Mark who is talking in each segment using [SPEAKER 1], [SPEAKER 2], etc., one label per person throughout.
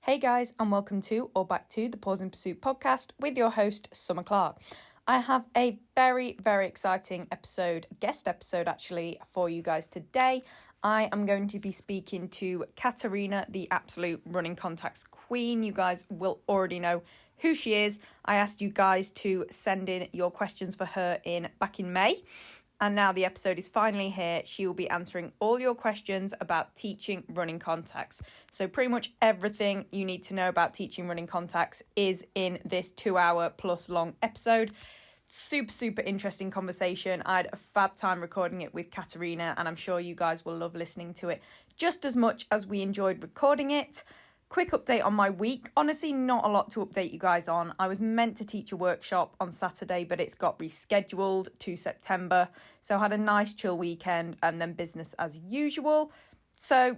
[SPEAKER 1] Hey guys, and welcome to or back to the Pause in Pursuit podcast with your host, Summer Clark. I have a very, very exciting guest episode actually, for you guys today. I am going to be speaking to Katarina, the absolute running contacts queen. You guys will already know who she is. I asked you guys to send in your questions for her back in May. And now the episode is finally here. She will be answering all your questions about teaching running contacts. So pretty much everything you need to know about teaching running contacts is in this 2-hour plus long episode. Super interesting conversation. I had a fab time recording it with Katarina, and I'm sure you guys will love listening to it just as much as we enjoyed recording it. Quick update on my week. Honestly, not a lot to update you guys on. I was meant to teach a workshop on Saturday, but it's got rescheduled to September. So I had a nice chill weekend and then business as usual. So,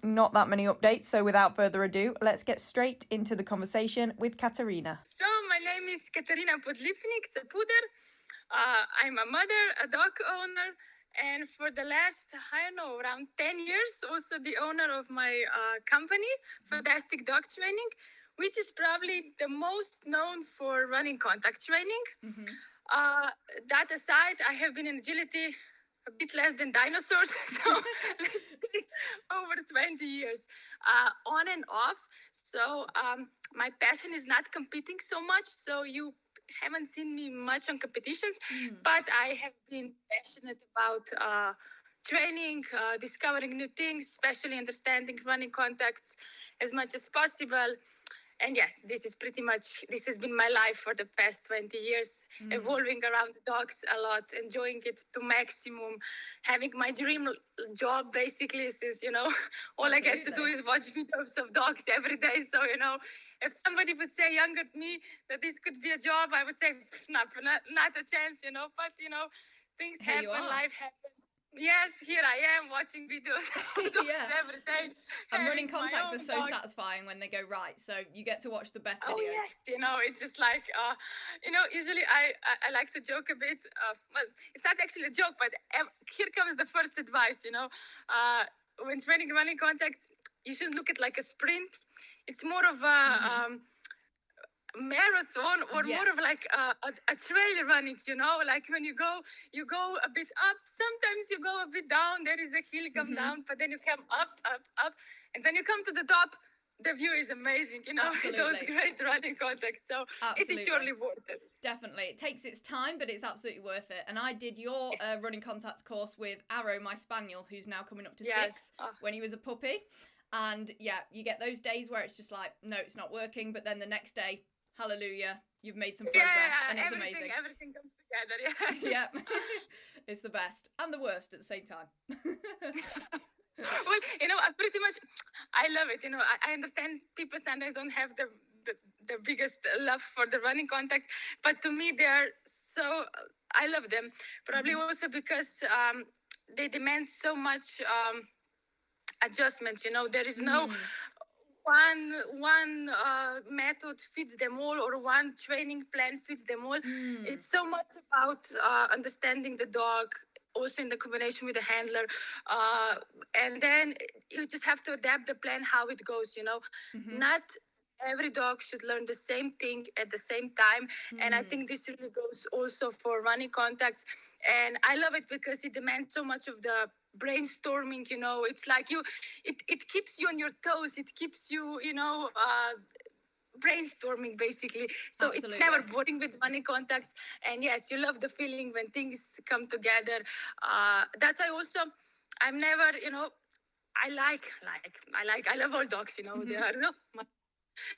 [SPEAKER 1] not that many updates. So without further ado, let's get straight into the conversation with Katarina.
[SPEAKER 2] So my name is Katarina Podlipnik Capuder. I'm a mother, a dog owner, and for the last, around 10 years, also the owner of my company, Fantastic Dog Training, which is probably the most known for running contact training. Mm-hmm. That aside, I have been in agility a bit less than dinosaurs, so let's say over 20 years, on and off. So my passion is not competing so much, so you haven't seen me much on competitions, but I have been passionate about training, discovering new things, especially understanding running contacts as much as possible. And yes, this has been my life for the past 20 years, evolving around dogs a lot, enjoying it to maximum, having my dream job basically is, all Absolutely. I get to do is watch videos of dogs every day. So, if somebody would say younger to me that this could be a job, I would say, not a chance, but, things
[SPEAKER 1] Here
[SPEAKER 2] happen, life happens. Yes, here I am watching videos of dogs every day.
[SPEAKER 1] And running contacts are so satisfying when they go right. So you get to watch the best videos.
[SPEAKER 2] Oh, yes. It's just like, usually I like to joke a bit. Well, it's not actually a joke, but here comes the first advice, when training running contacts, you shouldn't look at like a sprint. It's more of a... marathon or more of like a trail running, like when you go a bit up, sometimes you go a bit down, there is a hill, come down, but then you come up, and then you come to the top. The view is amazing, those great running contacts. So It is surely worth it.
[SPEAKER 1] Definitely. It takes its time, but it's absolutely worth it. And I did your running contacts course with Arrow, my spaniel, who's now coming up to 6, when he was a puppy. And you get those days where it's just like, no, it's not working. But then the next day, hallelujah, you've made some progress, and it's amazing.
[SPEAKER 2] Everything comes together,
[SPEAKER 1] yeah. It's the best and the worst at the same time.
[SPEAKER 2] Well, I love it. I understand people sometimes don't have the biggest love for the running contact, but to me, they are so, I love them. Probably also because they demand so much adjustments. There is no one method fits them all, or one training plan fits them all. It's so much about understanding the dog, also in the combination with the handler, and then you just have to adapt the plan how it goes. Not every dog should learn the same thing at the same time, and I think this really goes also for running contacts. And I love it because it demands so much of the brainstorming. It's like it keeps you on your toes, it keeps you brainstorming basically. So Absolutely. It's never boring with running contacts. And yes, you love the feeling when things come together. That's why also I'm never, I love all dogs, they are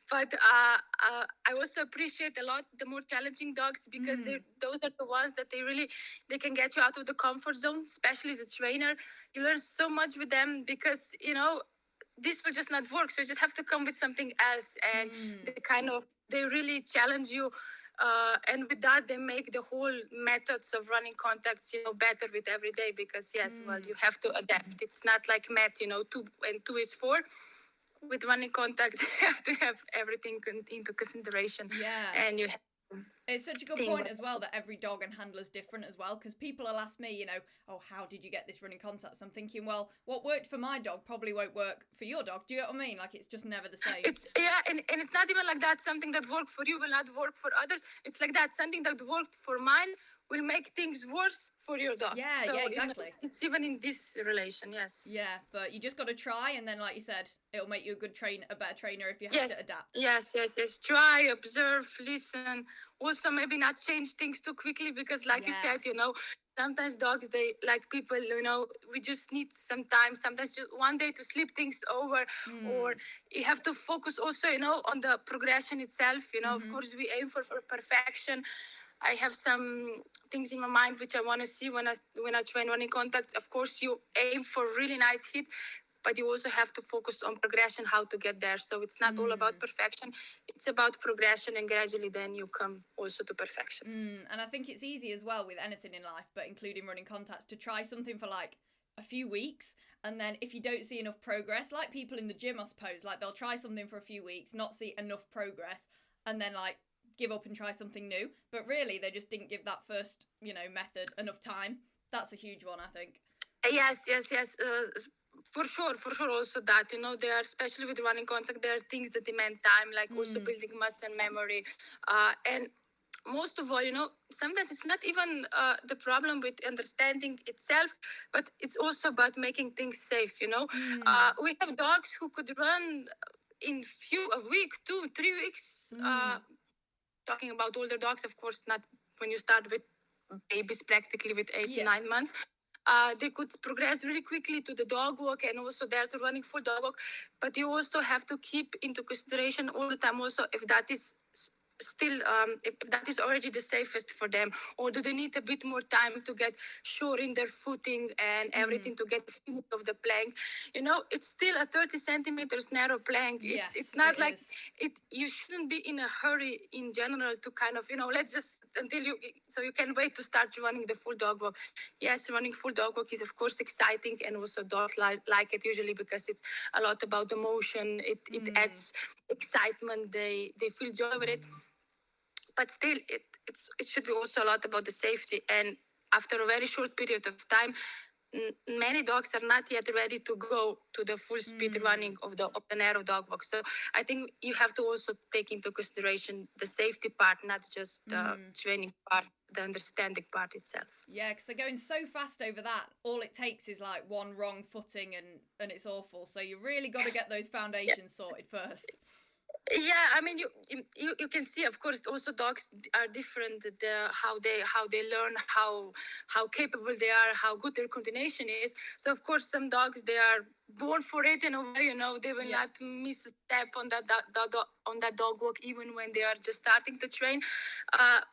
[SPEAKER 2] but I also appreciate a lot the more challenging dogs, because those are the ones that they can get you out of the comfort zone, especially as a trainer. You learn so much with them because, this will just not work. So you just have to come with something else. And they really challenge you. And with that, they make the whole methods of running contacts, better with every day, because you have to adapt. It's not like math, 2 and 2 is 4. With running contacts, you have to have everything into consideration.
[SPEAKER 1] Yeah.
[SPEAKER 2] And you have
[SPEAKER 1] It's such a good point as well that every dog and handler is different as well, because people will ask me, how did you get this running contacts? I'm thinking, well, what worked for my dog probably won't work for your dog. Do you know what I mean? Like, it's just never the same.
[SPEAKER 2] It's and it's not even like that. Something that worked for you will not work for others. It's like that. Something that worked for mine will make things worse for your dog.
[SPEAKER 1] Yeah,
[SPEAKER 2] so,
[SPEAKER 1] yeah, exactly.
[SPEAKER 2] It's even in this relation, yes.
[SPEAKER 1] Yeah, but you just got to try, and then, like you said, it'll make you a better trainer if you have
[SPEAKER 2] Yes,
[SPEAKER 1] to adapt.
[SPEAKER 2] yes. Try, observe, listen. Also, maybe not change things too quickly because, like you said, sometimes dogs, they like people, we just need some time, sometimes just one day to sleep things over, or you have to focus also, on the progression itself. Of course, we aim for perfection. I have some things in my mind which I want to see when I train running contact. Of course, you aim for really nice hit, but you also have to focus on progression, how to get there. So it's not all about perfection. It's about progression, and gradually then you come also to perfection.
[SPEAKER 1] And I think it's easy as well with anything in life, but including running contacts, to try something for like a few weeks, and then if you don't see enough progress, like people in the gym, I suppose, like they'll try something for a few weeks, not see enough progress, and then like give up and try something new. But really, they just didn't give that first, method enough time. That's a huge one, I think.
[SPEAKER 2] Yes. For sure. Also that, there are, especially with running contact, there are things that demand time, like also building muscle memory. And most of all, sometimes it's not even the problem with understanding itself, but it's also about making things safe, We have dogs who could run in a week, 2-3 weeks. Talking about older dogs, of course, not when you start with babies practically with 8-9 months. They could progress really quickly to the dog walk and also there to running full dog walk. But you also have to keep into consideration all the time also if that is still, if that is already the safest for them, or do they need a bit more time to get sure in their footing and everything to get the feeling of the plank. It's still a 30 centimeters narrow plank. It's not like it. You shouldn't be in a hurry in general to kind of, let's just so you can wait to start running the full dog walk. Yes, running full dog walk is of course exciting, and also dogs like it usually because it's a lot about the motion. It adds excitement. They feel joy with it. But still, it should be also a lot about the safety. And after a very short period of time, many dogs are not yet ready to go to the full speed running of the narrow dog walk. So I think you have to also take into consideration the safety part, not just the training part, the understanding part itself.
[SPEAKER 1] Yeah, because they're going so fast over that. All it takes is like one wrong footing and it's awful. So you really got to get those foundations sorted first.
[SPEAKER 2] Yeah, I mean, you can see, of course, also dogs are different. How they learn, how capable they are, how good their coordination is. So, of course, some dogs, they are born for it in a way. They will not miss a step on that dog walk, even when they are just starting to train.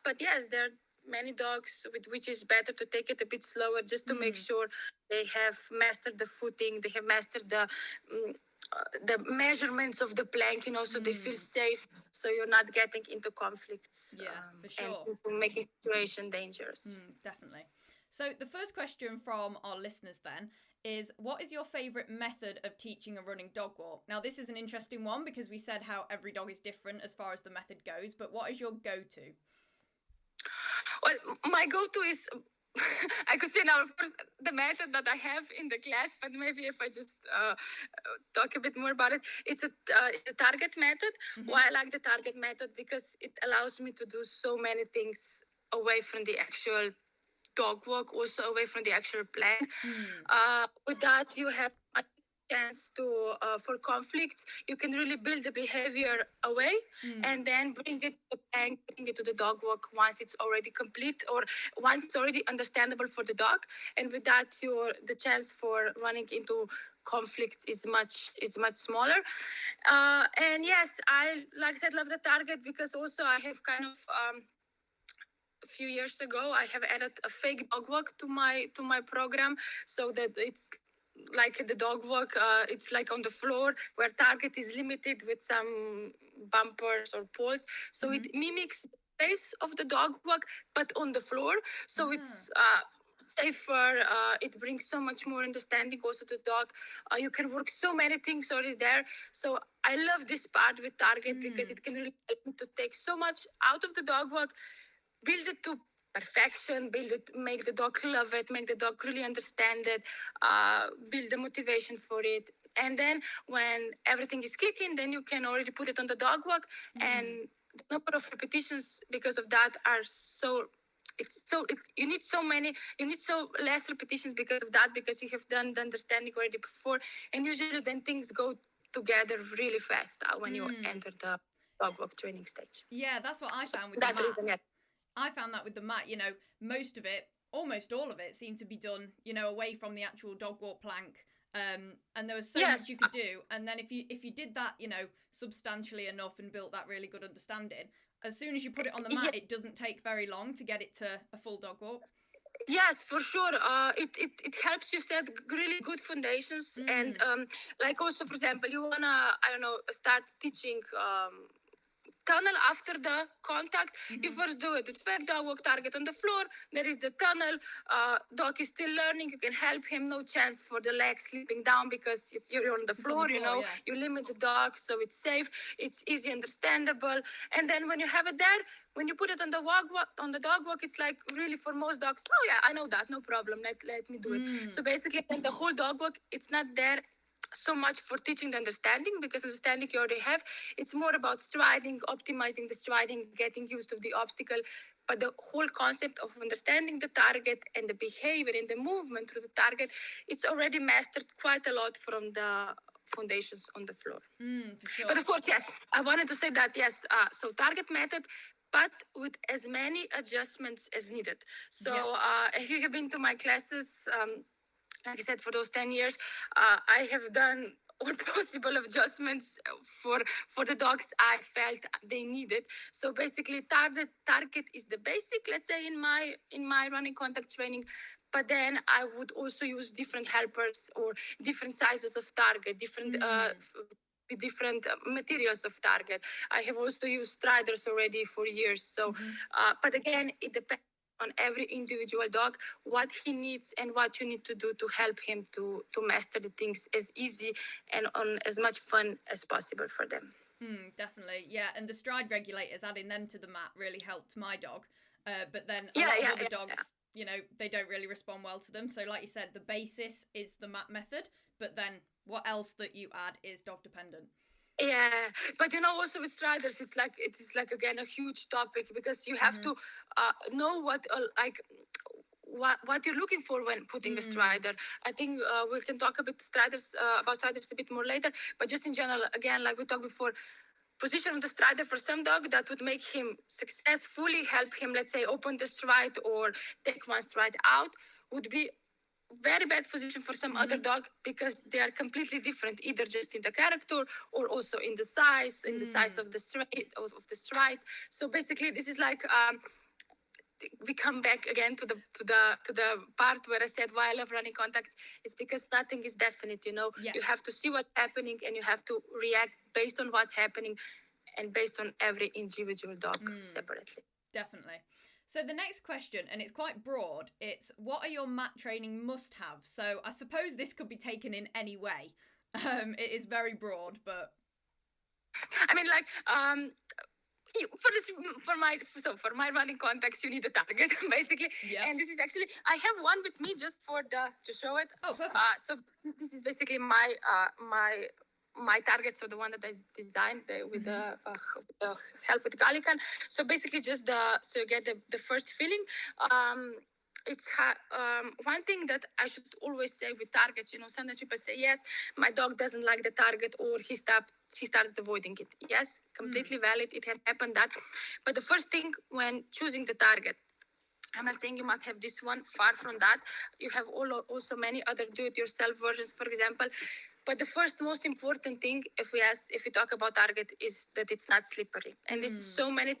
[SPEAKER 2] But yes, there are many dogs with which is better to take it a bit slower, just to make sure they have mastered the footing, they have mastered the measurements of the plank, so they feel safe, so you're not getting into conflicts.
[SPEAKER 1] For sure.
[SPEAKER 2] And making situation dangerous.
[SPEAKER 1] Definitely. So the first question from our listeners then is, what is your favorite method of teaching a running dog walk? Now, this is an interesting one because we said how every dog is different as far as the method goes, but what is your go-to?
[SPEAKER 2] Well, my go-to is I could say now, of course, the method that I have in the class, but maybe if I just talk a bit more about it, it's a target method. Why I like the target method? Because it allows me to do so many things away from the actual dog walk, also away from the actual plank. With that, you have a chance to for conflicts. You can really build the behavior away and then bring it to the plank, bring it to the dog walk once it's already complete or once it's already understandable for the dog. And with that, the chance for running into conflict is much smaller. And yes, I like I said, love the target because also I have kind of a few years ago I have added a fake dog walk to my program, so that it's like the dog walk, it's like on the floor where target is limited with some bumpers or poles. So it mimics the pace of the dog walk, but on the floor. So it's safer. It brings so much more understanding also to the dog. You can work so many things already there. So I love this part with target because it can really help me to take so much out of the dog walk, build it to perfection, make the dog love it, make the dog really understand it, build the motivation for it. And then when everything is clicking, then you can already put it on the dog walk. And the number of repetitions because of that are you need so less repetitions because of that, because you have done the understanding already before. And usually then things go together really fast when you enter the dog walk training stage.
[SPEAKER 3] Yeah, that's what I found with
[SPEAKER 2] That
[SPEAKER 3] the mat.
[SPEAKER 2] reason, yeah.
[SPEAKER 3] I found that with the mat, most of it, almost all of it, seemed to be done, away from the actual dog walk plank. And there was so much you could do. And then if you did that, substantially enough and built that really good understanding, as soon as you put it on the mat, it doesn't take very long to get it to a full dog walk.
[SPEAKER 2] Yes, for sure. It helps you set really good foundations. And like also, for example, you wanna, start teaching tunnel after the contact. You first do it. It's fake dog walk, target on the floor. There is the tunnel. Dog is still learning. You can help him. No chance for the leg slipping down because you're on the floor. You limit the dog so it's safe. It's easy, understandable. And then when you have it there, when you put it on the dog walk, it's like really for most dogs. Oh yeah, I know that. No problem. Let me do it. So basically, then the whole dog walk, it's not there so much for teaching the understanding, because understanding you already have. It's more about striding, optimizing the striding, getting used to the obstacle. But the whole concept of understanding the target and the behavior and the movement through the target, it's already mastered quite a lot from the foundations on the floor.
[SPEAKER 3] For sure.
[SPEAKER 2] But of course, yes, I wanted to say that, yes, so target method, but with as many adjustments as needed. So if you have been to my classes, like I said, for those 10 years, I have done all possible adjustments for the dogs I felt they needed. So basically, target is the basic, let's say, in my running contact training. But then I would also use different helpers or different sizes of target, different materials of target. I have also used striders already for years. So, but again, it depends on every individual dog, what he needs and what you need to do to help him to master the things as easy and on as much fun as possible for them.
[SPEAKER 3] Definitely, yeah. And the stride regulators, adding them to the mat really helped my dog. But then a lot of other dogs, they don't really respond well to them. So like you said, the basis is the mat method, but then what else that you add is dog dependent.
[SPEAKER 2] Yeah, but also with striders, it's like again a huge topic, because you have to know what you're looking for when putting a strider. I think we can talk about striders a bit more later, but just in general, again, like we talked before, position of the strider for some dog that would make him successfully help him, let's say, open the stride or take one stride out, would be very bad position for some other dog, because they are completely different, either just in the character or also in the size of the stride. So basically, this is like we come back again to the part where I said why I love running contacts. It's because nothing is definite. You have to see what's happening and you have to react based on what's happening and based on every individual dog separately.
[SPEAKER 3] Definitely. So the next question, and it's quite broad, it's what are your mat training must-haves? So I suppose this could be taken in any way. It is very broad, but
[SPEAKER 2] I mean, like for my running contacts, you need a target basically. Yep. And this is actually, I have one with me just to show it.
[SPEAKER 3] Oh, perfect.
[SPEAKER 2] So this is basically my target, so the one that I designed with the help with Gallican. So basically just so you get the first feeling. It's one thing that I should always say with targets. Sometimes people say, yes, my dog doesn't like the target, or he starts avoiding it. Yes, completely valid. It can happen that. But the first thing when choosing the target, I'm not saying you must have this one, far from that. You have also many other do-it-yourself versions, for example. But the first most important thing, if we talk about target, is that it's not slippery. And this is so many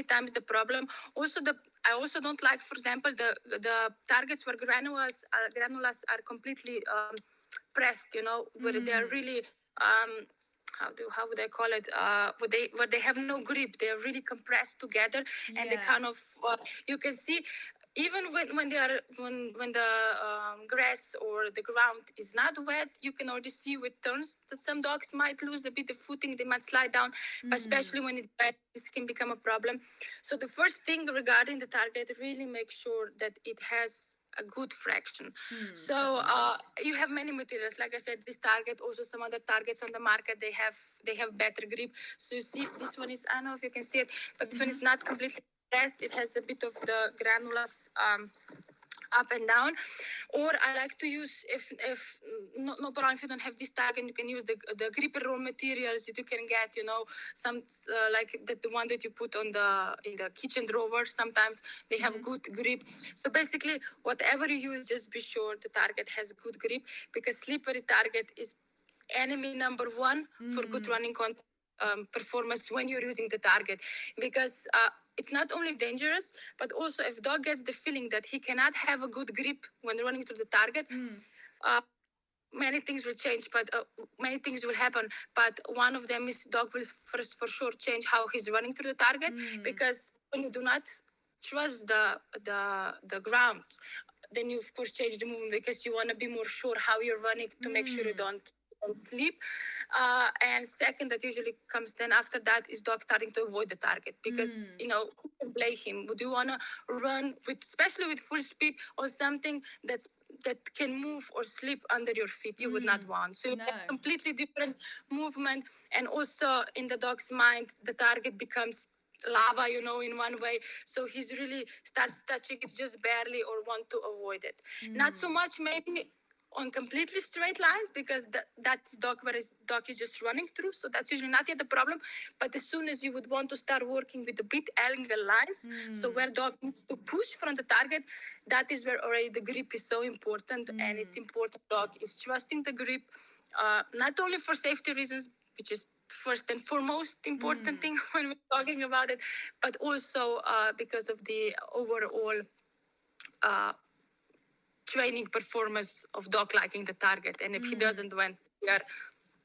[SPEAKER 2] times the problem. I also don't like, for example, the targets where granulas are completely pressed, where they are really how would I call it? Where they have no grip. They are really compressed together, and they kind of you can see. Even when the grass or the ground is not wet, you can already see with turns that some dogs might lose a bit of footing. They might slide down, but especially when it's wet, this can become a problem. So the first thing regarding the target, really make sure that it has a good fraction. So you have many materials. Like I said, this Target, also some other Targets on the market, they have better grip. So you see, this one is, I don't know if you can see it, but this one is not completely pressed. It has a bit of the granules up and down. Or I like to use, if no problem, if you don't have this Target, you can use the gripper roll materials that you can get, some like the one that you put in the kitchen drawer. Sometimes they have good grip. So basically, whatever you use, just be sure the Target has good grip, because slippery Target is enemy number one for good running contact performance when you're using the Target, because it's not only dangerous, but also if dog gets the feeling that he cannot have a good grip when running through the Target, many things will change, but many things will happen. But one of them is dog will first for sure change how he's running through the Target, because when you do not trust the ground, then you of course change the movement, because you want to be more sure how you're running to make sure you don't sleep. And second, that usually comes then after that, is dog starting to avoid the Target, because who can blame him? Would you want to run especially with full speed on something that can move or slip under your feet? You would not want. So you have a completely different movement, and also in the dog's mind, the Target becomes lava, in one way. So he's really starts touching it just barely or want to avoid it. Not so much maybe on completely straight lines, because that's dog where his dog is just running through. So that's usually not yet the problem. But as soon as you would want to start working with the bit angle lines, so where dog needs to push from the Target, that is where already the grip is so important. And it's important dog is trusting the grip, not only for safety reasons, which is first and foremost important thing when we're talking about it, but also because of the overall training performance of dog liking the Target. And if he doesn't, when we are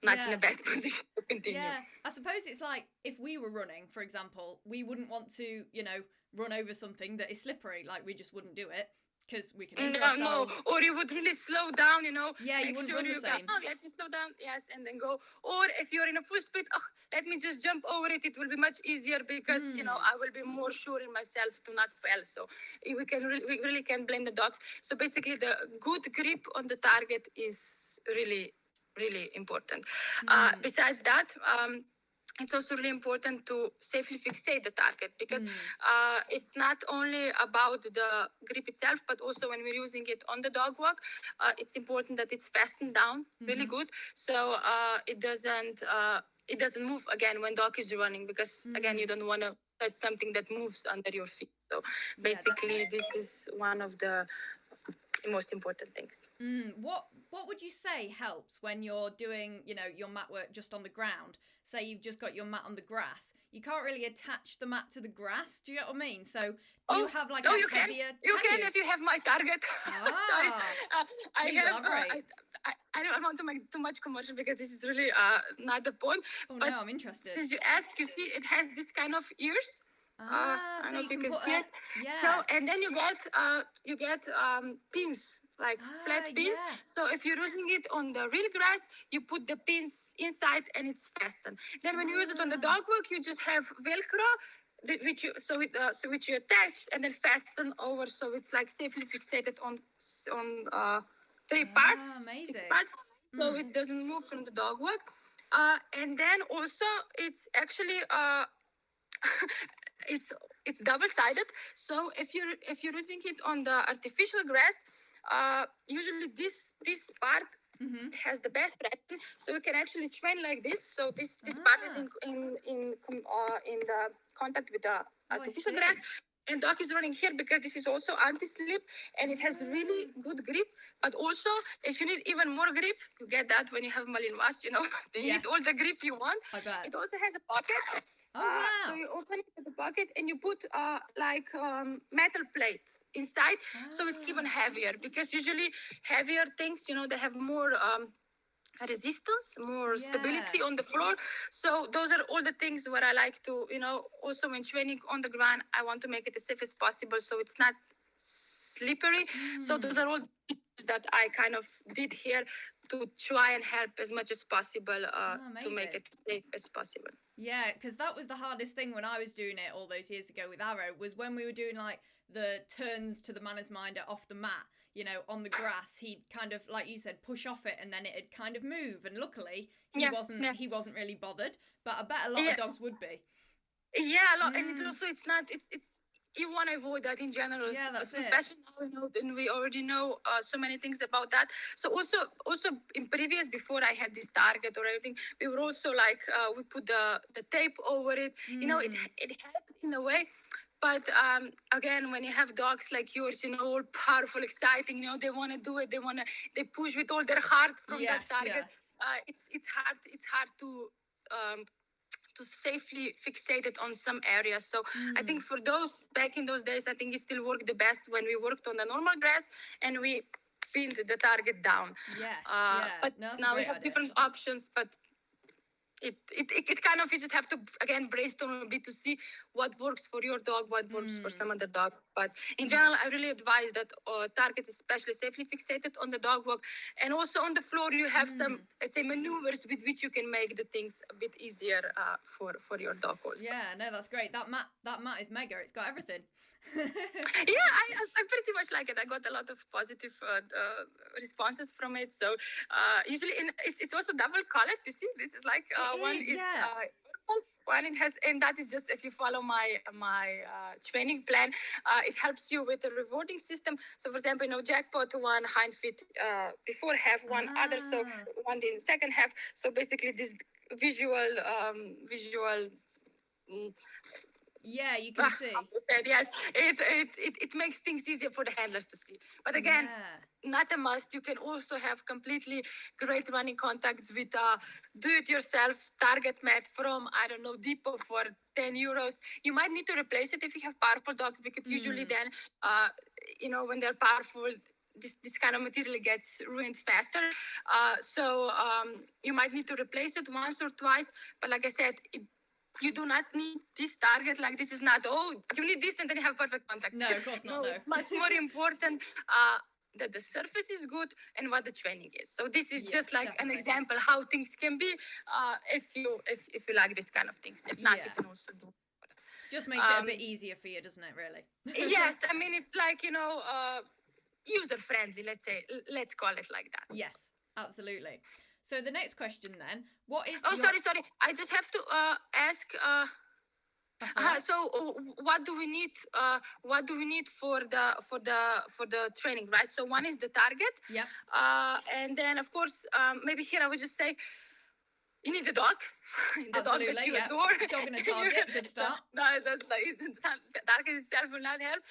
[SPEAKER 2] not in the best position to continue.
[SPEAKER 3] Yeah, I suppose it's like if we were running, for example, we wouldn't want to, run over something that is slippery. Like, we just wouldn't do it, because we can injure ourselves.
[SPEAKER 2] No, or you would really slow down,
[SPEAKER 3] Yeah, you wouldn't run the same.
[SPEAKER 2] Let me slow down, yes, and then go. Or if you're in a full speed, let me just jump over it. It will be much easier, because, I will be more sure in myself to not fail. So we really can blame the dogs. So basically, the good grip on the Target is really, really important. Besides that, it's also really important to safely fixate the Target, because it's not only about the grip itself, but also when we're using it on the dog walk, it's important that it's fastened down really good, so it doesn't move again when dog is running, because again, you don't want to touch something that moves under your feet. So basically, this is one of the most important things.
[SPEAKER 3] What would you say helps when you're doing, your mat work just on the ground? Say you've just got your mat on the grass. You can't really attach the mat to the grass. Do you get what I mean? So do you have like a heavier...
[SPEAKER 2] You can if you have my Target. Sorry. I don't want to make too much commercial, because this is really not the point.
[SPEAKER 3] Oh,
[SPEAKER 2] but
[SPEAKER 3] no, I'm interested.
[SPEAKER 2] Since you asked, you see it has this kind of ears. I don't know if you can see it.
[SPEAKER 3] Yeah.
[SPEAKER 2] So, and then you get pins, like flat pins.
[SPEAKER 3] Yeah.
[SPEAKER 2] So if you're using it on the real grass, you put the pins inside and it's fastened. Then when you use it on the dog walk, you just have Velcro, which you attach and then fasten over, so it's like safely fixated on 3 parts, 6 parts, so it doesn't move from the dog walk. And then also it's actually it's double-sided. So if you're using it on the artificial grass, usually this part has the best traction, so you can actually train like this. So this part is in the contact with the artificial grass, and dog is running here because this is also anti-slip and it has really good grip. But also, if you need even more grip, you get that when you have Malinois, they need all the grip you want.
[SPEAKER 3] I bet.
[SPEAKER 2] It also has a pocket.
[SPEAKER 3] Oh, wow.
[SPEAKER 2] So you open it to the pocket and you put metal plate inside, so it's even heavier, because usually heavier things, they have more resistance, more stability on the floor. So those are all the things where I like to, also when training on the ground, I want to make it as safe as possible, so it's not slippery. So those are all things that I kind of did here to try and help as much as possible to make it safe as possible.
[SPEAKER 3] Yeah, because that was the hardest thing when I was doing it all those years ago with Arrow, was when we were doing like the turns to the manners minder off the mat. on the grass, he'd kind of, like you said, push off it, and then it'd kind of move. And luckily, he wasn't really bothered. But I bet a lot of dogs would be.
[SPEAKER 2] Yeah, a lot, and it's you want to avoid that in general.
[SPEAKER 3] Yeah, that's
[SPEAKER 2] especially now, and we already know so many things about that. So also in previous, before I had this target or everything, we were also like we put the tape over it. It helps in a way. But again, when you have dogs like yours, all powerful, exciting, they want to do it. They push with all their heart from that target. It's hard to safely fixate it on some areas. So I think for those, back in those days, I think it still worked the best when we worked on the normal grass and we pinned the target down.
[SPEAKER 3] Yes,
[SPEAKER 2] but now we have different options, but it kind of, you just have to again brainstorm a bit to see what works for your dog, what works for some other dog. But in general, I really advise that target is especially safely fixated on the dog walk, and also on the floor you have some, let's say, maneuvers with which you can make the things a bit easier for your dog also.
[SPEAKER 3] Yeah, no, that's great. That mat is mega. It's got everything.
[SPEAKER 2] Yeah, I pretty much like it. I got a lot of positive responses from it. So usually it's also double colored. You see, this is like one is purple, one it has, and that is just, if you follow my training plan, it helps you with the rewarding system. So for example, jackpot, one hind feet before half, one other, so one in second half. So basically this visual
[SPEAKER 3] yeah, you can see.
[SPEAKER 2] Yes, it makes things easier for the handlers to see. But again, not a must. You can also have completely great running contacts with do-it-yourself target mat from, I don't know, Depot for €10. You might need to replace it if you have powerful dogs, because usually then, when they're powerful, this kind of material gets ruined faster. So you might need to replace it once or twice. But like I said, you do not need this target. Like, this is not, you need this and then you have perfect contacts.
[SPEAKER 3] No, of course not. No.
[SPEAKER 2] It's much more important that the surface is good and what the training is. So this is just like an example how things can be if you like this kind of things. If not, you can also do.
[SPEAKER 3] Just makes it a bit easier for you, doesn't it, really?
[SPEAKER 2] Yes, I mean, it's like, user-friendly, let's call it like that.
[SPEAKER 3] Yes, absolutely. So the next question then, what is
[SPEAKER 2] sorry. I just have to ask. So what do we need? What do we need for the training, right? So one is the target.
[SPEAKER 3] Yeah.
[SPEAKER 2] And then of course, maybe here I would just say, you need the dog. The dog that you adore.
[SPEAKER 3] Dog and a target, good start.
[SPEAKER 2] The target itself will not help.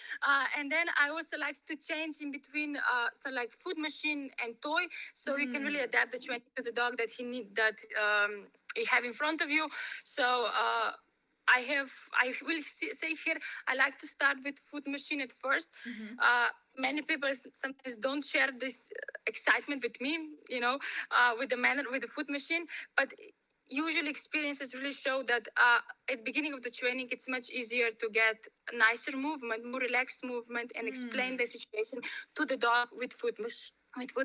[SPEAKER 2] And then I also like to change in between, so like food machine and toy, so you can really adapt the training to the dog that you have in front of you. So I will say here, I like to start with food machine at first. Many people sometimes don't share this excitement with me, with the food machine. But usually experiences really show that at the beginning of the training, it's much easier to get nicer movement, more relaxed movement, and explain the situation to the dog with food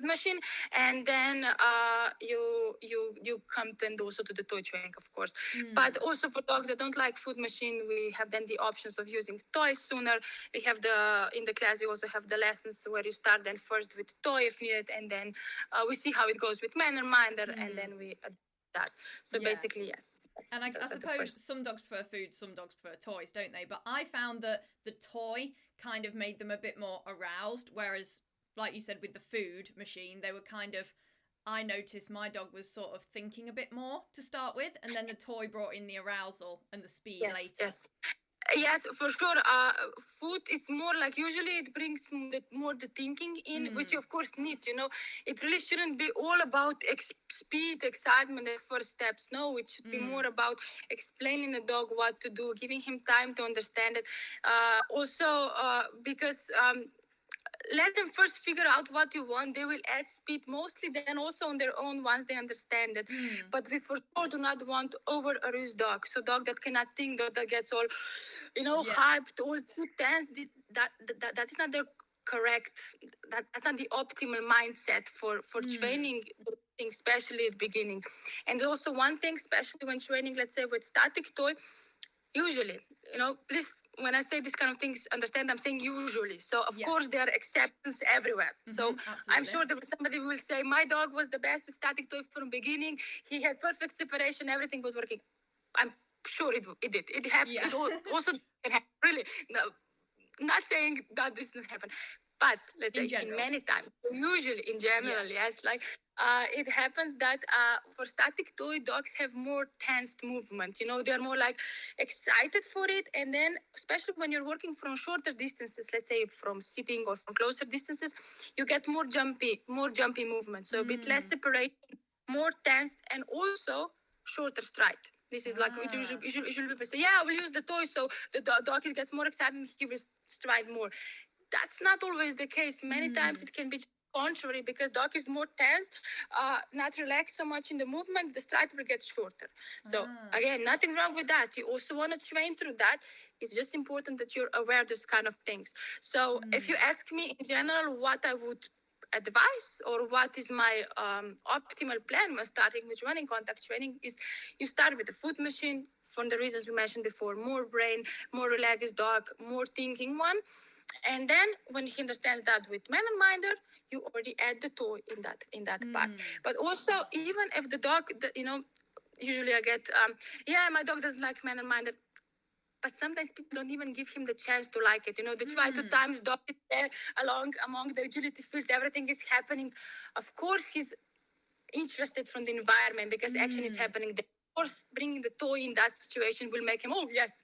[SPEAKER 2] machine, and then you come to, and also to the toy training, of course. But also for dogs that don't like food machine, we have then the options of using toys sooner. We have in the class we also have the lessons where you start then first with toy if needed, and then we see how it goes with man and minder, and then we adapt that. So basically, yes.
[SPEAKER 3] And I suppose some dogs prefer food, some dogs prefer toys, don't they? But I found that the toy kind of made them a bit more aroused, whereas, like you said, with the food machine, they were kind of, I noticed my dog was sort of thinking a bit more to start with, and then the toy brought in the arousal and the speed later.
[SPEAKER 2] Yes, for sure. Food is more like, usually it brings more the thinking in, which you of course need, It really shouldn't be all about speed, excitement, the first steps. No, it should be more about explaining the dog what to do, giving him time to understand it. Also, because let them first figure out what you want. They will add speed mostly then also on their own once they understand it. But we for sure do not want over-aroused dog. So dog that cannot think, that gets all, hyped, all too tense. That is not the correct, that's not the optimal mindset for training, especially at the beginning. And also one thing, especially when training, let's say with static toy, usually, please, when I say these kind of things, understand I'm saying usually. So of
[SPEAKER 3] Yes.
[SPEAKER 2] course there are exceptions everywhere. So
[SPEAKER 3] Absolutely.
[SPEAKER 2] I'm sure there was somebody who will say my dog was the best with static toy from beginning. He had perfect separation, everything was working. I'm sure it did. It happened.
[SPEAKER 3] Yeah.
[SPEAKER 2] It also can happen. Really, no, not saying that this doesn't happen, but let's say in many times, usually in general, yes, like it happens that for static toy, dogs have more tensed movement. They're more like excited for it, and then especially when you're working from shorter distances, let's say from sitting or from closer distances, you get more jumpy movement. So a bit less separate, more tensed, and also shorter stride. This is like usually people say, yeah, I will use the toy so the dog gets more excited and he will stride more. That's not always the case. Many times it can be contrary because dog is more tense, not relaxed so much in the movement, the stride will get shorter. So again, nothing wrong with that. You also want to train through that. It's just important that you're aware of those kind of things. So if you ask me in general what I would advice or what is my optimal plan when starting with running contact training is you start with the foot machine for the reasons we mentioned before, more brain, more relaxed dog, more thinking one. And then when he understands that with manner minder, you already add the toy in that part. But also, even if the dog, usually I get, my dog doesn't like manner minder. But sometimes people don't even give him the chance to like it. They try 2 times, dog is there among the agility field, everything is happening. Of course, he's interested from the environment because action is happening there. Of course, bringing the toy in that situation will make him, oh, yes,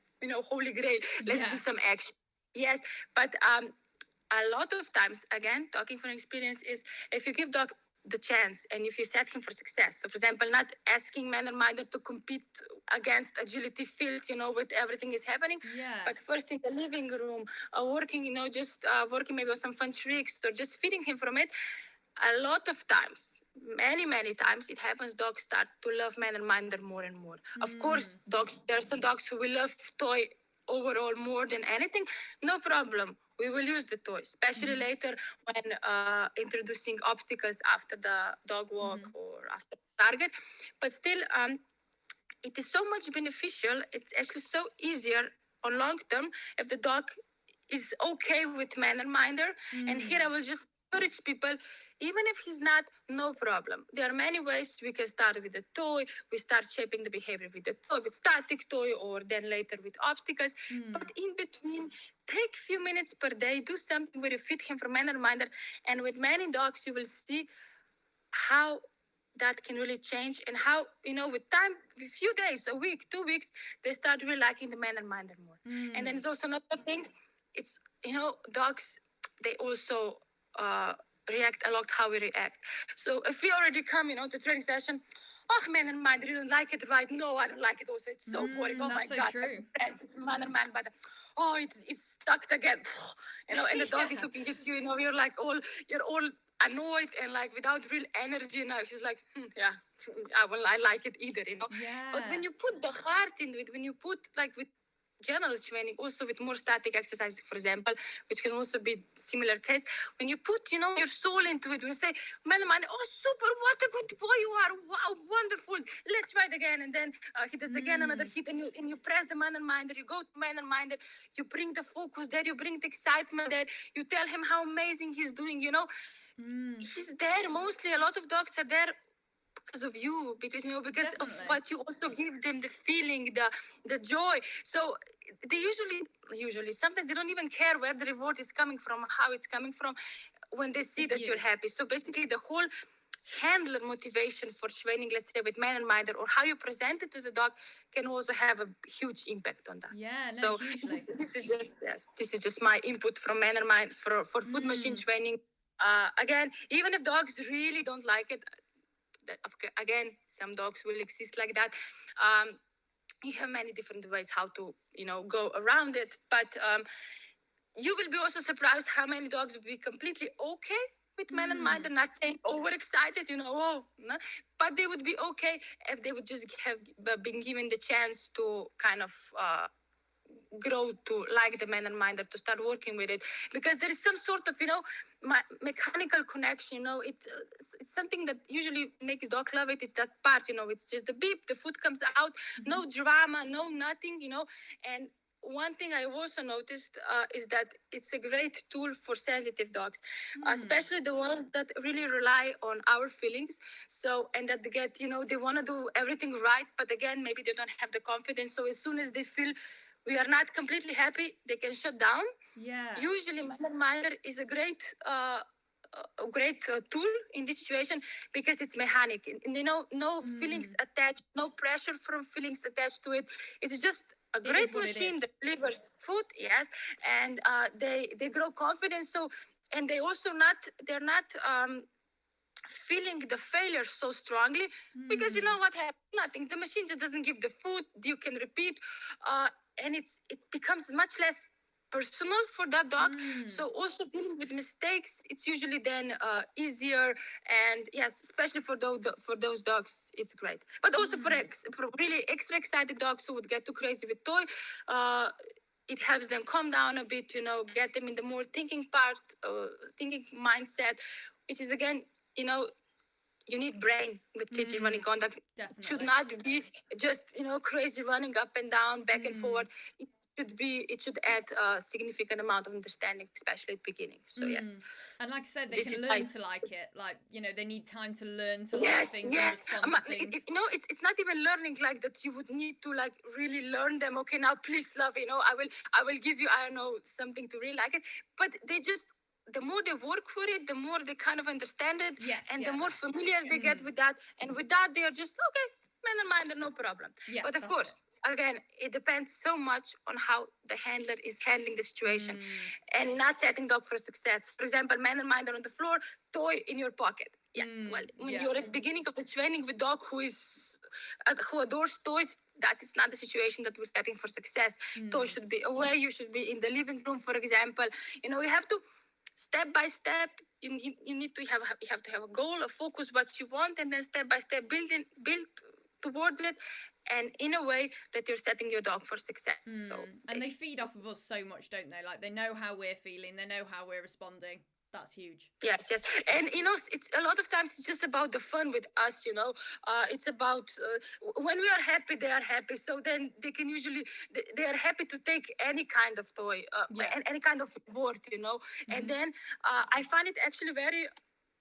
[SPEAKER 2] holy grail, let's do some action. Yes, but a lot of times, again, talking from experience, is if you give dog the chance and if you set him for success. So, for example, not asking manner minder to compete against agility field, with everything is happening. But first in the living room, working, just working maybe on some fun tricks or just feeding him from it. A lot of times, many times, it happens dogs start to love manner minder more and more. Of course, there are some dogs who will love toy overall more than anything. No problem. We will use the toy, especially later when introducing obstacles after the dog walk or after the target. But still, it is so much beneficial. It's actually so easier on long term if the dog is okay with manner minder. And here I will just encourage people, even if he's not, no problem. There are many ways we can start with the toy. We start shaping the behavior with the toy, with static toy, or then later with obstacles. But in between, take few minutes per day, do something where you feed him from manner minder. And with many dogs, you will see how that can really change and how, with time, a few days, a week, 2 weeks, they start really liking the manner minder more. And then it's also another thing, it's, dogs, they also react a lot how we react. So if we already come, to training session, oh, manner minder, you don't like it, right? No, I don't like it also. It's so boring. Oh my God.
[SPEAKER 3] True.
[SPEAKER 2] This manner minder, but it's stuck again. And the dog is looking at you, you're like you're all annoyed and like without real energy. Now he's like, I like it either, But when you put the heart into it, when you put like with general training, also with more static exercises, for example, which can also be similar case, when you put your soul into it, when you say, man, oh super, what a good boy you are, wow, wonderful, let's try it again. And then he does again another hit, and you press the manner minder, you go to manner minder, you bring the focus there, you bring the excitement there, you tell him how amazing he's doing. He's there. Mostly a lot of dogs are there because of you, because because of what you also give them, the feeling, the joy. So they usually sometimes they don't even care where the reward is coming from, how it's coming from, when they see that you're happy. So basically the whole handler motivation for training, let's say with manner minder, or how you present it to the dog, can also have a huge impact on that.
[SPEAKER 3] Hugely.
[SPEAKER 2] This is just my input from manner minder for foot machine training. Again, even if dogs really don't like it, again, some dogs will exist like that. You have many different ways how to, go around it. But you will be also surprised how many dogs will be completely okay with manner minder, not saying overexcited, but they would be okay if they would just have been given the chance to kind of grow to like the Mannerminder, to start working with it, because there is some sort of, mechanical connection. It's something that usually makes dog love it. It's that part, it's just the beep, the food comes out, no drama, no nothing, and one thing I also noticed is that it's a great tool for sensitive dogs, especially the ones that really rely on our feelings. So, and that they get, they want to do everything right, but again, maybe they don't have the confidence. So as soon as they feel we are not completely happy, they can shut down.
[SPEAKER 3] Yeah.
[SPEAKER 2] Usually, Minder is a great tool in this situation because it's mechanic. No feelings attached, no pressure from feelings attached to it. It's just a great machine that delivers food, yes, and they grow confidence. So, and they're not feeling the failure so strongly because you know what happens? Nothing. The machine just doesn't give the food. You can repeat, and it becomes much less personal for that dog. So also dealing with mistakes, it's usually then easier, and yes, especially for those dogs, it's great. But also for really extra excited dogs who would get too crazy with toy, it helps them calm down a bit, get them in the more thinking part, thinking mindset, which is again, you need brain with teaching running conduct.
[SPEAKER 3] Definitely.
[SPEAKER 2] It should not be just, crazy running up and down, back and forward. It should add a significant amount of understanding, especially at the beginning. So yes.
[SPEAKER 3] And like I said, they can learn to like it. Like, they need time to learn to like things and respond to things.
[SPEAKER 2] It's not even learning like that. You would need to like really learn them. Okay, now please love, I will give you, I don't know, something to really like it. But the more they work for it, the more they kind of understand it.
[SPEAKER 3] Yes,
[SPEAKER 2] and the more familiar they get with that. And with that, they are just, okay, man and minder, no problem.
[SPEAKER 3] Yeah,
[SPEAKER 2] but of course, again, it depends so much on how the handler is handling the situation and not setting dog for success. For example, man and minder on the floor, toy in your pocket. Yeah, well, when you're at the beginning of the training with dog who adores toys, that is not the situation that we're setting for success. Toys should be away. You should be in the living room, for example. You have to step by step. You have to have a goal, a focus, what you want, and then step by step build towards it, and in a way that you're setting your dog for success.
[SPEAKER 3] And they feed off of us so much, don't they? Like, they know how we're feeling, they know how we're responding. That's huge.
[SPEAKER 2] Yes. And it's a lot of times it's just about the fun with us. It's about when we are happy, they are happy. So then they can usually they are happy to take any kind of toy and any kind of reward. And then I find it actually very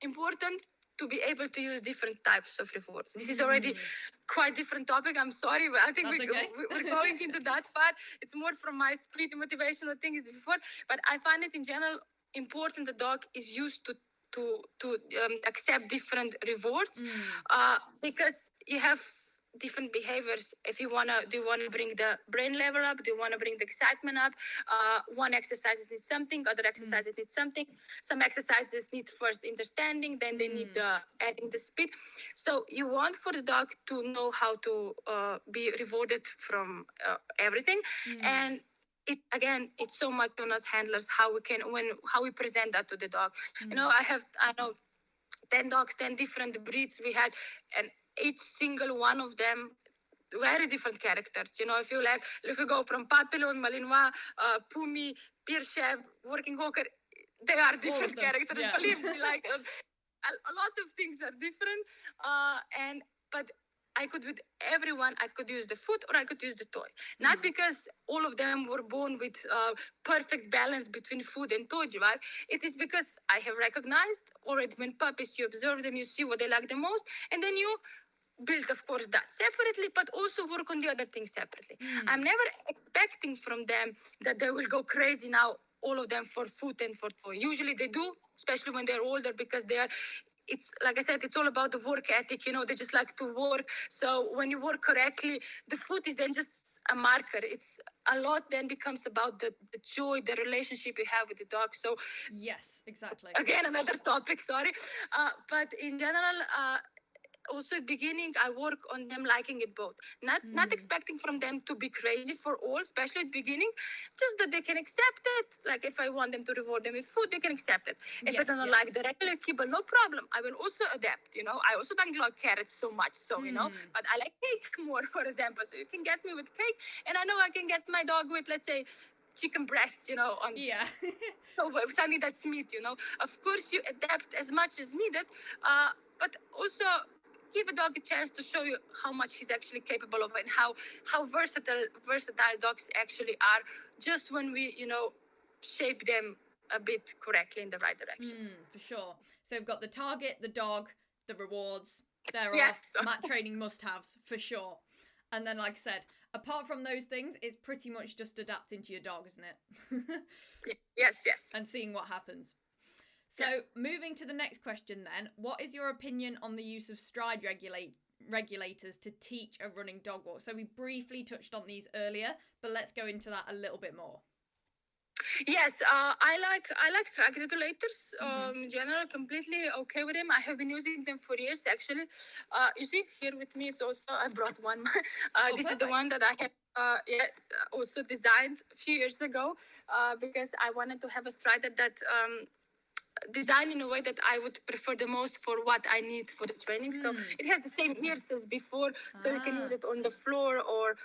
[SPEAKER 2] important to be able to use different types of rewards. This is already quite different topic. I'm sorry, but I think we're going into that part. It's more from my split motivational things before, but I find it in general important the dog is used to accept different rewards because you have different behaviors. If do you want to bring the brain level up? Do you want to bring the excitement up? One exercises need something, other exercises need something. Some exercises need first understanding, then they need adding the speed. So you want for the dog to know how to be rewarded from everything. And it's so much on us handlers how we present that to the dog. I know 10 dogs, 10 different breeds we had, and each single one of them very different characters. If you go from Papillon, Malinois, Pumi, Pirshev, Working Hawker, they are different characters. Yeah. Believe me, like a lot of things are different. But I could, with everyone, I could use the food or I could use the toy. Not because all of them were born with perfect balance between food and toy, right? It is because I have recognized already when puppies, you observe them, you see what they like the most, and then you build, of course, that separately, but also work on the other things separately. I'm never expecting from them that they will go crazy now, all of them for food and for toy. Usually they do, especially when they're older, because it's like I said, it's all about the work ethic. They just like to work. So when you work correctly, the food is then just a marker. It's a lot then becomes about the joy, the relationship you have with the dog. So
[SPEAKER 3] yes, exactly.
[SPEAKER 2] Again, another topic, sorry. But in general, also at beginning, I work on them liking it both. Not expecting from them to be crazy for all, especially at beginning, just that they can accept it. Like if I want them to reward them with food, they can accept it. If I don't like the regular kibble, no problem. I will also adapt, you know. I also don't like carrots so much, so, you know, but I like cake more, for example. So you can get me with cake, and I know I can get my dog with, let's say, chicken breasts, you know, on so something that's meat, you know. Of course, you adapt as much as needed, but also give a dog a chance to show you how much he's actually capable of, and how versatile dogs actually are, just when we, you know, shape them a bit correctly in the right direction.
[SPEAKER 3] For sure. So we've got the target, the dog, the rewards. There are mat training must-haves for sure. And then, like I said, apart from those things, it's pretty much just adapting to your dog, isn't it?
[SPEAKER 2] Yes.
[SPEAKER 3] And seeing what happens. So moving to the next question then, what is your opinion on the use of stride regulators to teach a running dog walk? So we briefly touched on these earlier, but let's go into that a little bit more.
[SPEAKER 2] Yes, I like stride regulators. In general, completely okay with them. I have been using them for years, actually. You see here with me is also, I brought one. This is the one that I have also designed a few years ago, because I wanted to have a strider that designed in a way that I would prefer the most for what I need for the training. So it has the same ears as before, so you can use it on the floor or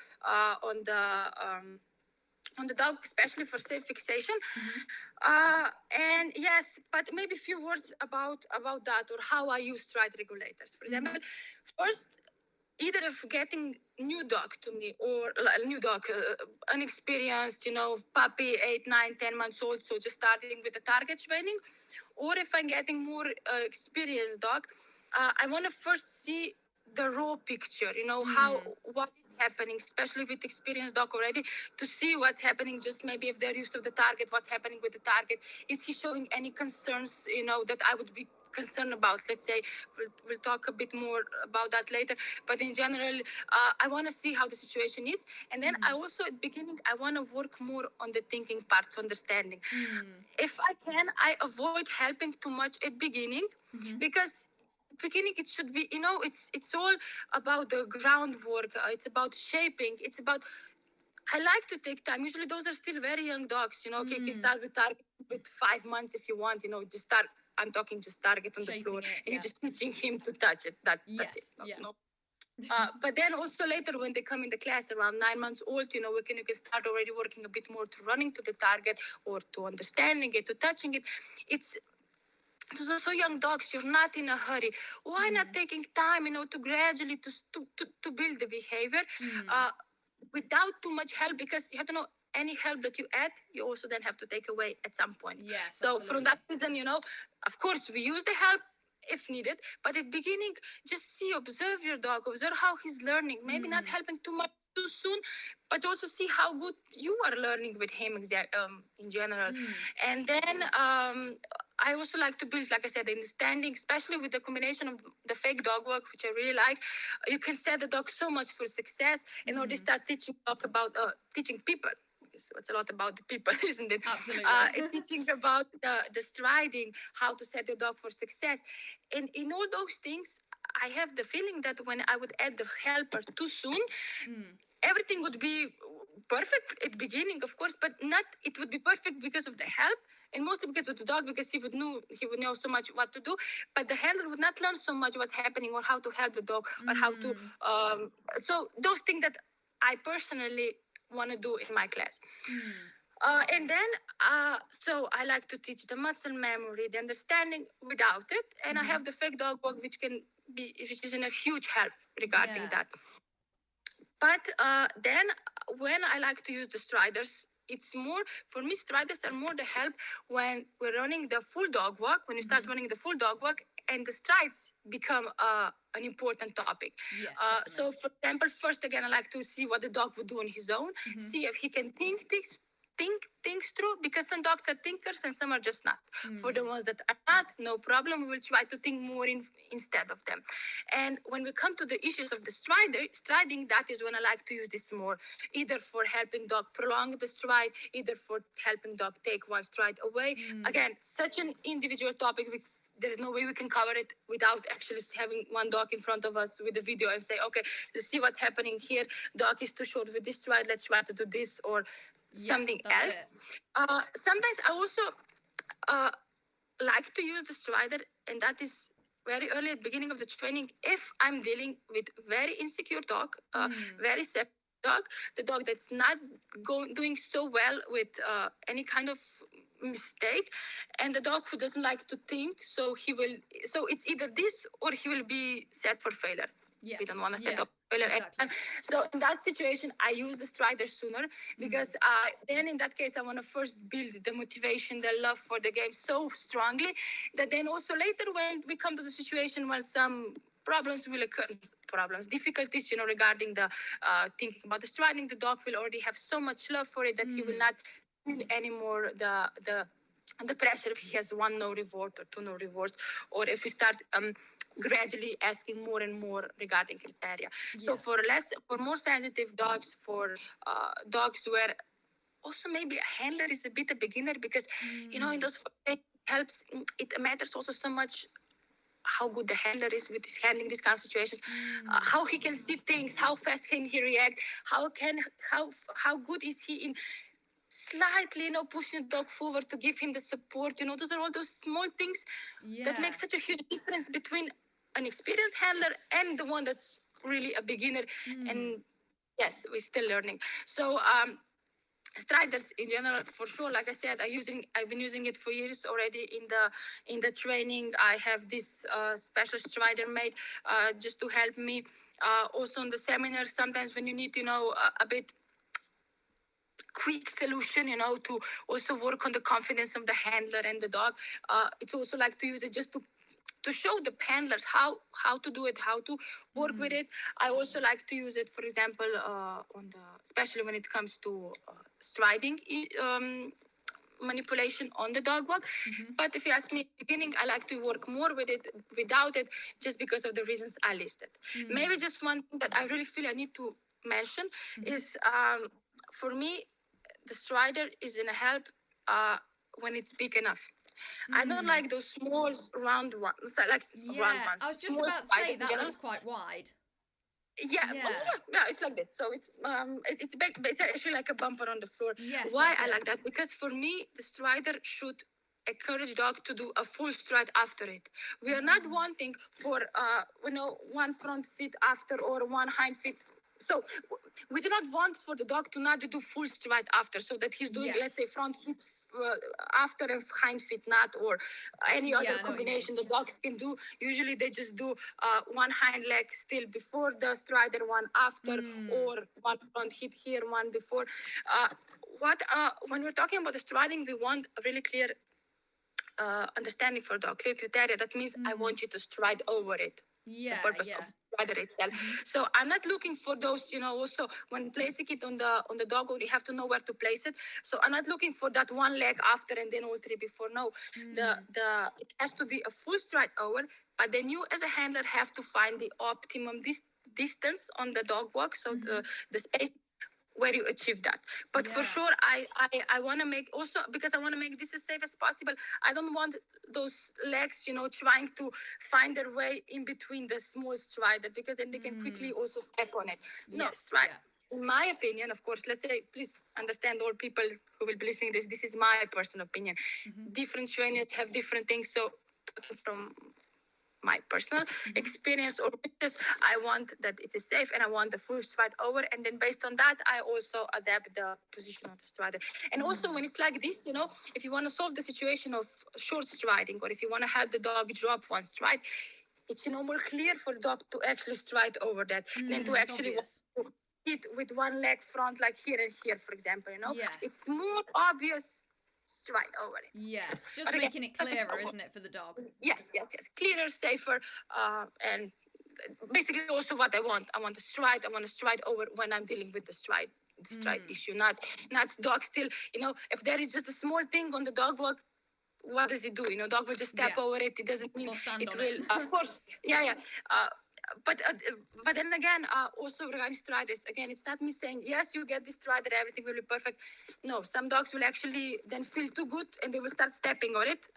[SPEAKER 2] on the dog, especially for safe fixation. And yes, but maybe a few words about that, or how I use stride regulators. For example, first, either of getting new dog to me, or new dog, unexperienced, you know, puppy, 8, 9, 10 months old, so just starting with the target training, or if I'm getting more experienced dog, I want to first see the raw picture, you know, what is happening, especially with experienced dog already, to see what's happening, just maybe if they're used to the target, what's happening with the target. Is he showing any concerns, you know, that I would be concerned about? Let's say, we'll talk a bit more about that later, but in general, I want to see how the situation is. And then I also, at beginning, I want to work more on the thinking parts, understanding. If I can, I avoid helping too much at beginning, because beginning it should be, you know, it's all about the groundwork, it's about shaping, it's about, I like to take time. Usually those are still very young dogs, you know. Okay, you start with target with 5 months if you want, you know, just start, I'm talking just target on the floor, and you're just teaching him to touch it. That's it. No. But then also later, when they come in the class around 9 months old, you know, you can start already working a bit more to running to the target, or to understanding it, to touching it. It's so young dogs, you're not in a hurry. Why not taking time, you know, to gradually to build the behavior without too much help? Because you have to know, any help that you add, you also then have to take away at some point. So from that reason, you know, of course we use the help if needed, but at beginning, just observe your dog, observe how he's learning. Maybe not helping too much too soon, but also see how good you are learning with him in general. And then I also like to build, like I said, understanding, especially with the combination of the fake dog work, which I really like. You can set the dog so much for success, and already start teaching teaching people. So it's a lot about the people, isn't it?
[SPEAKER 3] Absolutely.
[SPEAKER 2] Teaching about the striding, how to set your dog for success. And in all those things, I have the feeling that when I would add the helper too soon, everything would be perfect at the beginning, of course, but not, it would be perfect because of the help, and mostly because of the dog, because he would know so much what to do, but the handler would not learn so much what's happening, or how to help the dog, or how to so those things that I personally want to do in my class. And then so I like to teach the muscle memory, the understanding without it, and I have the fake dog walk, which is a huge help regarding that. But then when I like to use the striders, it's more, for me, striders are more the help when we're running the full dog walk, when you start running the full dog walk, and the strides become an important topic. So, for example, first, again, I like to see what the dog would do on his own, see if he can think things through, because some dogs are thinkers and some are just not. For the ones that are not, no problem, we will try to think more instead of them. And when we come to the issues of the striding, that is when I like to use this more, either for helping dog prolong the stride, either for helping dog take one stride away. Again, such an individual topic, there's no way we can cover it without actually having one dog in front of us with a video and say, okay, let's see what's happening here. Dog is too short with this stride. Let's try to do this or something else. Sometimes I also like to use the strider, and that is very early at the beginning of the training. If I'm dealing with very insecure dog, very sad dog, the dog that's not doing so well with any kind of mistake, and the dog who doesn't like to think, so it's either this or he will be set for failure. We don't want to set up failure. Exactly. So in that situation, I use the strider sooner because then in that case, I want to first build the motivation, the love for the game so strongly that then also later when we come to the situation where some problems will occur, difficulties, regarding the thinking about the striding, the dog will already have so much love for it that he will not feel anymore the pressure if he has one no reward or two no rewards, or if we start gradually asking more and more regarding criteria. So for more sensitive dogs, for dogs where also maybe a handler is a bit a beginner, because in those it matters also so much how good the handler is with handling these kind of situations, how he can see things, how fast can he react, how good is he in slightly, pushing the dog forward to give him the support. Those are all those small things that make such a huge difference between an experienced handler and the one that's really a beginner. And yes, we're still learning. So striders in general, for sure, like I said, I've been using it for years already in the training. I have this special strider made just to help me. Also in the seminar, sometimes when you need a bit quick solution, to also work on the confidence of the handler and the dog. It's also like to use it just to show the handlers how to do it, how to work with it. I also like to use it, for example, especially when it comes to striding manipulation on the dog walk. But if you ask me at the beginning, I like to work more with it without it, just because of the reasons I listed. Maybe just one thing that I really feel I need to mention is, for me, the strider is in a help when it's big enough. I don't like those small round ones. Round ones.
[SPEAKER 3] I was just about to say that looks quite wide.
[SPEAKER 2] Yeah, it's like this. So it's actually like a bumper on the floor.
[SPEAKER 3] Yes,
[SPEAKER 2] why I like that? Because for me, the strider should encourage dog to do a full stride after it. We are not wanting for one front feet after or one hind feet. So we do not want for the dog to not do full stride after, so that he's doing, let's say, front feet after and hind feet not, or any other combination the dogs can do. Usually they just do one hind leg still before the strider, one after, or one front hit here, one before. When we're talking about the striding, we want a really clear understanding for dog, clear criteria. That means I want you to stride over it. The purpose of strider itself. So I'm not looking for those, also when placing it on the dog, you have to know where to place it. So I'm not looking for that one leg after and then all three before. No, it has to be a full stride over, but then you as a handler have to find the optimum distance on the dog walk, so the space where you achieve that. But for sure, I want to make also, because I want to make this as safe as possible. I don't want those legs, trying to find their way in between the small strider, because then they can quickly also step on it. No, stride. In my opinion, of course, let's say, please understand, all people who will be listening to this is my personal opinion. Different trainers have different things. So from my personal experience or witness, I want that it is safe and I want the full stride over, and then based on that I also adapt the position of the strider. And also when it's like this, if you want to solve the situation of short striding, or if you want to help the dog drop one stride, it's more clear for the dog to actually stride over that than to actually hit with one leg front, like here and here, for example. It's more obvious stride over it.
[SPEAKER 3] Yes, just making it clearer, isn't it, for the dog?
[SPEAKER 2] Yes. Clearer, safer, and basically also what I want. I want to stride over when I'm dealing with the stride issue, not dog still, if there is just a small thing on the dog walk, what does it do? Dog will just step over it. It doesn't mean it will, of course. But then again, also regarding striders, again, it's not me saying, yes, you get this strider, everything will be perfect. No, some dogs will actually then feel too good and they will start stepping on it,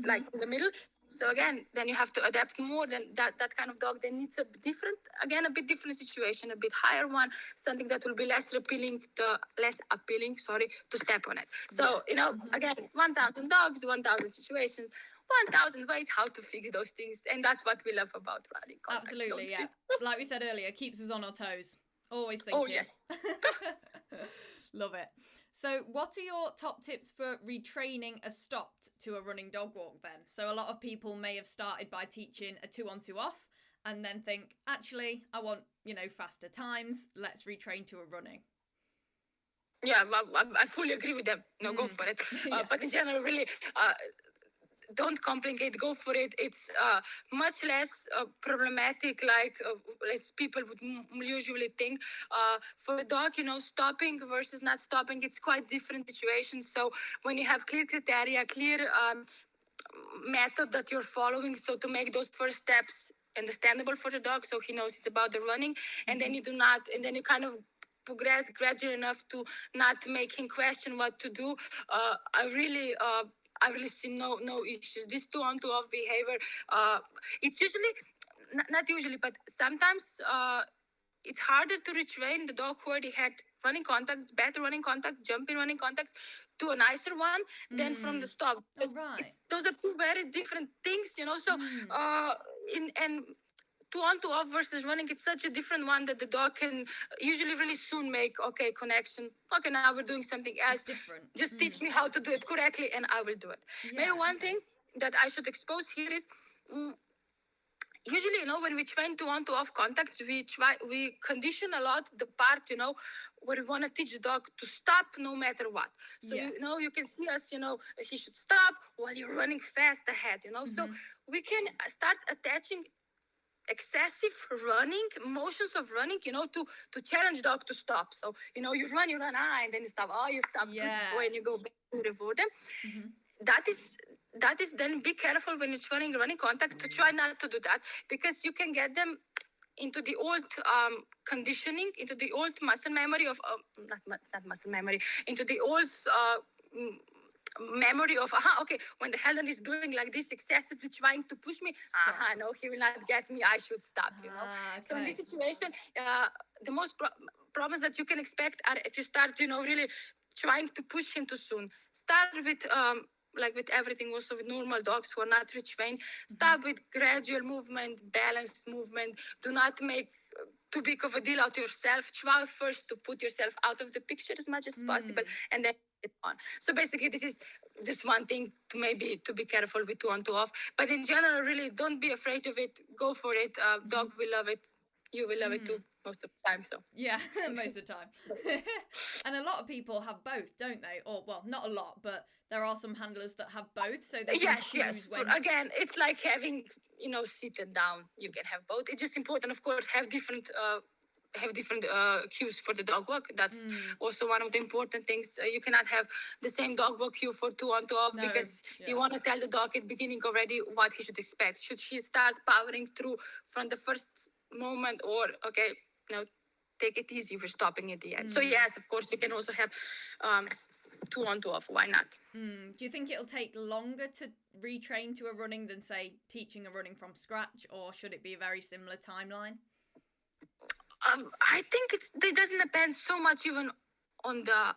[SPEAKER 2] like in the middle. So again, then you have to adapt more. Then that kind of dog then needs a bit different situation, a bit higher one, something that will be less appealing, to step on it. So again, 1,000 dogs, 1,000 situations, 1,000 ways how to fix those things, and that's what we love about running contacts.
[SPEAKER 3] Absolutely, yeah. Like we said earlier, keeps us on our toes. Always thinking.
[SPEAKER 2] Oh yes.
[SPEAKER 3] Love it. So what are your top tips for retraining a stopped to a running dog walk then? So a lot of people may have started by teaching a 2-on-2 off and then think, actually, I want, faster times. Let's retrain to a running.
[SPEAKER 2] Yeah, I fully agree with them. Go for it.
[SPEAKER 3] Yeah.
[SPEAKER 2] But in general, really, don't complicate, go for it. It's much less problematic, as people would usually think. For a dog, stopping versus not stopping, it's quite different situations. So when you have clear criteria, clear method that you're following, so to make those first steps understandable for the dog, so he knows it's about the running, and then you kind of progress gradually enough to not make him question what to do. I really see no issues. This 2-on-2 off behavior, it's usually, not usually, but sometimes it's harder to retrain the dog who already had running contacts, better running contacts, jumping running contacts, to a nicer one than from the stop.
[SPEAKER 3] Oh, right.
[SPEAKER 2] Those are two very different things, So, and 2-on-2 off versus running, it's such a different one that the dog can usually really soon make connection. Okay, now we're doing something else.
[SPEAKER 3] It's different.
[SPEAKER 2] Just teach me how to do it correctly, and I will do it. Maybe one thing that I should expose here is, usually, when we train 2-on-2 off contacts, we condition a lot the part, where we want to teach the dog to stop no matter what. So, you can see us, he should stop while you're running fast ahead, So we can start attaching excessive motions of running, to challenge dog to stop. So, you run, and then you stop. Oh, you stop. Good boy, and you go back to reward them. That is then be careful when it's running contact to try not to do that, because you can get them into the old conditioning, into the old muscle memory of not muscle memory, into the old memory of okay, when the Helen is doing like this, excessively trying to push me, no, he will not get me, I should stop,
[SPEAKER 3] Okay.
[SPEAKER 2] So in this situation, the most problems that you can expect are if you start, really trying to push him too soon. Start with like with everything, also with normal dogs who are not retrained, start with gradual movement, balanced movement. Do not make too big of a deal out of yourself. Try first to put yourself out of the picture as much as possible, and then get on. So basically, this is just one thing to be careful with 2-on-2 off. But in general, really, don't be afraid of it. Go for it. Dog will love it. You will love it too, most of the time. So
[SPEAKER 3] yeah, most of the time. And a lot of people have both, don't they? Or well, not a lot, but there are some handlers that have both, so they can choose when.
[SPEAKER 2] Again, it's like having seated down. You can have both. It's just important, of course, have different cues for the dog walk. That's also one of the important things. You cannot have the same dog walk cue for 2-on-2 off, because you want to tell the dog at the beginning already what he should expect. Should he start powering through from the first moment, or take it easy, we're stopping at the end. So yes, of course, you can also have 2-on-2 off. Why not?
[SPEAKER 3] Do you think it'll take longer to retrain to a running than, say, teaching a running from scratch, or should it be a very similar timeline?
[SPEAKER 2] I think it doesn't depend so much even on the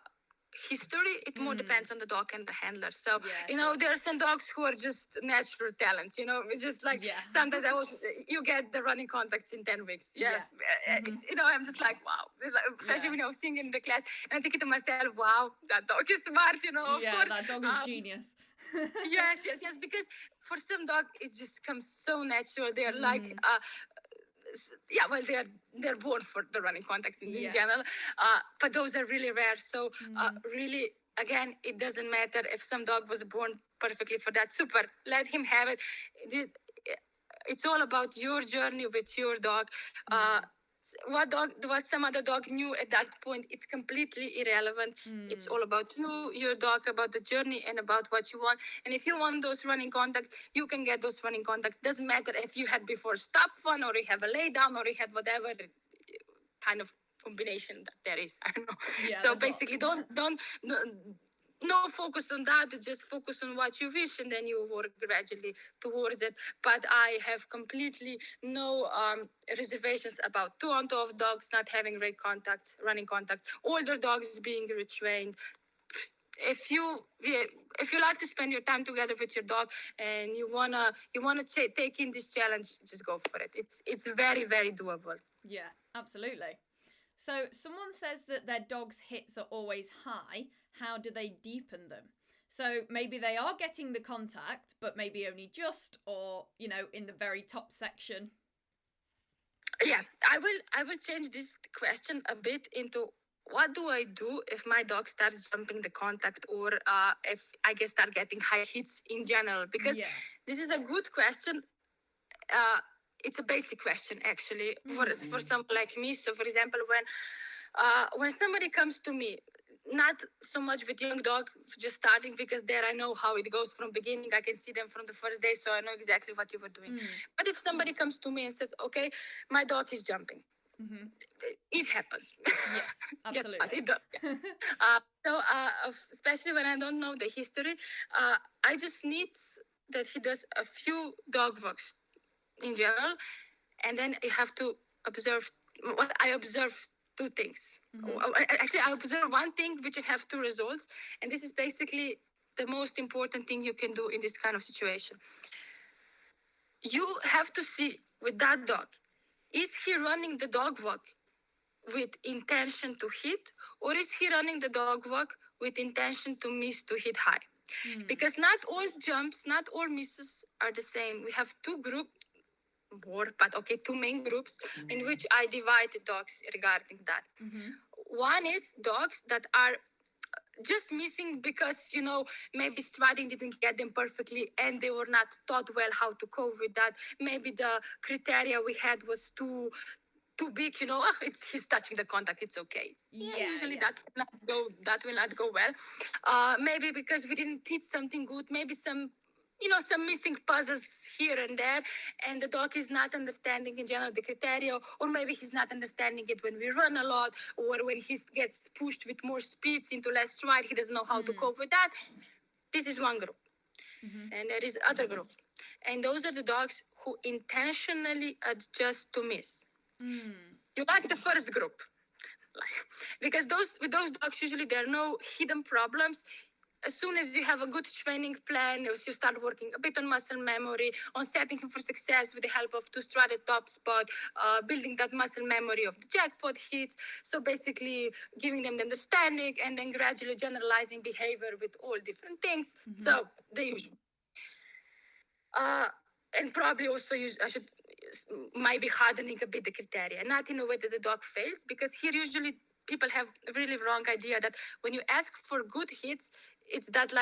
[SPEAKER 2] history. It more depends on the dog and the handler. So there are some dogs who are just natural talents. Just like sometimes you get the running contacts in 10 weeks. Yes, I'm just like, wow. Especially when I was singing in the class, and I'm thinking to myself, wow, that dog is smart. Of course,
[SPEAKER 3] that dog is genius.
[SPEAKER 2] yes. Because for some dog, it just comes so natural. They're like. They're born for the running contacts in general, but those are really rare. So really, again, it doesn't matter if some dog was born perfectly for that. Super, let him have it. It's all about your journey with your dog. What some other dog knew at that point, it's completely irrelevant. It's all about you, your dog, about the journey, and about what you want. And if you want those running contacts, you can get those running contacts. Doesn't matter if you had before stop one, or you have a lay down, or you had whatever kind of combination that there is. I don't know. So basically, don't no focus on that, just focus on what you wish, and then you work gradually towards it. But I have completely no reservations about 2-on-2 dogs not having running contact, older dogs being retrained. If you like to spend your time together with your dog and you wanna take in this challenge, just go for it. It's very, very doable.
[SPEAKER 3] Yeah, absolutely. So someone says that their dog's hits are always high. How do they deepen them? So maybe they are getting the contact, but maybe only just, or in the very top section.
[SPEAKER 2] Yeah, I will change this question a bit into what do I do if my dog starts jumping the contact, or if I guess start getting high hits in general, because this is a good question. It's a basic question actually for someone like me. So for example, when somebody comes to me, not so much with young dog just starting, because there I know how it goes from beginning. I can see them from the first day, so I know exactly what you were doing. But if somebody comes to me and says, okay, my dog is jumping, it happens.
[SPEAKER 3] Yes, absolutely.
[SPEAKER 2] It does. So especially when I don't know the history, I just need that he does a few dog walks in general, and then you have to observe. What I observe, two things. Actually, I observe one thing which will have two results, and this is basically the most important thing you can do in this kind of situation. You have to see with that dog, is he running the dog walk with intention to hit, or is he running the dog walk with intention to miss, to hit high? Because not all jumps, not all misses are the same. We have two main groups in which I divide the dogs regarding that. One is dogs that are just missing because, maybe striding didn't get them perfectly and they were not taught well how to cope with that. Maybe the criteria we had was too big, he's touching the contact, it's okay. Usually that will not go well. Maybe because we didn't teach something good, maybe some missing puzzles here and there, and the dog is not understanding in general the criteria, or maybe he's not understanding it when we run a lot, or when he gets pushed with more speeds into less stride, he doesn't know how to cope with that. This is one group. And there is other group. And those are the dogs who intentionally adjust to miss. You like the first group. Because with those dogs, usually there are no hidden problems. As soon as you have a good training plan, you start working a bit on muscle memory, on setting him for success with the help of to stride at top spot, building that muscle memory of the jackpot hits. So basically giving them the understanding and then gradually generalizing behavior with all different things. So the usual. And probably also might be hardening a bit the criteria, not in a way that the dog fails, because here usually people have a really wrong idea that when you ask for good hits, it's that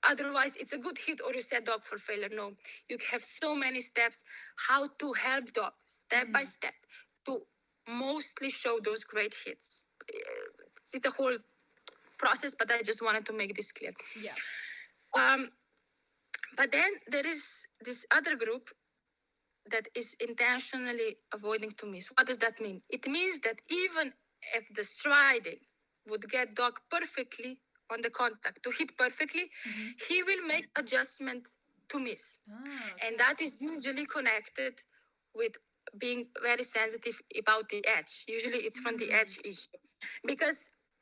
[SPEAKER 2] otherwise it's a good hit or you set dog for failure. No, you have so many steps how to help dog step by step to mostly show those great hits. It's a whole process, but I just wanted to make this clear. But then there is this other group that is intentionally avoiding to miss. What does that mean? It means that even if the striding would get dog perfectly on the contact, to hit perfectly, he will make adjustment to miss. And that is usually connected with being very sensitive about the edge. Usually it's from the edge issue. Because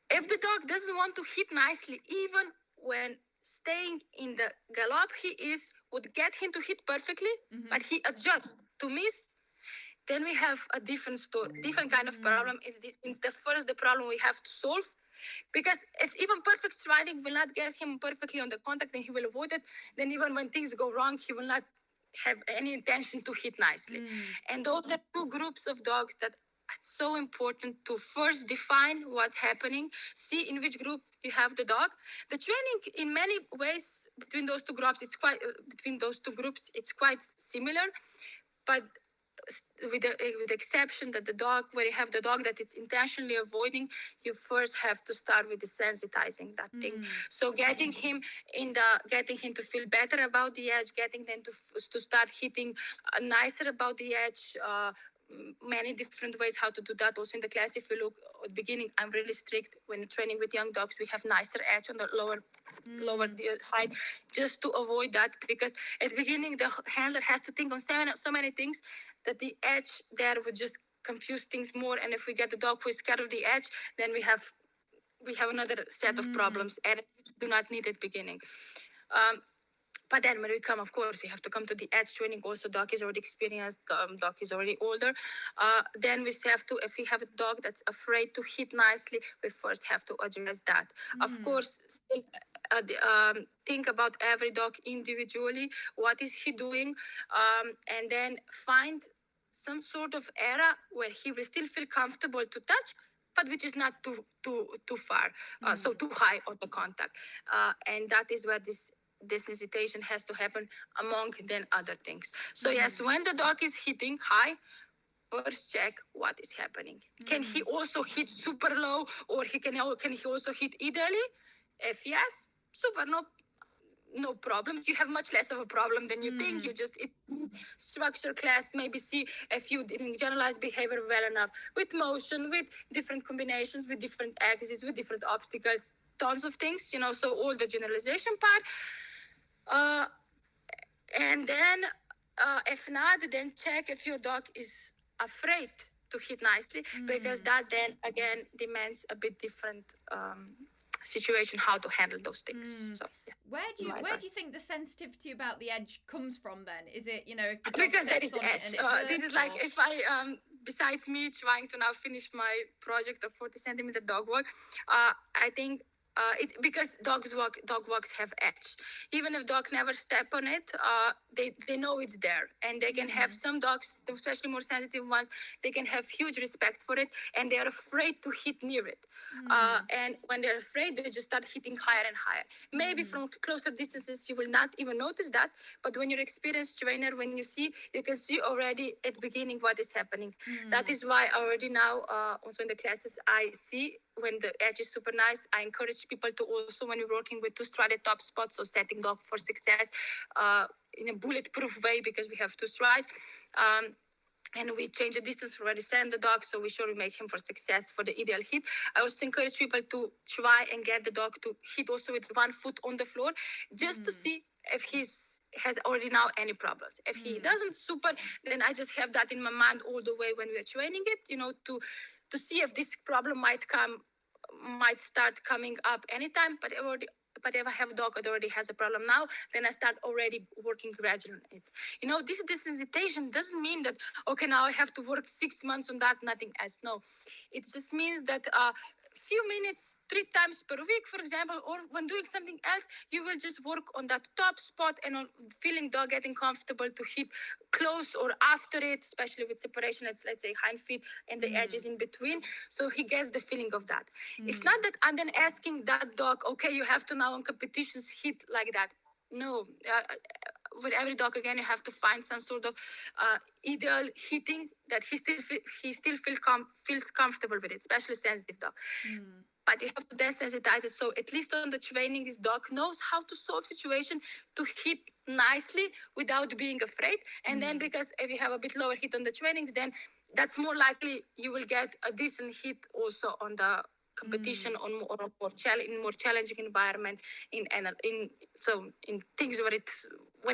[SPEAKER 2] if the dog doesn't want to hit nicely, even when staying in the gallop would get him to hit perfectly, but he adjusts to miss, then we have a different story, different kind of problem. It's the problem we have to solve. Because if even perfect striding will not get him perfectly on the contact, then he will avoid it. Then even when things go wrong, he will not have any intention to hit nicely. And those are two groups of dogs that are so important to first define what's happening, see in which group you have the dog. The training in many ways between those two groups, it's quite similar, but with the exception that the dog, where you have the dog that it's intentionally avoiding, you first have to start with desensitizing that thing. So getting him to feel better about the edge, getting them to start hitting nicer about the edge, many different ways how to do that. Also in the class, if you look at the beginning, I'm really strict when training with young dogs. We have nicer edge on the lower the height, just to avoid that, because at the beginning the handler has to think on so many things that the edge there would just confuse things more. And if we get the dog who is scared of the edge, then we have another set of problems, and do not need at beginning. But then when we come, of course, we have to come to the edge training. Also, dog is already experienced, dog is already older. Then we have to, if we have a dog that's afraid to hit nicely, we first have to address that. Of course, still, think about every dog individually. What is he doing? And then find some sort of area where he will still feel comfortable to touch, but which is not too far, so too high on the contact. And that is where this desensitization has to happen, among then other things. So yes, when the dog is hitting high, first check what is happening. Can he also hit super low, or can he also hit ideally? If yes, super, no problems. You have much less of a problem than you think. You just structure class, maybe see if you didn't generalize behavior well enough with motion, with different combinations, with different axes, with different obstacles, tons of things, so all the generalization part. And then if not, then check if your dog is afraid to hit nicely, because that then again demands a bit different situation how to handle those things. So yeah,
[SPEAKER 3] where do you think the sensitivity about the edge comes from then? Is it, if the dog
[SPEAKER 2] because that
[SPEAKER 3] steps
[SPEAKER 2] is
[SPEAKER 3] on it
[SPEAKER 2] edge.
[SPEAKER 3] and it hurts,
[SPEAKER 2] This is like if I besides me trying to now finish my project of 40 centimeter dog walk, I think because dog walks have edge. Even if dog never step on it, they know it's there, and they can have some dogs, especially more sensitive ones, they can have huge respect for it, and they are afraid to hit near it. And when they're afraid, they just start hitting higher and higher. Maybe from closer distances you will not even notice that, but when you're experienced trainer, when you can see already at the beginning what is happening. That is why already now also in the classes I see when the edge is super nice, I encourage people to also, when we're working with 2-strided top spots, so setting dog for success in a bulletproof way, because we have 2 strides. And we change the distance, we already send the dog, so we surely make him for success for the ideal hit. I also encourage people to try and get the dog to hit also with 1 foot on the floor, just to see if has already now any problems. If he doesn't, super, then I just have that in my mind all the way when we are training it, to see if this problem might start coming up anytime. But if I have a dog that already has a problem now, then I start already working gradually on it. This desensitization doesn't mean that, okay, now I have to work 6 months on that, nothing else. No, it just means that few minutes 3 times per week, for example, or when doing something else, you will just work on that top spot and on feeling dog getting comfortable to hit close or after it, especially with separation, let's say hind feet and the edges in between, so he gets the feeling of that. It's not that I'm then asking that dog, okay, you have to now on competitions hit like that. No, with every dog, again, you have to find some sort of ideal hitting that he still feels comfortable with it, especially sensitive dog. But you have to desensitize it, so at least on the training, this dog knows how to solve situation to hit nicely without being afraid. And then, because if you have a bit lower hit on the trainings, then that's more likely you will get a decent hit also on the competition on more challenging environment in things where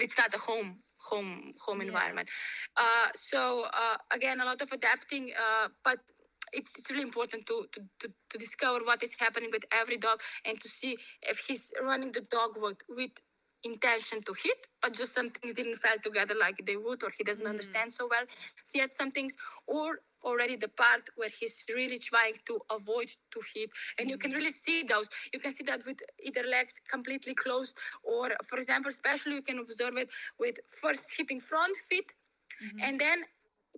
[SPEAKER 2] it's not a home environment. So again, a lot of adapting, but it's really important to discover what is happening with every dog, and to see if he's running the dog with intention to hit, but just some things didn't fall together like they would, or he doesn't understand so well. See, at some things, or already the part where he's really trying to avoid to hit, and you can really see those. You can see that with either legs completely closed, or, for example, especially you can observe it with first hitting front feet, and then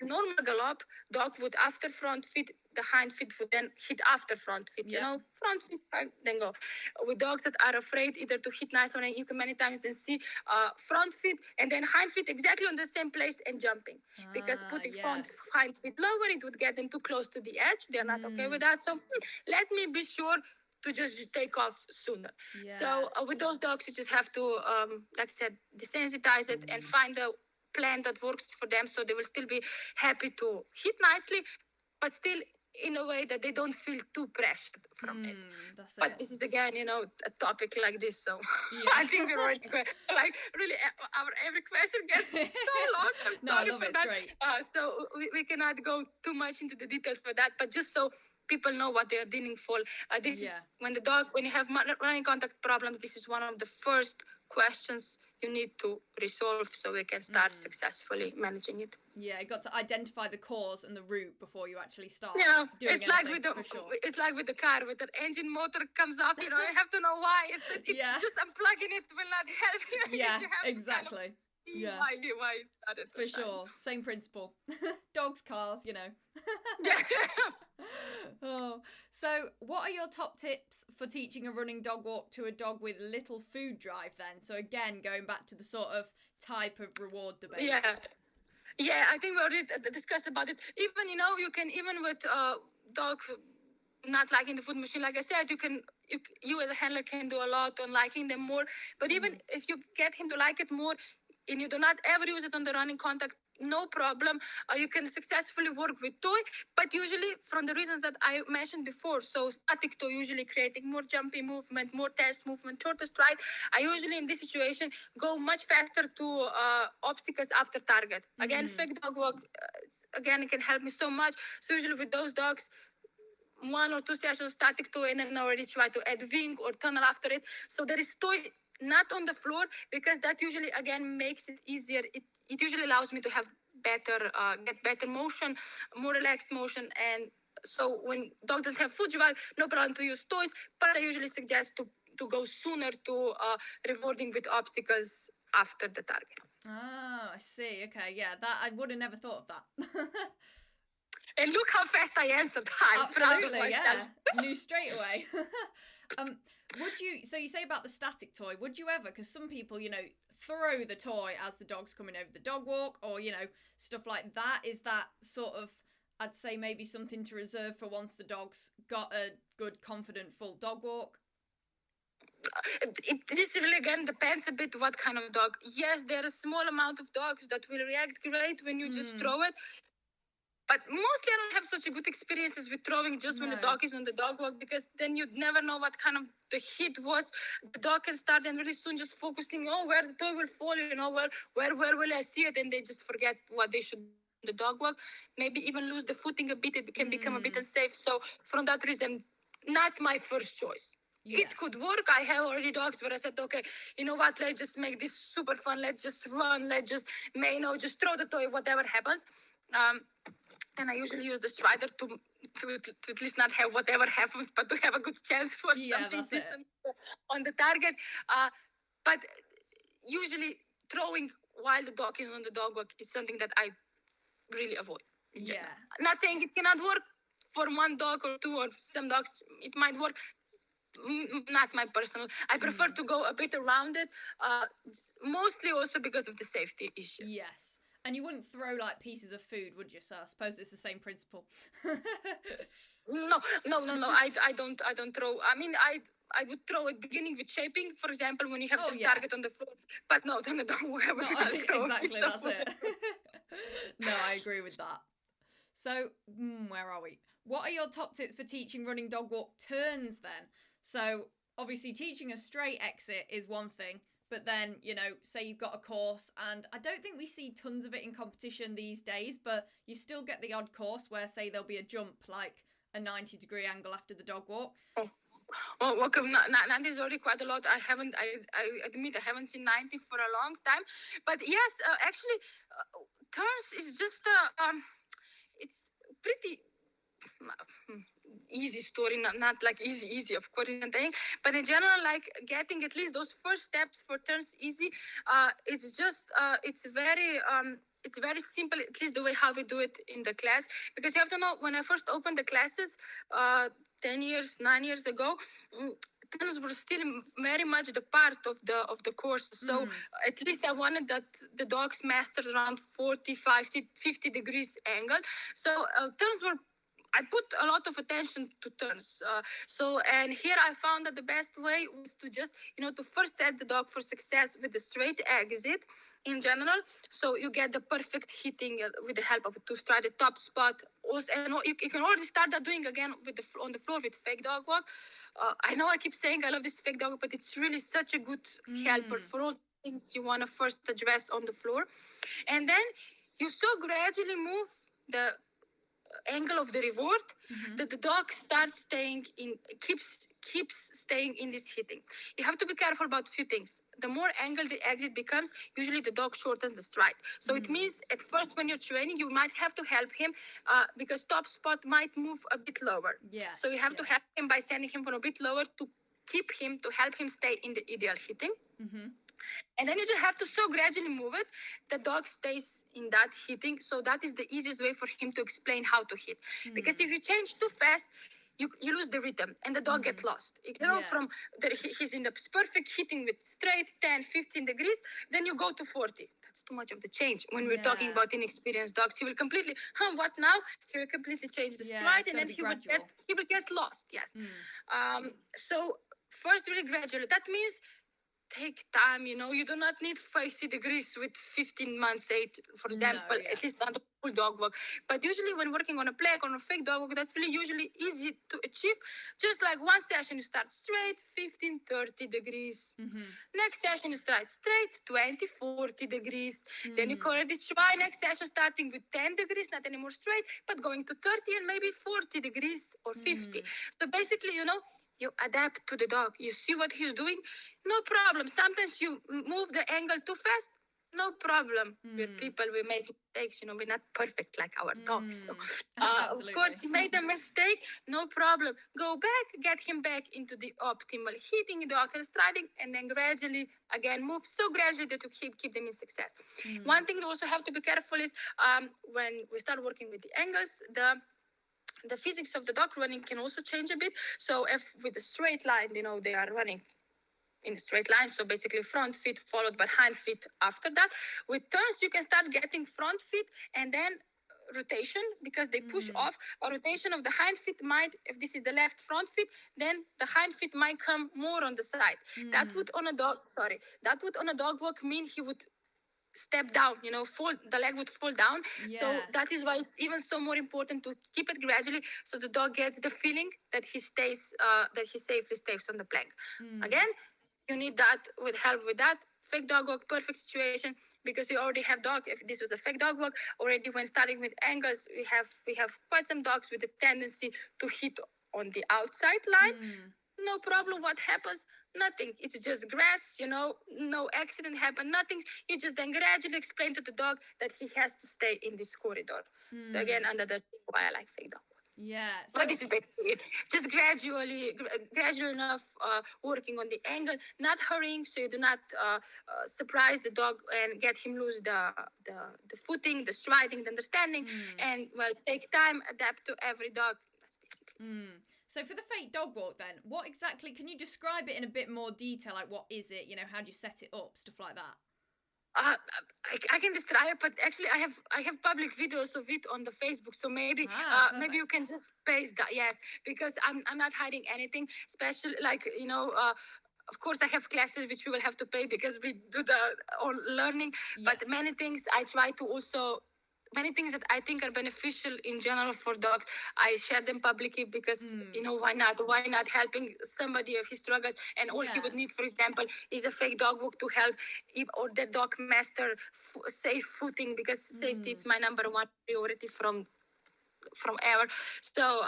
[SPEAKER 2] normal gallop, dog would after front feet, the hind feet would then hit after front feet, front feet, then go. With dogs that are afraid either to hit nice on it, you can many times then see front feet and then hind feet exactly on the same place and jumping. Because putting front hind feet lower, it would get them too close to the edge. They're not okay with that. So let me be sure to just take off sooner. So with those dogs, you just have to, like I said, desensitize it and find the plan that works for them, so they will still be happy to hit nicely, but still in a way that they don't feel too pressured from it.
[SPEAKER 3] That's
[SPEAKER 2] But
[SPEAKER 3] it.
[SPEAKER 2] this is again, a topic like this, so
[SPEAKER 3] Yeah.
[SPEAKER 2] I think we're already going, like really our every question gets so long. I'm
[SPEAKER 3] No, I
[SPEAKER 2] sorry
[SPEAKER 3] love
[SPEAKER 2] for
[SPEAKER 3] it.
[SPEAKER 2] that.
[SPEAKER 3] It's great.
[SPEAKER 2] So we cannot go too much into the details for that, but just so people know what they are dealing for. This is when you have running contact problems, this is one of the first questions you need to resolve so we can start successfully managing it.
[SPEAKER 3] Yeah, you got to identify the cause and the root before you actually start doing
[SPEAKER 2] it's like
[SPEAKER 3] anything, for sure.
[SPEAKER 2] it's like with the car, with the engine motor comes up, you have to know why. Just unplugging it will not help you.
[SPEAKER 3] Yeah,
[SPEAKER 2] You have
[SPEAKER 3] exactly.
[SPEAKER 2] to kind of see why it started.
[SPEAKER 3] For sure. Same principle. Dogs, cars,
[SPEAKER 2] Yeah.
[SPEAKER 3] Oh, so what are your top tips for teaching a running dog walk to a dog with little food drive then? So again, going back to the sort of type of reward debate.
[SPEAKER 2] Yeah, I think we already discussed about it. Even, you can, even with dog not liking the food machine, like I said, you as a handler can do a lot on liking them more. But even if you get him to like it more and you do not ever use it on the running contact, no problem. You can successfully work with toy, but usually from the reasons that I mentioned before. So static toy usually creating more jumpy movement, more test movement, shorter stride. I usually in this situation go much faster to obstacles after target. Again, fake dog walk, again, it can help me so much. So usually with those dogs, 1 or 2 sessions of static toy and then already try to add wing or tunnel after it. So there is toy not on the floor, because that usually again makes it easier. It usually allows me to have get better motion, more relaxed motion. And so when dog doesn't have food drive, no problem to use toys, but I usually suggest to go sooner to rewarding with obstacles after the target.
[SPEAKER 3] Ah, I see. Okay, yeah, that I would have never thought of that.
[SPEAKER 2] And look how fast I answered.
[SPEAKER 3] Absolutely, yeah. Knew straight away. So you say about the static toy, would you ever, because some people, throw the toy as the dog's coming over the dog walk, or, stuff like that. Is that sort of, I'd say maybe something to reserve for once the dog's got a good, confident, full dog walk?
[SPEAKER 2] This really again depends a bit what kind of dog. Yes, there are a small amount of dogs that will react great when you just throw it. But mostly I don't have such a good experiences with throwing just when the dog is on the dog walk, because then you'd never know what kind of the hit was. The dog can start and really soon just focusing, where the toy will fall, where will I see it? And they just forget what they should do on the dog walk. Maybe even lose the footing a bit. It can become a bit unsafe. So from that reason, not my first choice. Yeah. It could work. I have already dogs where I said, okay, you know what, let's just make this super fun. Let's just run. Let's just, just throw the toy, whatever happens. And I usually use the strider to at least not have whatever happens, but to have a good chance for something decent on the target. But usually throwing while the dog is on the dog walk is something that I really avoid.
[SPEAKER 3] Yeah.
[SPEAKER 2] Not saying it cannot work for one dog or two, or some dogs it might work. Not my personal. I prefer to go a bit around it, mostly also because of the safety issues.
[SPEAKER 3] Yes. And you wouldn't throw like pieces of food, would you? So I suppose it's the same principle.
[SPEAKER 2] No. I don't throw. I mean, I would throw at beginning with shaping, for example, when you have this target on the floor. But no, don't
[SPEAKER 3] exactly, that's it. No, I agree with that. So, where are we? What are your top tips for teaching running dog walk turns then? So, obviously, teaching a straight exit is one thing. But then, say you've got a course, and I don't think we see tons of it in competition these days, but you still get the odd course where, say, there'll be a jump, like a 90-degree angle after the dog walk.
[SPEAKER 2] Well, okay, 90 is already quite a lot. I admit I haven't seen 90 for a long time. But yes, actually, turns is just, it's pretty easy story, not like easy of course, but in general, like getting at least those first steps for turns easy, it's just it's very simple, at least the way how we do it in the class. Because you have to know, when I first opened the classes 9 years ago, turns were still very much the part of the course. So at least I wanted that the dogs mastered around 45 to 50 degrees angle. So turns were I put a lot of attention to turns. And here I found that the best way was to just, to first set the dog for success with the straight exit in general. So you get the perfect hitting with the help of a two-stride top spot. Also, and you can already start that doing again with on the floor with fake dog walk. I know I keep saying I love this fake dog, but it's really such a good helper for all things you want to first address on the floor. And then you so gradually move the angle of the reward that the dog starts keeps staying in this hitting. You have to be careful about a few things. The more angle the exit becomes, usually the dog shortens the stride. So it means at first when you're training, you might have to help him because top spot might move a bit lower. So you have to help him by sending him from a bit lower to help him stay in the ideal hitting. And then you just have to so gradually move it, the dog stays in that hitting. So that is the easiest way for him to explain how to hit. Because if you change too fast, you lose the rhythm and the dog gets lost. He's in the perfect hitting with straight 10, 15 degrees, then you go to 40. That's too much of the change. When we're talking about inexperienced dogs, he will completely, what now? He will completely change the stride and then he will get lost. Yes. So first really gradually. That means take time, you do not need 50 degrees with 15 months age, for example, at least not a full dog walk. But usually when working on a plank, on a fake dog walk, that's really usually easy to achieve. Just like one session, you start straight, 15, 30 degrees. Next session, you start straight, 20, 40 degrees. Then you already try next session starting with 10 degrees, not anymore straight, but going to 30 and maybe 40 degrees or 50. So basically, you adapt to the dog. You see what he's doing, no problem. Sometimes you move the angle too fast, no problem. We're people, we make mistakes, we're not perfect like our dogs. So, of course, you made a mistake, no problem. Go back, get him back into the optimal hitting, the optimal striding, and then gradually, again, move so gradually that you keep them in success. One thing you also have to be careful is when we start working with the angles, the physics of the dog running can also change a bit. So if with a straight line, they are running in a straight line, so basically front feet followed by hind feet after that. With turns, you can start getting front feet and then rotation because they push off. A rotation of the hind feet might, if this is the left front feet, then the hind feet might come more on the side. That would on a dog walk mean he would step down, the leg would fall down. So that is why it's even so more important to keep it gradually so the dog gets the feeling that he safely stays on the plank. Again, you need that with help with that. Fake dog walk, perfect situation because you already have dog. If this was a fake dog walk, already when starting with angles, we have quite some dogs with a tendency to hit on the outside line. No problem. What happens? Nothing. It's just grass, no accident happened, nothing. You just then gradually explain to the dog that he has to stay in this corridor. So again, another thing why I like fake dog.
[SPEAKER 3] So
[SPEAKER 2] but this is basically it. Just gradual enough working on the angle, not hurrying, so you do not surprise the dog and get him lose the footing, the striding, the understanding, and take time, adapt to every dog. That's basically.
[SPEAKER 3] So for the fake dog walk then, what exactly, can you describe it in a bit more detail? Like what is it, how do you set it up, stuff like that?
[SPEAKER 2] I can describe it, but actually I have public videos of it on the Facebook, so maybe you can just paste that. Yes, because I'm not hiding anything, especially like of course I have classes which we will have to pay because we do the all learning, but many things I try to also. Many things that I think are beneficial in general for dogs, I share them publicly because, why not? Why not helping somebody if he struggles and all he would need, for example, is a fake dog walk to help or the dog master safe footing because safety is my number one priority from ever. So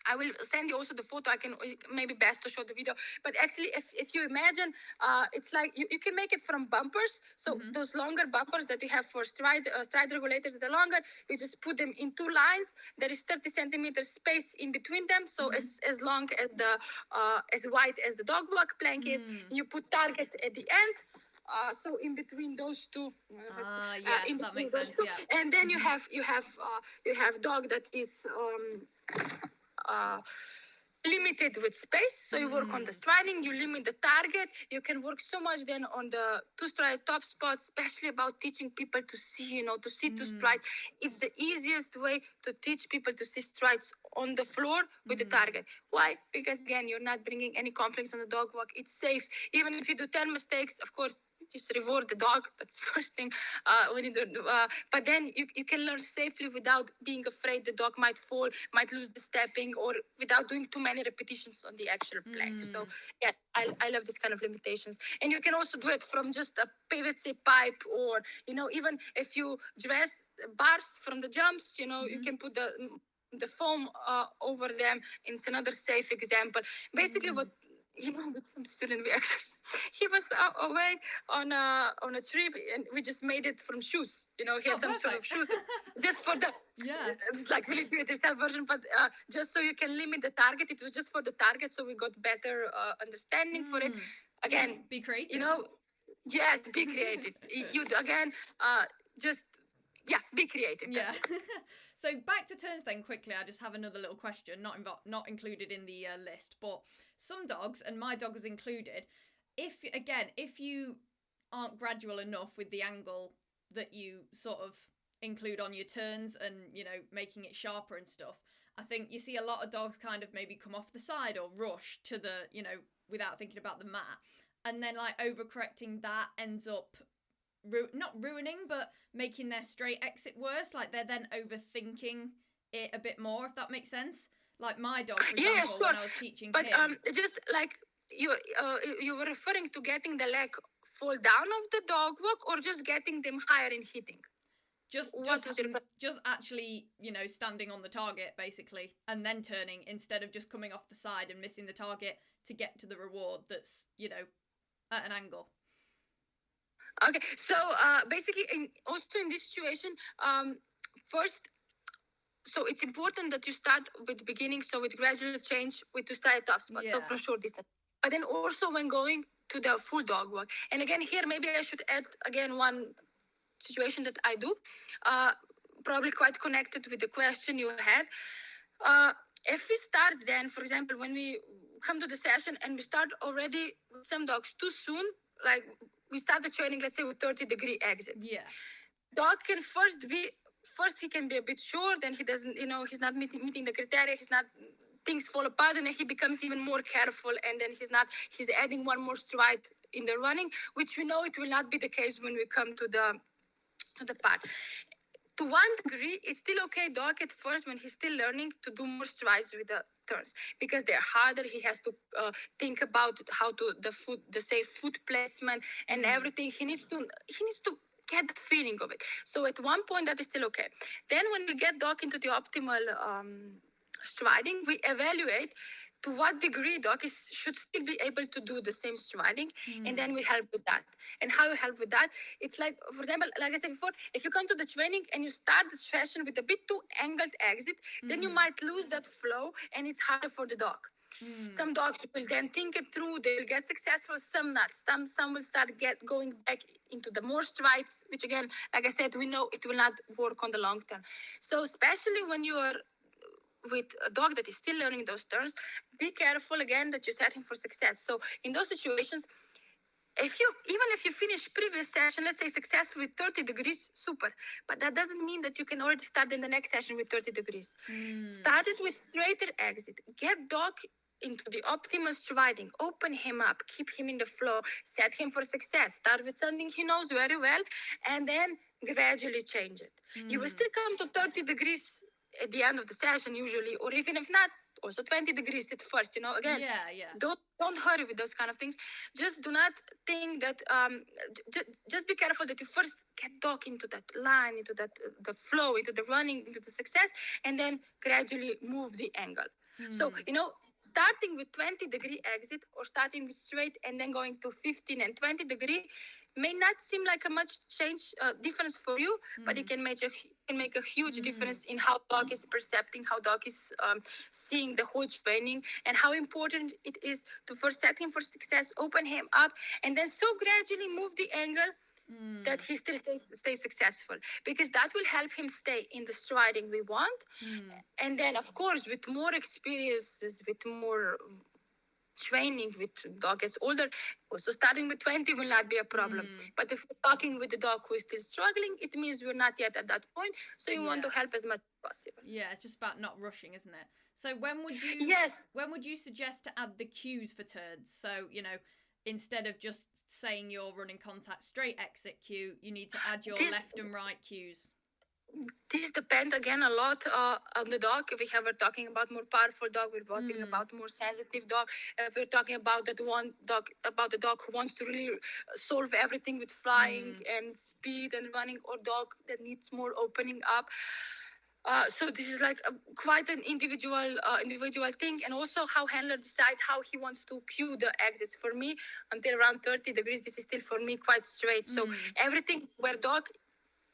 [SPEAKER 2] I will send you also the photo. I can maybe best to show the video. But actually, if you imagine, it's like you can make it from bumpers. So those longer bumpers that you have for stride regulators that are longer, you just put them in two lines. There is 30 centimeters space in between them. So as long as as wide as the dog walk plank is, you put target at the end. So in between those two,
[SPEAKER 3] yes, that makes sense. Yeah.
[SPEAKER 2] And then you have dog that is. limited with space. So you work on the striding, you limit the target. You can work so much then on the to stride top spots, especially about teaching people to see, to see to stride. It's the easiest way to teach people to see strides on the floor with the target. Why? Because again, you're not bringing any conflicts on the dog walk. It's safe. Even if you do 10 mistakes, of course, just reward the dog. That's the first thing when you do. But then you can learn safely without being afraid the dog might fall, might lose the stepping, or without doing too many repetitions on the actual plank. So yeah, I love this kind of limitations. And you can also do it from just a PVC pipe, or even if you dress bars from the jumps, you can put the foam over them. It's another safe example. Basically, what with some student, he was away on a trip, and we just made it from shoes. He had some sort of shoes just for the it's like really do it yourself version, but just so you can limit the target. It was just for the target, so we got better understanding for it. Again,
[SPEAKER 3] be creative.
[SPEAKER 2] Yes, be creative. You again, just be creative.
[SPEAKER 3] Yeah. So back to turns then quickly. I just have another little question, not included in the list, but some dogs, and my dog is included, if you aren't gradual enough with the angle that you sort of include on your turns and making it sharper and stuff, I think you see a lot of dogs kind of maybe come off the side or rush to the without thinking about the mat, and then like overcorrecting that ends up not ruining, but making their straight exit worse. Like they're then overthinking it a bit more, if that makes sense. Like my dog, for example, when I was teaching him.
[SPEAKER 2] Just like you were referring to getting the leg fall down of the dog walk, or just getting them higher in hitting?
[SPEAKER 3] Just actually, standing on the target basically, and then turning instead of just coming off the side and missing the target to get to the reward that's at an angle.
[SPEAKER 2] Okay, so basically, also in this situation, first, so it's important that you start with the beginning, so with gradual change, to start top spot, so from short distance. But then also when going to the full dog walk, and again here maybe I should add again one situation that I do, probably quite connected with the question you had. If we start then, for example, when we come to the session and we start already with some dogs too soon, like we start the training, let's say with 30-degree exit.
[SPEAKER 3] Yeah.
[SPEAKER 2] Dog can first he can be a bit short, then he doesn't, he's not meeting the criteria, things fall apart, and then he becomes even more careful, and then he's adding one more stride in the running, which we know it will not be the case when we come to the part. To one degree, it's still okay, dog, at first, when he's still learning, to do more strides with the turns, because they're harder. He has to think about how to the safe foot placement and everything. He needs to get the feeling of it. So at one point, that is still okay. Then when we get dog into the optimal striding, we evaluate to what degree dog should still be able to do the same striding, and then we help with that. And how you help with that, it's like, for example, like I said before, if you come to the training and you start the session with a bit too angled exit, then you might lose that flow, and it's harder for the dog. Some dogs will then think it through, they will get successful, some not. Some will start going back into the more strides, which again, like I said, we know it will not work on the long term. So especially when you are with a dog that is still learning those turns, be careful again that you set him for success. So in those situations, if you finish previous session, let's say success with 30 degrees, super. But that doesn't mean that you can already start in the next session with 30 degrees. Start it with straighter exit. Get dog into the optimal striding. Open him up. Keep him in the flow. Set him for success. Start with something he knows very well, and then gradually change it. You will still come to 30 degrees at the end of the session usually, or even if not, also 20 degrees at first, again. Don't hurry with those kind of things. Just do not think that, just be careful that you first get dog into that line, into that, the flow, into the running, into the success, and then gradually move the angle. So, starting with 20-degree exit, or starting with straight and then going to 15 and 20 degree may not seem like a much difference for you, but it can make a huge difference in how dog is perceiving, how dog is seeing the whole training, and how important it is to first set him for success, open him up, and then so gradually move the angle that he still stays successful, because that will help him stay in the striding we want. And then, of course, with more experiences, with more training, with dog gets older, also starting with 20 will not be a problem. But if we're talking with the dog who is still struggling, it means we're not yet at that point. So you want to help as much as possible.
[SPEAKER 3] Yeah, it's just about not rushing, isn't it? So when would you when would you suggest to add the cues for turns? So, you know, instead of just saying you're running contact straight exit cue, you need to add your left and right cues.
[SPEAKER 2] This depends again a lot on the dog. If we're talking about more powerful dog, we're talking about more sensitive dog. If we're talking about the dog who wants to really solve everything with flying and speed and running, or dog that needs more opening up. So this is like quite an individual thing, and also how handler decides how he wants to cue the exits. For me, until around 30 degrees, this is still for me quite straight. So everything where dog,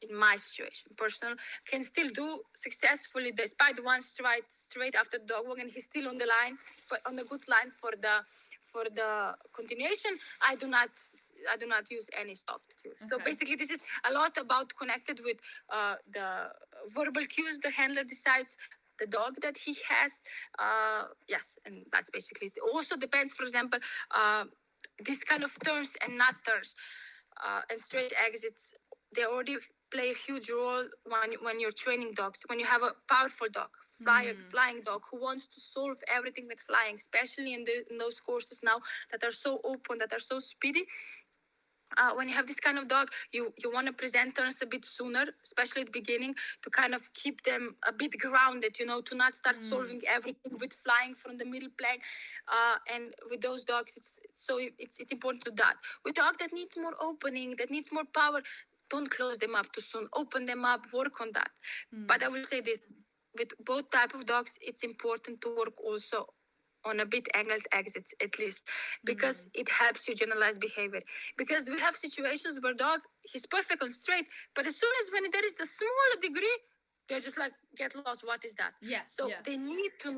[SPEAKER 2] in my situation, personal, can still do successfully despite one straight after the dog walk, and he's still on the line, but on a good line for the continuation. I do not use any soft cues. Okay. So basically, this is a lot about connected with the verbal cues. The handler decides the dog that he has. Yes, and that's basically it. Also depends, for example, this kind of turns and not turns and straight exits. They already play a huge role when you're training dogs. When you have a powerful dog, flying dog who wants to solve everything with flying, especially in those courses now that are so open, that are so speedy. When you have this kind of dog, you want to present turns a bit sooner, especially at the beginning, to kind of keep them a bit grounded, you know, to not start solving everything with flying from the middle plank. And with those dogs, it's important to that. With dogs that need more opening, that needs more power, don't close them up too soon. Open them up, work on that. But I will say this, with both type of dogs, it's important to work also on a bit angled exits, at least, because it helps you generalize behavior. Because we have situations where dog, he's perfect on straight, but as soon as when there is a smaller degree, they're just like, get lost, what is that? They need to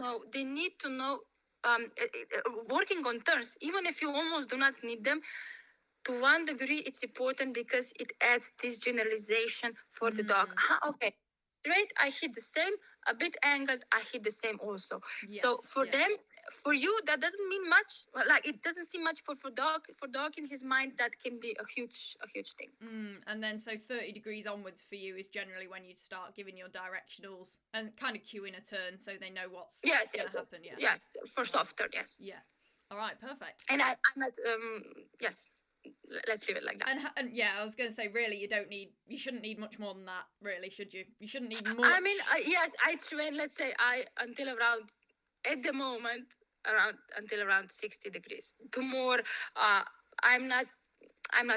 [SPEAKER 2] know, working on turns, even if you almost do not need them, to 1 degree, it's important because it adds this generalization for the dog. Okay, straight, I hit the same. A bit angled, I hit the same also. So for them, for you, that doesn't mean much. Like, it doesn't seem much for dog. For dog in his mind, that can be a huge thing.
[SPEAKER 3] And then so 30 degrees onwards for you is generally when you start giving your directionals and kind of cueing a turn so they know what's going to happen.
[SPEAKER 2] Yes, for soft turn, yes.
[SPEAKER 3] Yeah. All right, perfect.
[SPEAKER 2] And I'm not, yes. Let's leave it like that.
[SPEAKER 3] And yeah, I was going to say, really, you shouldn't need much more than that, really, should you? You shouldn't need more.
[SPEAKER 2] I mean, yes, I train, let's say, until around, at the moment, until around 60 degrees. To more, I'm not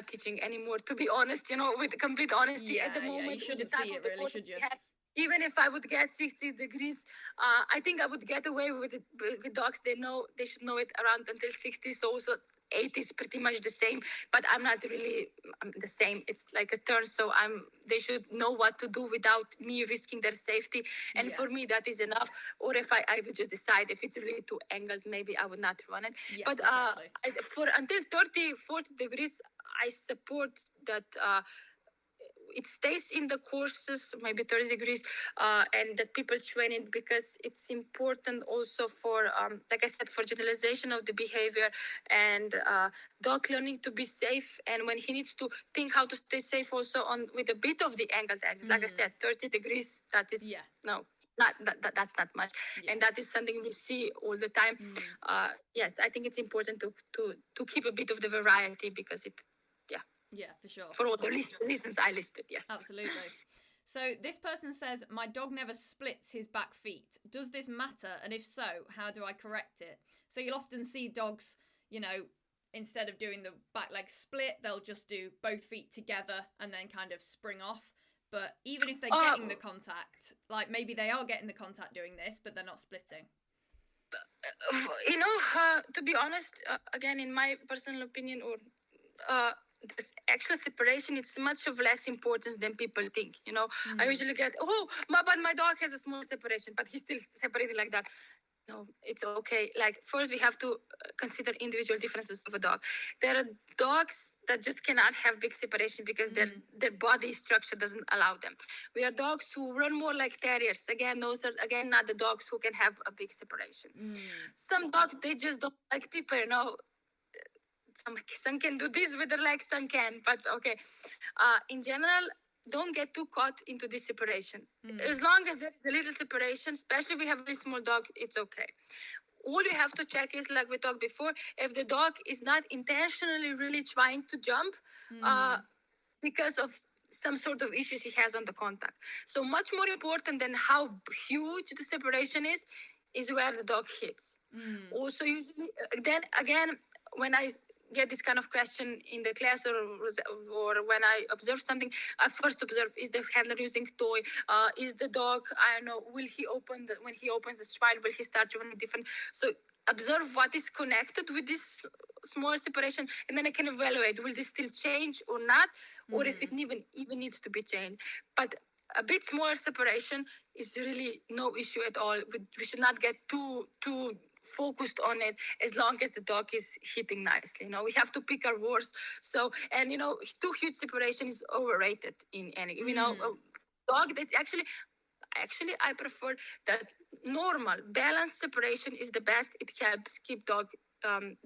[SPEAKER 2] teaching anymore, to be honest, you know, with complete honesty at the moment.
[SPEAKER 3] Yeah, you shouldn't see it, really, should you?
[SPEAKER 2] Even if I would get 60 degrees, I think I would get away with it. With dogs, they should know it around until 60, so also 80 is pretty much the same, but I'm not really the same. It's like a turn, so they should know what to do without me risking their safety. And for me, that is enough. Or if I would just decide if it's really too angled, maybe I would not run it.
[SPEAKER 3] Yes,
[SPEAKER 2] but for until 30, 40 degrees, I support that it stays in the courses, maybe 30 degrees, and that people train it, because it's important also for, like I said, for generalization of the behavior and dog learning to be safe. And when he needs to think how to stay safe also with a bit of the angled exit, like I said, 30 degrees, that is, no. That's not much, and that is something we see all the time. Yes, I think it's important to keep a bit of the variety, because it,
[SPEAKER 3] yeah, for sure.
[SPEAKER 2] For all the reasons I listed, yes.
[SPEAKER 3] Absolutely. So this person says, my dog never splits his back feet. Does this matter? And if so, how do I correct it? So you'll often see dogs, you know, instead of doing the back leg split, they'll just do both feet together and then kind of spring off. But even if they're getting the contact, like maybe they are getting the contact doing this, but they're not splitting.
[SPEAKER 2] You know, to be honest, again, in my personal opinion, or this actual separation, it's much of less importance than people think, you know. I usually get, but my dog has a small separation, but he's still separated like that. no, it's okay. Like, first we have to consider individual differences of a dog. There are dogs that just cannot have big separation because their body structure doesn't allow them. We are dogs who run more like terriers. Again, those are again not the dogs who can have a big separation. Some dogs, they just don't like people, you know. Some can do this with their legs, some can, but okay. In general, don't get too caught into this separation. As long as there's a little separation, especially if we have a very small dog, it's okay. All you have to check is, like we talked before, if the dog is not intentionally really trying to jump because of some sort of issues he has on the contact. So much more important than how huge the separation is where the dog hits. Also, usually, then again, when I get this kind of question in the class or when I observe something, I first observe, is the handler using toy? Is the dog, I don't know, will he open when he opens the stride, will he start doing different? So observe what is connected with this small separation, and then I can evaluate, will this still change or not, or if it even needs to be changed. But a bit smaller separation is really no issue at all. We should not get too focused on it as long as the dog is hitting nicely. You know, we have to pick our words. So, and you know, too huge separation is overrated in any, you know, a dog that's actually I prefer that normal balanced separation is the best. It helps keep dog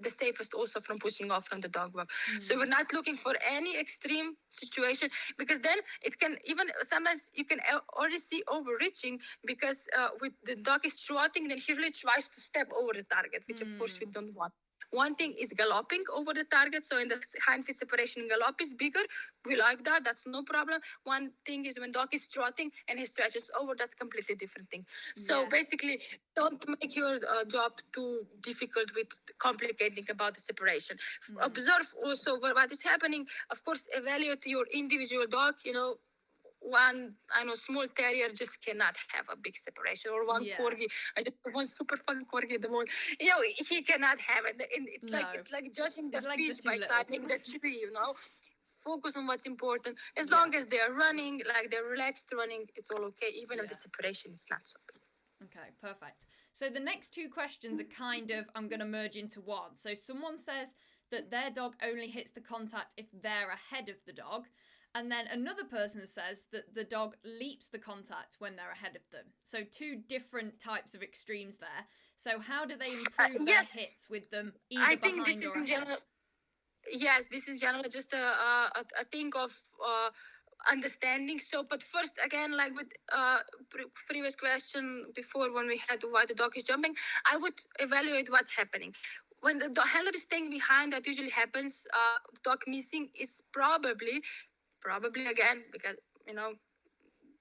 [SPEAKER 2] the safest also from pushing off from the dog walk. So we're not looking for any extreme situation, because then it can even sometimes you can already see overreaching, because with the dog is trotting, then he really tries to step over the target, which of course we don't want. One thing is galloping over the target. So in the hind feet separation, gallop is bigger. We like that. That's no problem. One thing is when dog is trotting and he stretches over, that's completely different thing. So basically, don't make your job too difficult with complicating about the separation. Observe also what is happening. Of course, evaluate your individual dog. You know, one, I know, small terrier just cannot have a big separation, or one corgi. I just have one super fun corgi at the moment. You know, he cannot have it. And it's like judging the fish by climbing the tree. You know, focus on what's important. As long as they are running, like they're relaxed running, it's all okay. Even if the separation is not so big.
[SPEAKER 3] Okay, perfect. So the next two questions are kind of, I'm going to merge into one. So someone says that their dog only hits the contact if they're ahead of the dog. And then another person says that the dog leaps the contact when they're ahead of them. So two different types of extremes there. So how do they improve their hits with them either
[SPEAKER 2] I think
[SPEAKER 3] behind
[SPEAKER 2] this
[SPEAKER 3] or
[SPEAKER 2] is in
[SPEAKER 3] ahead?
[SPEAKER 2] general. Yes, this is generally just a thing of understanding. So, but first, again, like with previous question before, when we had why the dog is jumping, I would evaluate what's happening. When the handler is staying behind, that usually happens. The dog missing is probably again, because you know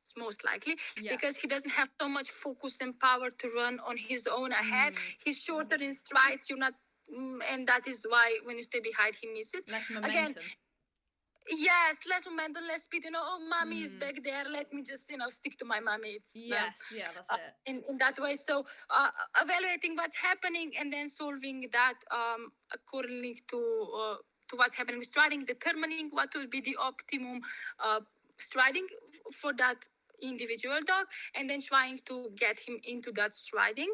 [SPEAKER 2] it's most likely because he doesn't have so much focus and power to run on his own ahead. He's shorter in strides. You're not. And that is why when you stay behind, he misses.
[SPEAKER 3] Less momentum.
[SPEAKER 2] Again, yes, less momentum, less speed. You know, oh, mommy is back there. Let me just, stick to my mommy. It's,
[SPEAKER 3] that's it.
[SPEAKER 2] In that way. So evaluating what's happening and then solving that accordingly to what's happening with striding, determining what will be the optimum striding for that individual dog, and then trying to get him into that striding.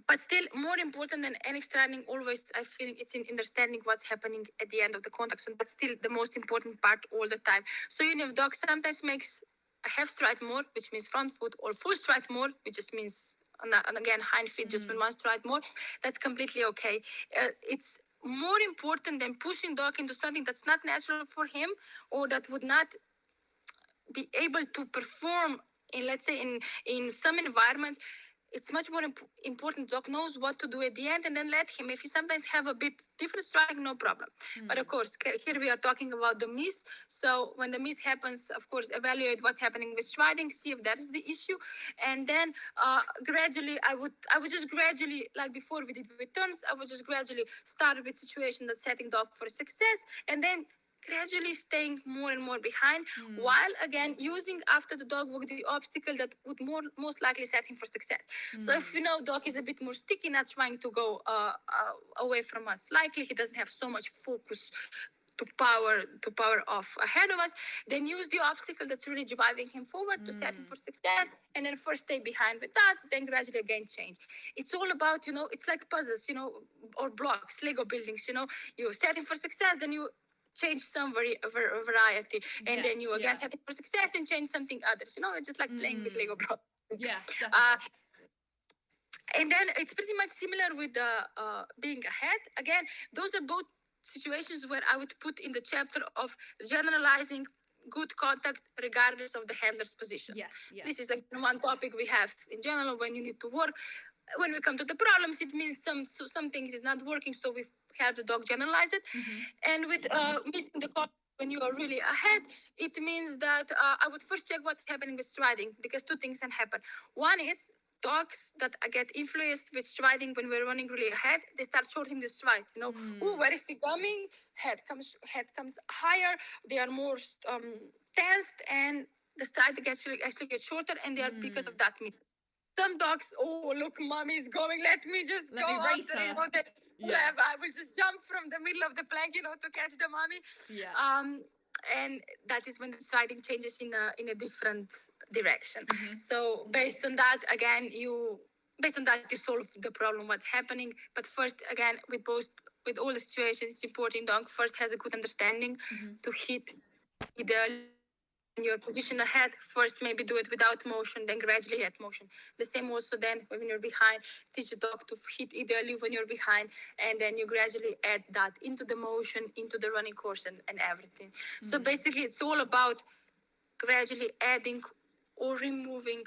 [SPEAKER 2] But still, more important than any striding, always I feel it's in understanding what's happening at the end of the contact. So that's still the most important part all the time. So if dog sometimes makes a half stride more, which means front foot, or full stride more, which just means, and again, hind feet, just when one stride more, that's completely okay. It's more important than pushing dog into something that's not natural for him, or that would not be able to perform in, let's say, in some environments. It's much more important. Dog knows what to do at the end, and then let him. If he sometimes have a bit different strike, no problem. But of course, here we are talking about the miss. So when the miss happens, of course, evaluate what's happening with striding, see if that is the issue, and then gradually, I would just gradually, like before we did with turns, I would just gradually start with situation that's setting dog for success, and then gradually staying more and more behind, while again using after the dog walk the obstacle that would most likely set him for success. So if dog is a bit more sticky, not trying to go away from us, likely he doesn't have so much focus to power off ahead of us, then use the obstacle that's really driving him forward to set him for success, and then first stay behind with that, then gradually again change. It's all about, it's like puzzles, or blocks, Lego buildings, you set him for success, then you change some variety, and then you again set him for success and change something others. It's just like playing with Lego blocks.
[SPEAKER 3] Yeah, definitely.
[SPEAKER 2] And then it's pretty much similar with being ahead. Again, those are both situations where I would put in the chapter of generalizing good contact regardless of the handler's position.
[SPEAKER 3] Yes.
[SPEAKER 2] This is one topic we have in general when you need to work. When we come to the problems, it means some things is not working, so we have the dog generalize it. And with missing the contact when you are really ahead, it means that I would first check what's happening with striding, because two things can happen. One is dogs that get influenced with striding when we're running really ahead, they start shorting the stride. Where is he coming? Head comes higher. They are more tensed, and the stride actually gets shorter, and they are because of that miss. Some dogs, look, mommy's going. Let me just
[SPEAKER 3] Let me race her.
[SPEAKER 2] I will just jump from the middle of the plank, to catch the mommy.
[SPEAKER 3] Yeah.
[SPEAKER 2] And that is when the striding changes in a different direction. So based on that, again, you solve the problem, what's happening. But first, again, with all the situations, it's important dog first has a good understanding to hit ideally your position ahead. First, maybe do it without motion, then gradually add motion. The same also then when you're behind, teach the dog to hit ideally when you're behind, and then you gradually add that into the motion, into the running course and everything. So basically, it's all about gradually adding or removing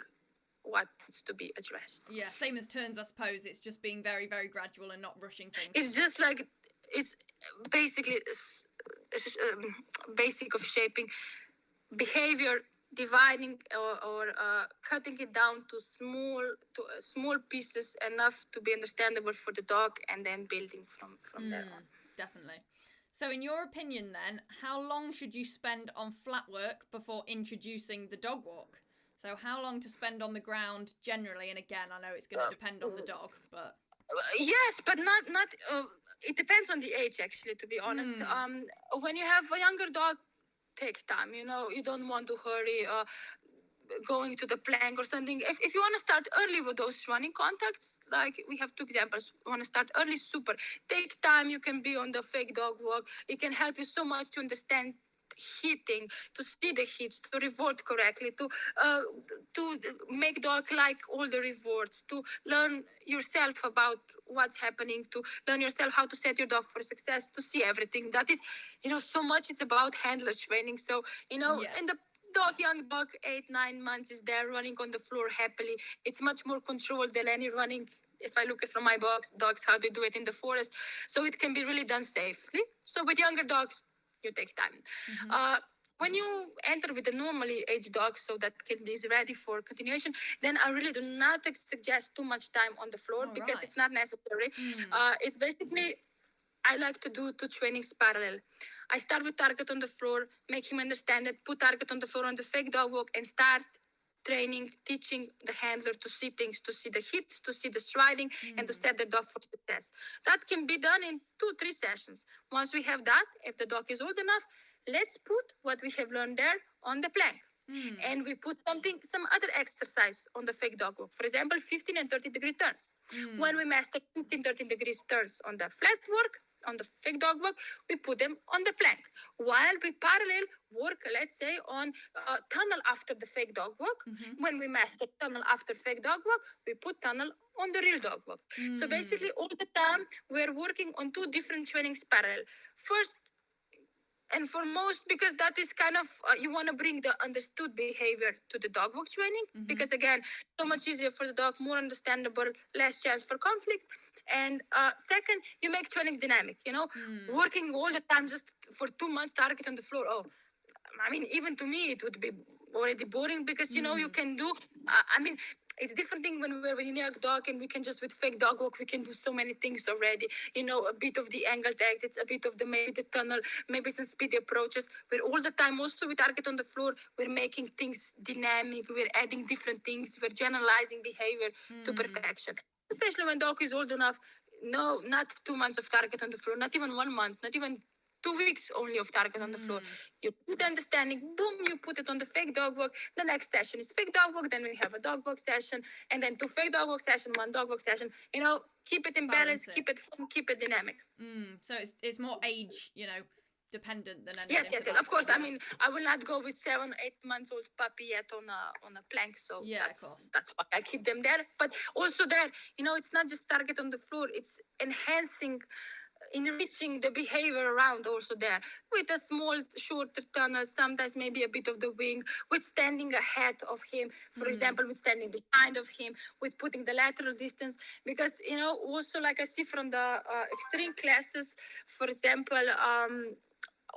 [SPEAKER 2] what needs to be addressed.
[SPEAKER 3] Yeah, same as turns, I suppose. It's just being very, very gradual and not rushing things.
[SPEAKER 2] It's just like, it's basically basic of shaping behavior, dividing or cutting it down to small pieces enough to be understandable for the dog, and then building from there on.
[SPEAKER 3] Definitely. So in your opinion then, how long should you spend on flat work before introducing the dog walk? So how long to spend on the ground generally? And again, I know it's going to depend on the dog, but...
[SPEAKER 2] Yes, but not it depends on the age, actually, to be honest. When you have a younger dog, take time, you don't want to hurry going to the plank or something. If you want to start early with those running contacts, like we have two examples, you want to start early, super. Take time, you can be on the fake dog walk. It can help you so much to understand hitting, to see the hits, to reward correctly, to make dog like all the rewards, to learn yourself about what's happening, to learn yourself how to set your dog for success, to see everything. That is, so much it's about handler training. So, and the young dog, 8-9 months, is there running on the floor happily. It's much more controlled than any running. If I look at from my dogs, how they do it in the forest. So it can be really done safely. So with younger dogs, you take time. When you enter with a normally aged dog, so that is ready for continuation, then I really do not suggest too much time on the floor, because it's not necessary. It's basically, I like to do two trainings parallel. I start with target on the floor, make him understand it, put target on the floor on the fake dog walk, and start training, teaching the handler to see things, to see the hits, to see the striding, and to set the dog for success. That can be done in 2-3 sessions. Once we have that, if the dog is old enough, let's put what we have learned there on the plank. And we put some other exercise on the fake dog walk. For example, 15 and 30-degree turns. When we master 15-30 degrees turns on the flat work, on the fake dog walk, we put them on the plank. While we parallel work, let's say, on tunnel after the fake dog walk. When we master tunnel after fake dog walk, we put tunnel on the real dog walk. So basically, all the time, we're working on two different trainings parallel. First, and foremost, because that is kind of, you want to bring the understood behavior to the dog walk training, because again, so much easier for the dog, more understandable, less chance for conflict. And second, you make trainings dynamic, working all the time just for 2 months, target on the floor. Even to me, it would be already boring, because, you can do, it's a different thing when we're with a young dog, and we can just, with fake dog walk, we can do so many things already. A bit of the angled exits, a bit of maybe the tunnel, maybe some speedy approaches. We're all the time also with target on the floor, we're making things dynamic, we're adding different things, we're generalizing behavior to perfection. Especially when dog is old enough, no, not 2 months of target on the floor, not even 1 month, not even 2 weeks only of target on the floor. You put the understanding, boom, you put it on the fake dog walk. The next session is fake dog walk. Then we have a dog walk session, and then 2 fake dog walk session, 1 dog walk session. Keep it in balance, keep it fun, keep it dynamic.
[SPEAKER 3] So it's more age, dependent than anything.
[SPEAKER 2] Yes. Of course. I mean, I will not go with 7, 8 months old puppy yet on a plank. So that's why I keep them there. But also there, it's not just target on the floor. It's enriching the behavior around also there with a small shorter tunnel, sometimes maybe a bit of the wing, with standing ahead of him, for example, with standing behind of him, with putting the lateral distance, because also like I see from the extreme classes, for example,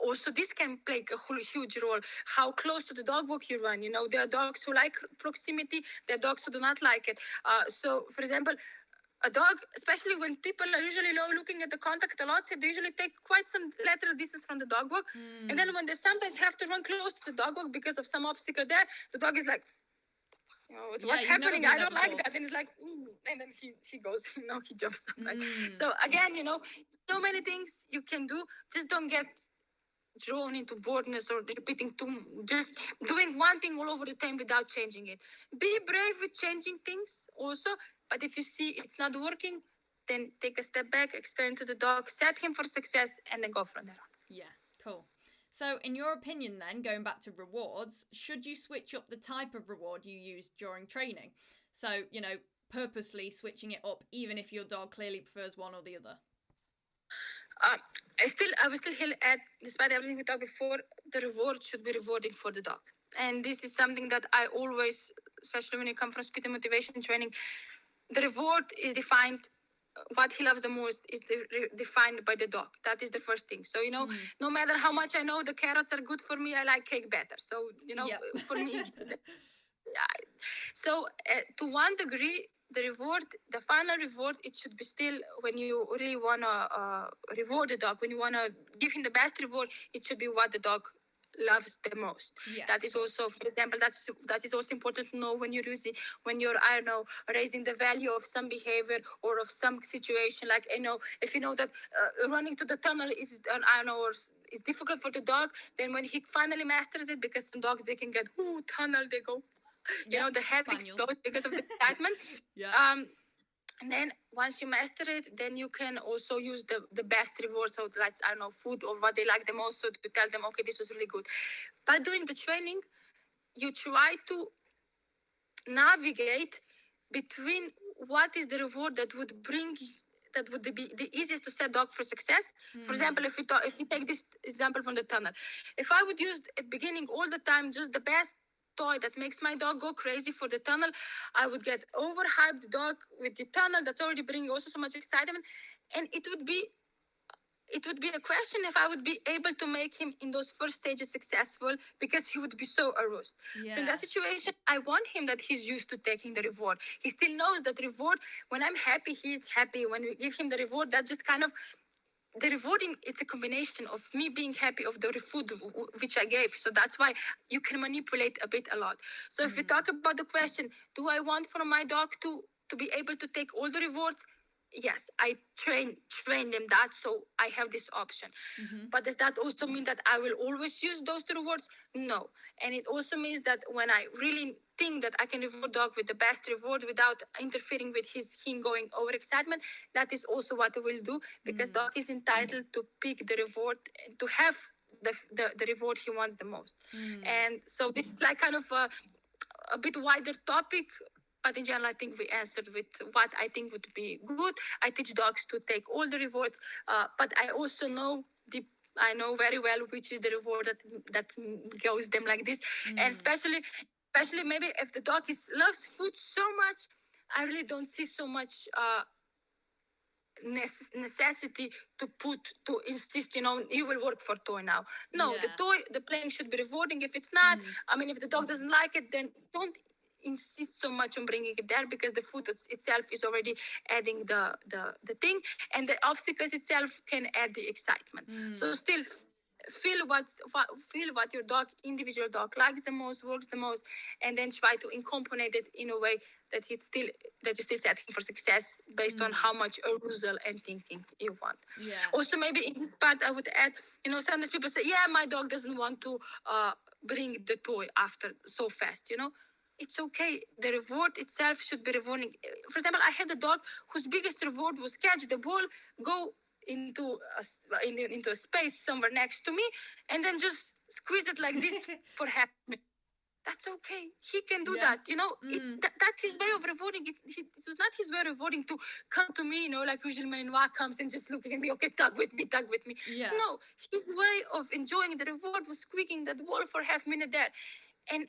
[SPEAKER 2] also this can play a huge role, how close to the dog walk you run. There are dogs who like proximity, there are dogs who do not like it. So for example, a dog, especially when people are usually looking at the contact a lot, so they usually take quite some lateral distance from the dog walk. And then when they sometimes have to run close to the dog walk because of some obstacle there, the dog is like, what's happening? I don't like that. And it's like, and then she goes, he jumps sometimes. So again, so many things you can do. Just don't get drawn into boredness or repeating just doing one thing all over the time without changing it. Be brave with changing things also, but if you see it's not working, then take a step back, explain to the dog, set him for success, and then go from there on.
[SPEAKER 3] Yeah, cool. So in your opinion then, going back to rewards, should you switch up the type of reward you use during training? So, purposely switching it up, even if your dog clearly prefers one or the other?
[SPEAKER 2] I will still add, despite everything we talked before, the reward should be rewarding for the dog. And this is something that I always, especially when you come from speed and motivation training, the reward is defined, what he loves the most is defined by the dog. That is the first thing. So, no matter how much I know the carrots are good for me, I like cake better. So, for me, so to one degree, the final reward, it should be still, when you really want to reward the dog, when you want to give him the best reward, it should be what the dog loves the most.
[SPEAKER 3] Yes.
[SPEAKER 2] That is also, for example, that is also important to know when you're raising the value of some behavior or of some situation. Like, if you know that running to the tunnel is, or is difficult for the dog, then when he finally masters it, because some dogs, they can get, tunnel, they go, the head explodes because of the excitement. And then once you master it, then you can also use the best reward. So like, food or what they like the most, so to tell them, okay, this was really good. But during the training, you try to navigate between what is the reward that would be the easiest to set dog for success. For example, if you take this example from the tunnel, if I would use at beginning all the time just the best toy that makes my dog go crazy for the tunnel, I would get overhyped dog with the tunnel that's already bringing also so much excitement, and it would be a question if I would be able to make him in those first stages successful, because he would be so aroused. So in that situation, I want him that he's used to taking the reward. He still knows that reward, when I'm happy, he's happy. When we give him the reward, that's just kind of the rewarding. It's a combination of me being happy of the food which I gave. So that's why you can manipulate a lot. So if we talk about the question, do I want for my dog to be able to take all the rewards? Yes, I train them that, so I have this option. But does that also mean that I will always use those rewards? No. And it also means that when I really think that I can reward dog with the best reward without interfering with him going over excitement, that is also what I will do, because dog is entitled to pick the reward, to have the reward he wants the most. And so this is like kind of a bit wider topic. But in general, I think we answered with what I think would be good. I teach dogs to take all the rewards, but I also know very well which is the reward that goes them like this. And especially maybe if the dog loves food so much, I really don't see so much necessity to insist, you will work for toy now. No, the playing should be rewarding. If it's not, if the dog doesn't like it, then don't insist so much on bringing it there, because the food itself is already adding the thing, and the obstacles itself can add the excitement. So still feel what your individual dog likes the most, works the most, and then try to incorporate it in a way that you still set him for success based on how much arousal and thinking you want. Also, maybe in this part I would add, sometimes people say, yeah, my dog doesn't want to bring the toy after so fast, it's okay. The reward itself should be rewarding. For example, I had a dog whose biggest reward was catch the ball, go into a space somewhere next to me, and then just squeeze it like this for half a minute. That's okay. He can do that. That's his way of rewarding. It was not his way of rewarding to come to me, like usually Malinois comes and just looking at me, okay, tug with me.
[SPEAKER 3] Yeah.
[SPEAKER 2] No, his way of enjoying the reward was squeaking that ball for half a minute there. And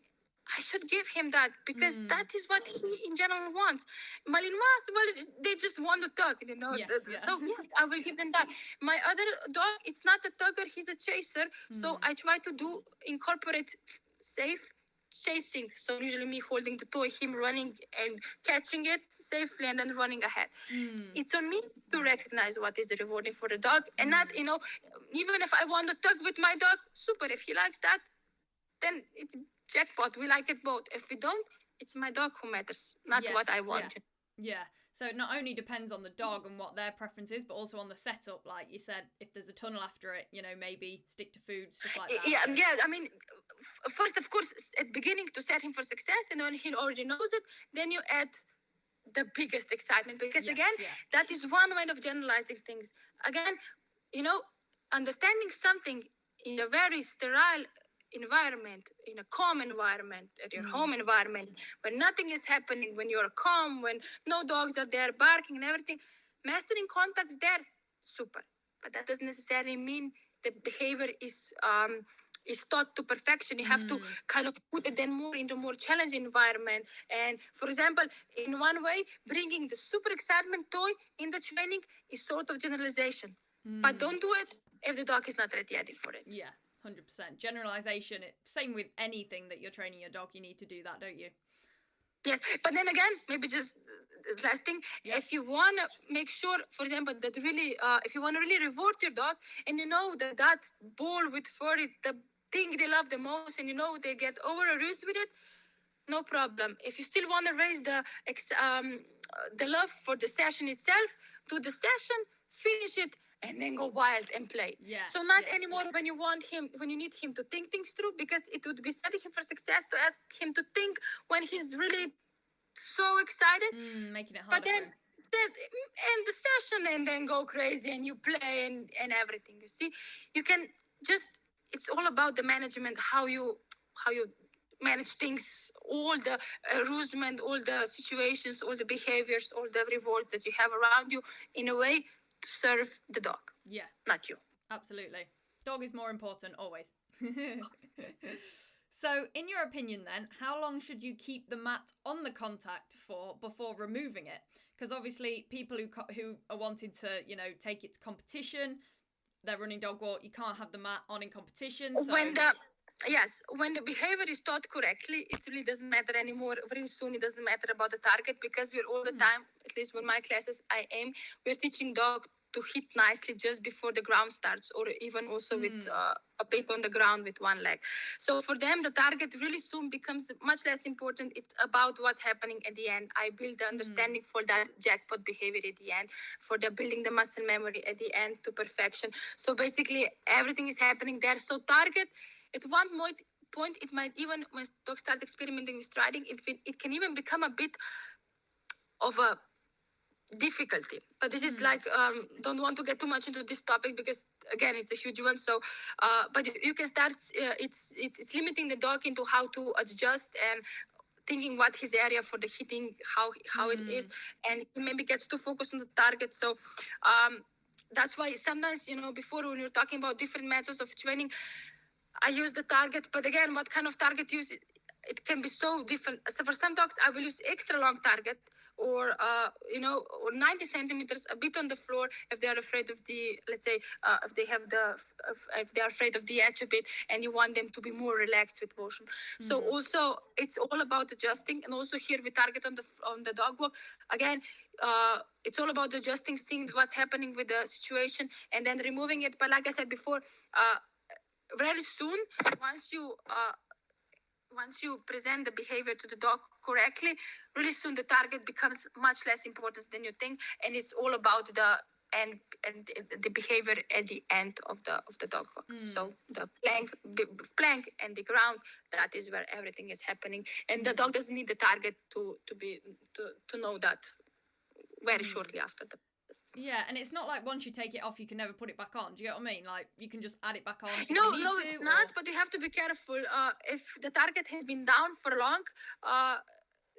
[SPEAKER 2] I should give him that because that is what he in general wants. Malinois, well, they just want to tug,
[SPEAKER 3] Yes,
[SPEAKER 2] So yes, I will give them that. My other dog, it's not a tugger, he's a chaser. So I try to incorporate safe chasing. So usually me holding the toy, him running and catching it safely and then running ahead. It's on me to recognize what is rewarding for the dog and not, even if I want to tug with my dog, super. If he likes that, then it's jackpot. We like it both. If we don't, it's my dog who matters, not what I want.
[SPEAKER 3] Yeah. So it not only depends on the dog and what their preference is, but also on the setup. Like you said, if there's a tunnel after it, maybe stick to food, stuff like that.
[SPEAKER 2] Yeah. I mean, first, of course, at beginning to set him for success, and when he already knows it, then you add the biggest excitement. Because that is one way of generalizing things. Again, understanding something in a very sterile environment, in a calm environment, at your home environment, when nothing is happening, when you're calm, when no dogs are there barking and everything, mastering contacts there, super. But that doesn't necessarily mean the behavior is taught to perfection. You have to kind of put it then more into a more challenging environment. And for example, in one way, bringing the super excitement toy in the training is sort of generalization. But don't do it if the dog is not ready for it.
[SPEAKER 3] Yeah. 100%. Generalization. Same with anything that you're training your dog. You need to do that, don't you?
[SPEAKER 2] Yes, but then again, maybe just last thing. If you want to make sure, for example, that really, if you want to really reward your dog, and that ball with fur is the thing they love the most, and they get over-aroused with it, no problem. If you still want to raise the love for the session itself, do the session, finish it, and then go wild and play. So not anymore when you need him to think things through, because it would be setting him for success to ask him to think when he's really so excited.
[SPEAKER 3] Making it harder.
[SPEAKER 2] But then end the session and then go crazy and you play and everything. You see, you can it's all about the management, how you manage things, all the arousement, all the situations, all the behaviors, all the rewards that you have around you in a way to serve the dog.
[SPEAKER 3] Yeah.
[SPEAKER 2] Not you.
[SPEAKER 3] Absolutely. Dog is more important, always. So, in your opinion then, how long should you keep the mat on the contact for before removing it? Because obviously people who are wanting to, take it to competition, they're running dog walk, you can't have the mat on in competition. So...
[SPEAKER 2] When the behavior is taught correctly, it really doesn't matter anymore. Very soon it doesn't matter about the target, because we're all the time, at least with my classes, we're teaching dog to hit nicely just before the ground starts, or even also with a bit on the ground with one leg. So for them, the target really soon becomes much less important. It's about what's happening at the end. I build the understanding for that jackpot behavior at the end, for the building the muscle memory at the end to perfection. So basically everything is happening there. So target, at one point, it might even, when dogs start experimenting with striding, it can even become a bit of a difficulty. But this is don't want to get too much into this topic, because again, it's a huge one. So but you can start, it's limiting the dog into how to adjust and thinking what his area for the hitting, how it is, and he maybe gets too focused on the target. So that's why sometimes, before, when you're talking about different methods of training, I use the target, but again, what kind of target use? It can be so different. So for some dogs, I will use extra long target, or or 90 centimeters, a bit on the floor, if they are afraid of the, let's say, if they are afraid of the edge a bit, and you want them to be more relaxed with motion. So also, it's all about adjusting, and also here we target on the dog walk. Again, it's all about adjusting, seeing what's happening with the situation, and then removing it. But like I said before, very soon, once you present the behavior to the dog correctly, really soon the target becomes much less important than you think, and it's all about the and the behavior at the end of the dog walk. So the plank and the ground, that is where everything is happening, and the dog doesn't need the target to know that very shortly after the.
[SPEAKER 3] Yeah, and it's not like once you take it off, you can never put it back on. Do you get what I mean? Like, you can just add it back on if
[SPEAKER 2] No,
[SPEAKER 3] you need
[SPEAKER 2] no,
[SPEAKER 3] to,
[SPEAKER 2] it's not. But you have to be careful. If the target has been down for long,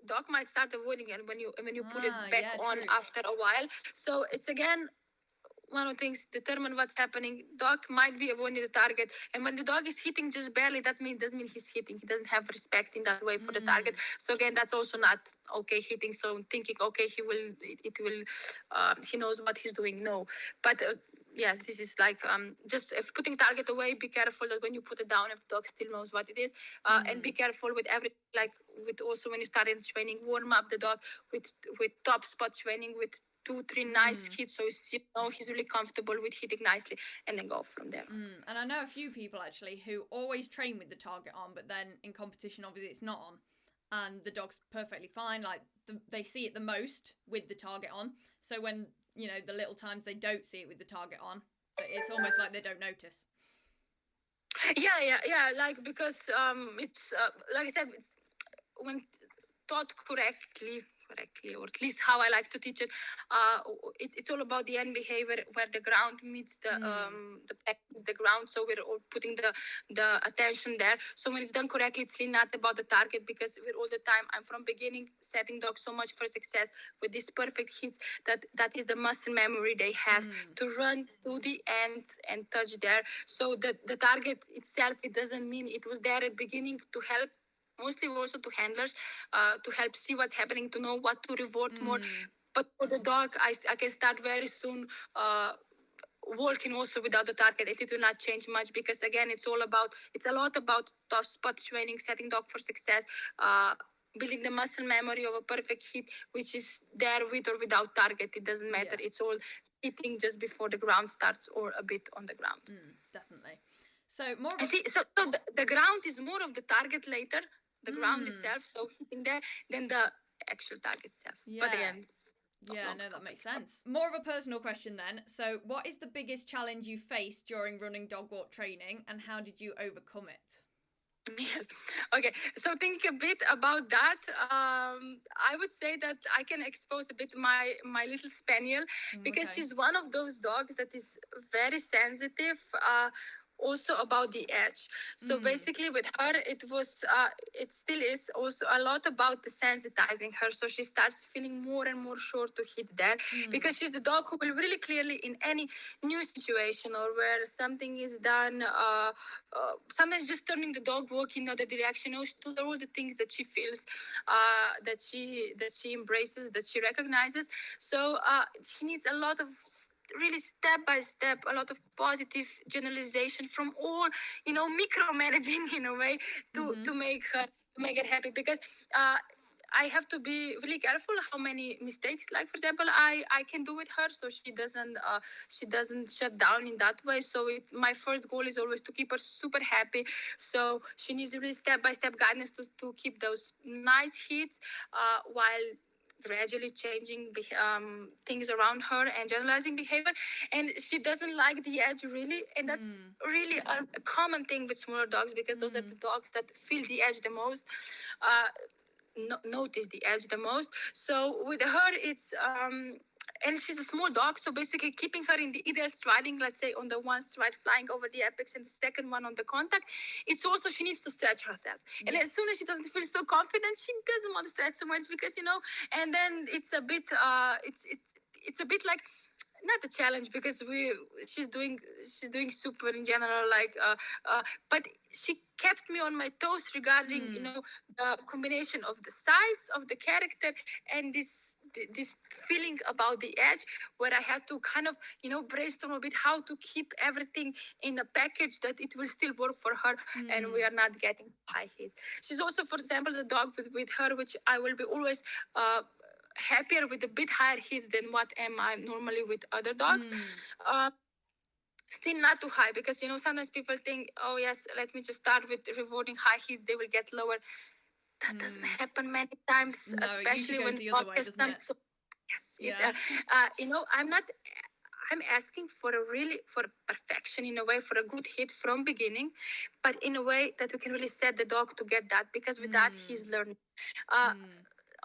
[SPEAKER 2] dog might start avoiding it when you put it back on
[SPEAKER 3] true.
[SPEAKER 2] after a while. So it's again one of the things determine what's happening. Dog might be avoiding the target, and when the dog is hitting just barely, that doesn't mean he's hitting. He doesn't have respect in that way for the target. So again, that's also not okay hitting. So thinking okay, he knows what he's doing. No, but. Yes, this is like just if putting target away, be careful that when you put it down, if the dog still knows what it is, and be careful with every, like with also when you start in training, warm up the dog with top spot training with 2-3 nice hits, so he's really comfortable with hitting nicely, and then go from there.
[SPEAKER 3] And I know a few people actually who always train with the target on, but then in competition obviously it's not on, and the dog's perfectly fine. Like they see it the most with the target on, so when the little times they don't see it with the target on, it's almost like they don't notice.
[SPEAKER 2] Yeah, like because it's like I said, it's when taught correctly, or at least how I like to teach it, it's all about the end behavior where the ground meets the ground. So we're all putting the attention there. So when it's done correctly, it's really not about the target, because we're all the time, I'm from beginning setting dogs so much for success with these perfect hits that is the muscle memory they have to run to the end and touch there. So the target itself, it doesn't mean it was there at beginning to help, mostly also to handlers, to help see what's happening, to know what to reward more. But for the dog, I can start very soon working also without the target. It will not change much, because again, it's a lot about top spot training, setting dog for success, building the muscle memory of a perfect hit, which is there with or without target. It doesn't matter. Yeah. It's all hitting just before the ground starts, or a bit on the ground.
[SPEAKER 3] Definitely. So more.
[SPEAKER 2] So the ground is more of the target later. The ground itself, so hitting there, than the actual target itself.
[SPEAKER 3] Yeah.
[SPEAKER 2] But again,
[SPEAKER 3] that makes sense. More of a personal question then. So, what is the biggest challenge you faced during running dog walk training, and how did you overcome it?
[SPEAKER 2] Okay, so thinking a bit about that, I would say that I can expose a bit my little spaniel, because she's one of those dogs that is very sensitive. Also about the edge. So basically with her, it still is also a lot about the sensitizing her. So she starts feeling more and more sure to hit there, because she's the dog who will really clearly, in any new situation or where something is done, sometimes just turning the dog walk in another direction, those are all the things that she feels, that she embraces, that she recognizes. So she needs a lot of really step by step, a lot of positive generalization from all, micromanaging in a way to make her happy, because I have to be really careful how many mistakes, like for example, I can do with her, so she doesn't shut down in that way. So my first goal is always to keep her super happy. So she needs really step by step guidance to keep those nice hits, while gradually changing things around her and generalizing behavior. And she doesn't like the edge really, and that's really a common thing with smaller dogs, because those are the dogs that feel the edge the most, notice the edge the most. So with her, it's and she's a small dog, so basically keeping her in the ideal striding, let's say on the one stride flying over the apex and the second one on the contact, it's also she needs to stretch herself. And as soon as she doesn't feel so confident, she doesn't want to stretch so much, because and then it's a bit it's a bit like, not a challenge, because she's doing super in general, like but she kept me on my toes regarding the combination of the size of the character and this feeling about the edge, where I had to kind of brainstorm a bit how to keep everything in a package that it will still work for her, and we are not getting high hit. She's also, for example, the dog with her, which I will be always happier with a bit higher hits than what am I normally with other dogs. still not too high, because sometimes people think, oh yes, let me just start with rewarding high hits, they will get lower. That doesn't happen many times,
[SPEAKER 3] No, it usually
[SPEAKER 2] especially
[SPEAKER 3] goes
[SPEAKER 2] when
[SPEAKER 3] the other way, doesn't it?
[SPEAKER 2] so yes,
[SPEAKER 3] Yeah.
[SPEAKER 2] I'm asking for perfection, in a way, for a good hit from beginning, but in a way that we can really set the dog to get that, because with that he's learning.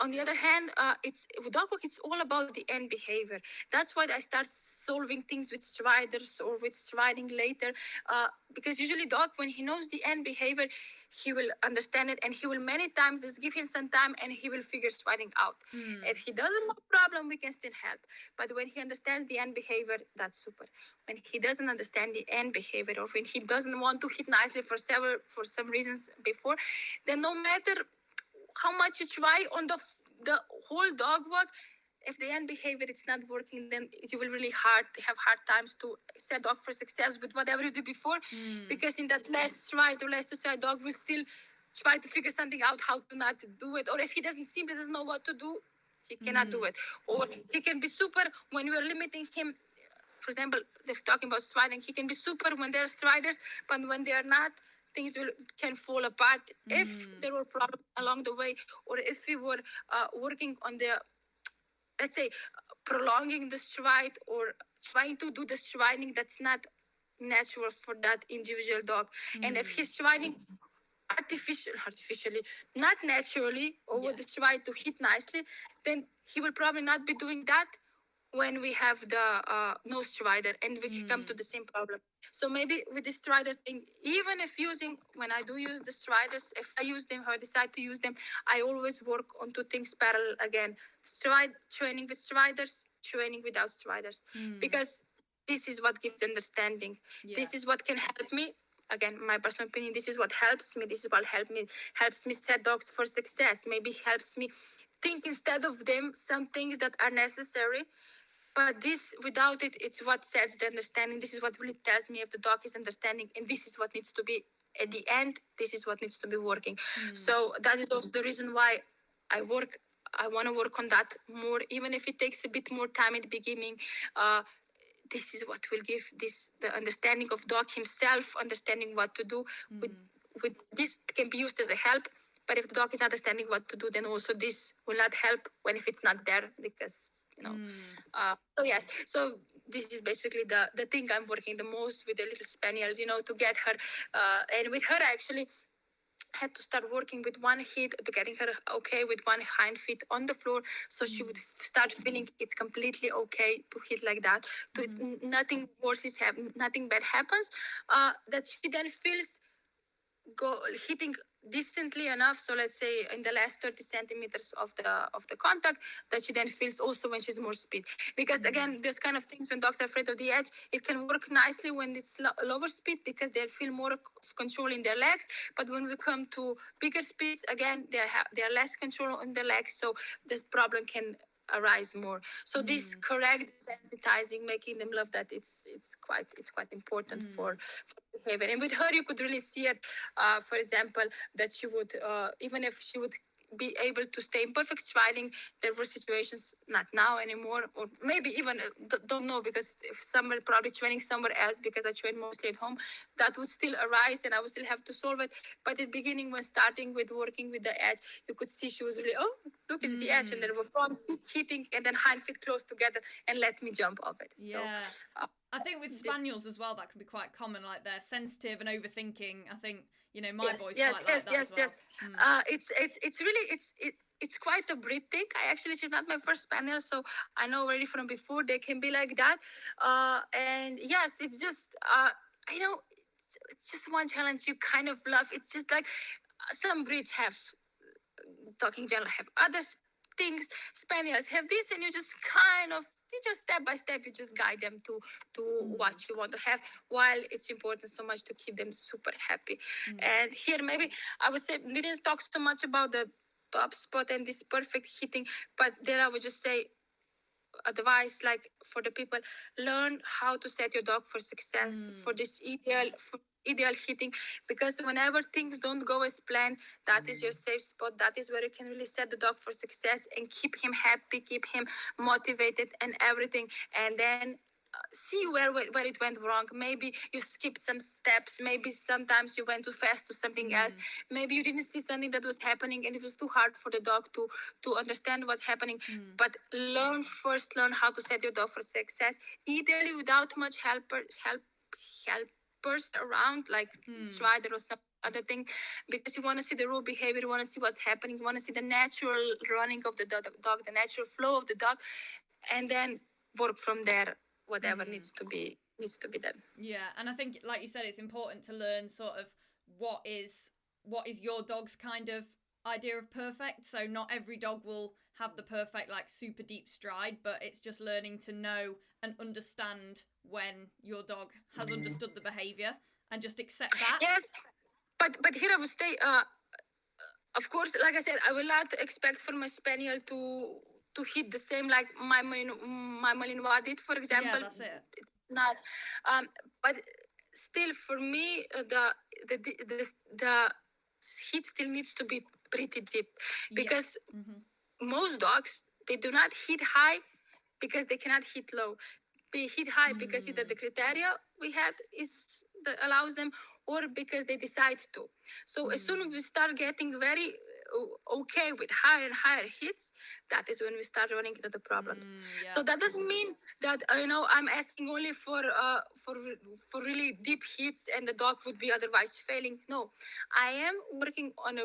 [SPEAKER 2] On the other hand, it's with dog work, it's all about the end behavior. That's why I start solving things with striders or with striding later, because usually dog, when he knows the end behavior, he will understand it, and he will many times just give him some time, and he will figure striding out. If he doesn't have a problem, we can still help. But when he understands the end behavior, that's super. When he doesn't understand the end behavior, or when he doesn't want to hit nicely for some reasons before, then no matter how much you try on the whole dog work, if the end behavior it's not working, then you will really have hard times to set dog for success with whatever you did before, because in that last stride or last to stride, dog will still try to figure something out how to not do it, or if he simply doesn't know what to do, he cannot do it. Or he can be super when we're limiting him. For example, if talking about striding, he can be super when they're striders, but when they are not, things can fall apart if there were problems along the way, or if we were working on the, let's say, prolonging the stride, or trying to do the striding that's not natural for that individual dog. And if he's striding artificially, not naturally, or with the stride to hit nicely, then he will probably not be doing that when we have the no strider, and we come to the same problem. So maybe with the strider thing, even if when I do use the striders, if I use them, if I decide to use them, I always work on two things parallel again: training with striders, training without striders, because this is what gives understanding. This is what can help me. Again, my personal opinion, this is what helps me. This is what helps me set dogs for success. Maybe helps me think instead of them some things that are necessary. But without it, it's what sets the understanding. This is what really tells me if the dog is understanding, and this is what needs to be at the end. This is what needs to be working. So that is also the reason why I want to work on that more, even if it takes a bit more time at the beginning. This is what will give the understanding of dog himself, understanding what to do. With this can be used as a help. But if the dog is not understanding what to do, then also this will not help if it's not there, because so yes, so this is basically the thing I'm working the most with the little spaniel, to get her, and with her I actually had to start working with one hit to getting her okay with one hind feet on the floor, so she would start feeling it's completely okay to hit like that. So it's nothing worse is nothing bad happens. That she then feels hitting decently enough, so let's say in the last 30 centimeters of the contact, that she then feels also when she's more speed. Because again, there's kind of things when dogs are afraid of the edge, it can work nicely when it's lower speed, because they feel more control in their legs. But when we come to bigger speeds, again, they are less control on their legs, so this problem can arise more. So this correct sensitizing, making them love that, it's quite important for behavior. And with her, you could really see it. For example, that she would, even if she would be able to stay in perfect striding, there were situations, not now anymore, or maybe even don't know, because if someone probably training somewhere else, because I train mostly at home, that would still arise, and I would still have to solve it. But at the beginning, when starting with working with the edge, you could see she was really, oh, look, it's the edge, and there were front feet hitting and then hind feet close together, and let me jump off it.
[SPEAKER 3] Yeah. So I think with spaniels as well, that can be quite common. Like, they're sensitive and overthinking. I think my boys quite like that as well.
[SPEAKER 2] It's quite a breed thing. She's not my first spaniel, so I know already from before they can be like that. And yes, it's just it's just one challenge you kind of love. It's just like some breeds have, talking general, have other things. Spaniels have this, and you just step by step, you just guide them to what you want to have, while it's important so much to keep them super happy. And here, maybe I would say we didn't talk so much about the top spot and this perfect hitting, but there I would just say advice, like, for the people, learn how to set your dog for success, for this ideal hitting, because whenever things don't go as planned, that is your safe spot. That is where you can really set the dog for success and keep him happy, keep him motivated and everything. And then see where it went wrong. Maybe you skipped some steps. Maybe sometimes you went too fast to something else. Maybe you didn't see something that was happening and it was too hard for the dog to understand what's happening. But learn how to set your dog for success, ideally without much helpers around, like Strider or some other thing, because you want to see the raw behavior, you want to see what's happening, you want to see the natural running of the dog, the natural flow of the dog, and then work from there, whatever needs to be done.
[SPEAKER 3] Yeah, and I think, like you said, it's important to learn sort of what is your dog's kind of idea of perfect. So not every dog will have the perfect, like, super deep stride, but it's just learning to know and understand when your dog has understood the behavior and just accept that.
[SPEAKER 2] Yes, but here I would say, of course, like I said, I will not expect for my spaniel to hit the same like my Malinois did, for example.
[SPEAKER 3] Yeah, that's it.
[SPEAKER 2] It's not, but still, for me, the hit still needs to be pretty deep, because most dogs, they do not hit high because they cannot hit low. They hit high because either the criteria we had is that allows them, or because they decide to. So as soon as we start getting very okay with higher and higher hits, that is when we start running into the problems. So that doesn't mean that I'm asking only for really deep hits and the dog would be otherwise failing. No, I am working on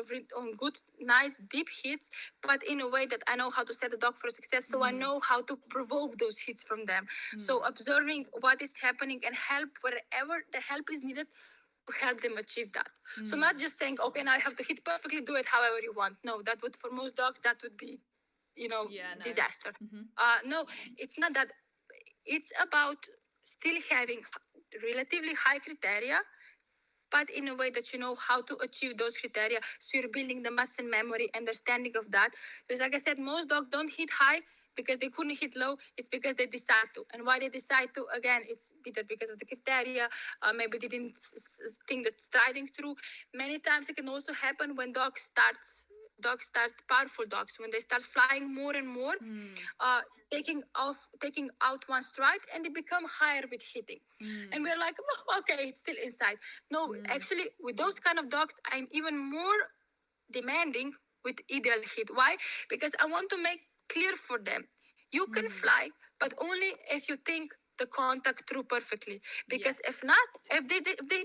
[SPEAKER 2] good, nice deep hits, but in a way that I know how to set the dog for success. So I know how to provoke those hits from them. So observing what is happening and help wherever the help is needed to help them achieve that. So not just saying, okay, now I have to hit perfectly, do it however you want. No, that would, for most dogs, that would be, disaster. No, it's not that. It's about still having relatively high criteria, but in a way that you know how to achieve those criteria. So you're building the muscle memory, understanding of that. Because like I said, most dogs don't hit high because they couldn't hit low. It's because they decide to. And why they decide to, again, it's either because of the criteria, maybe they didn't think that striding through. Many times it can also happen when dogs start, powerful dogs, when they start flying more and more, taking out one stride, and they become higher with hitting. And we're like, oh, okay, it's still inside. No, actually, with those kind of dogs, I'm even more demanding with ideal hit. Why? Because I want to make clear for them, you can fly, but only if you think the contact through perfectly. Because if not, if they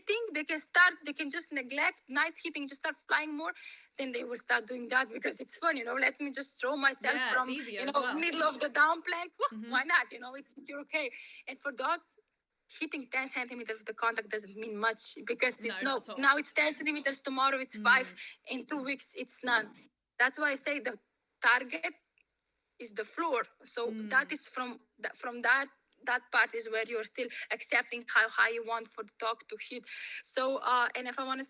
[SPEAKER 2] think they can just neglect nice hitting, just start flying more, then they will start doing that because it's fun, let me just throw myself from middle of the down plank. Why not? It's okay. And for dog, hitting 10 centimeters of the contact doesn't mean much, because it's now it's 10 centimeters, tomorrow it's 5, in 2 weeks it's none. That's why I say the target is the floor. So that is from that part is where you're still accepting how high you want for the dog to hit. So and if I want to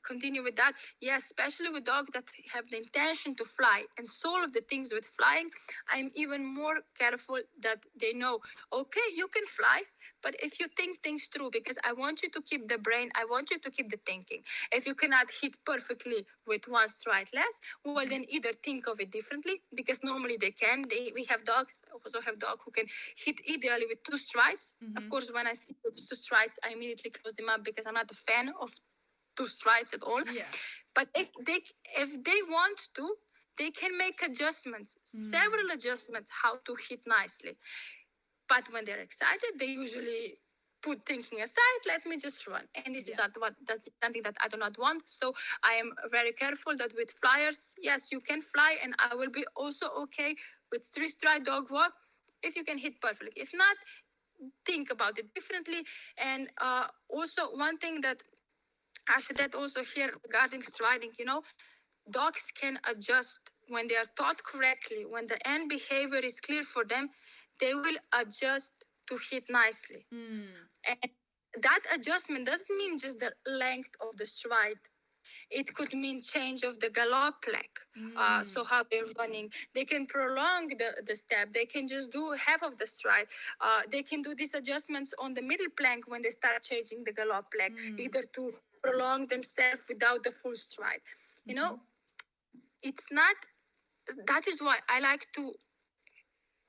[SPEAKER 2] continue with that, yes, especially with dogs that have the intention to fly and solve the things with flying, I'm even more careful that they know, okay, you can fly, but if you think things through, because I want you to keep the brain, I want you to keep the thinking. If you cannot hit perfectly with one stride less, well, then either think of it differently, because normally they can. We have dogs, also have dogs who can hit ideally with 2 strides. Of course, when I see 2 strides, I immediately close them up, because I'm not a fan of 2 strides at all. But if they want to, they can make adjustments, several adjustments, how to hit nicely. But when they're excited, they usually put thinking aside, let me just run. And this is that's something that I do not want. So I am very careful that with flyers, yes, you can fly, and I will be also okay with 3 stride dog walk if you can hit perfectly. If not, think about it differently. And also one thing that I should add also here regarding striding, dogs can adjust when they are taught correctly, when the end behavior is clear for them, they will adjust to hit nicely. And that adjustment doesn't mean just the length of the stride. It could mean change of the gallop leg. So how they're running. They can prolong the step. They can just do half of the stride. They can do these adjustments on the middle plank when they start changing the gallop leg, either to prolong themselves without the full stride. It's not, that is why I like to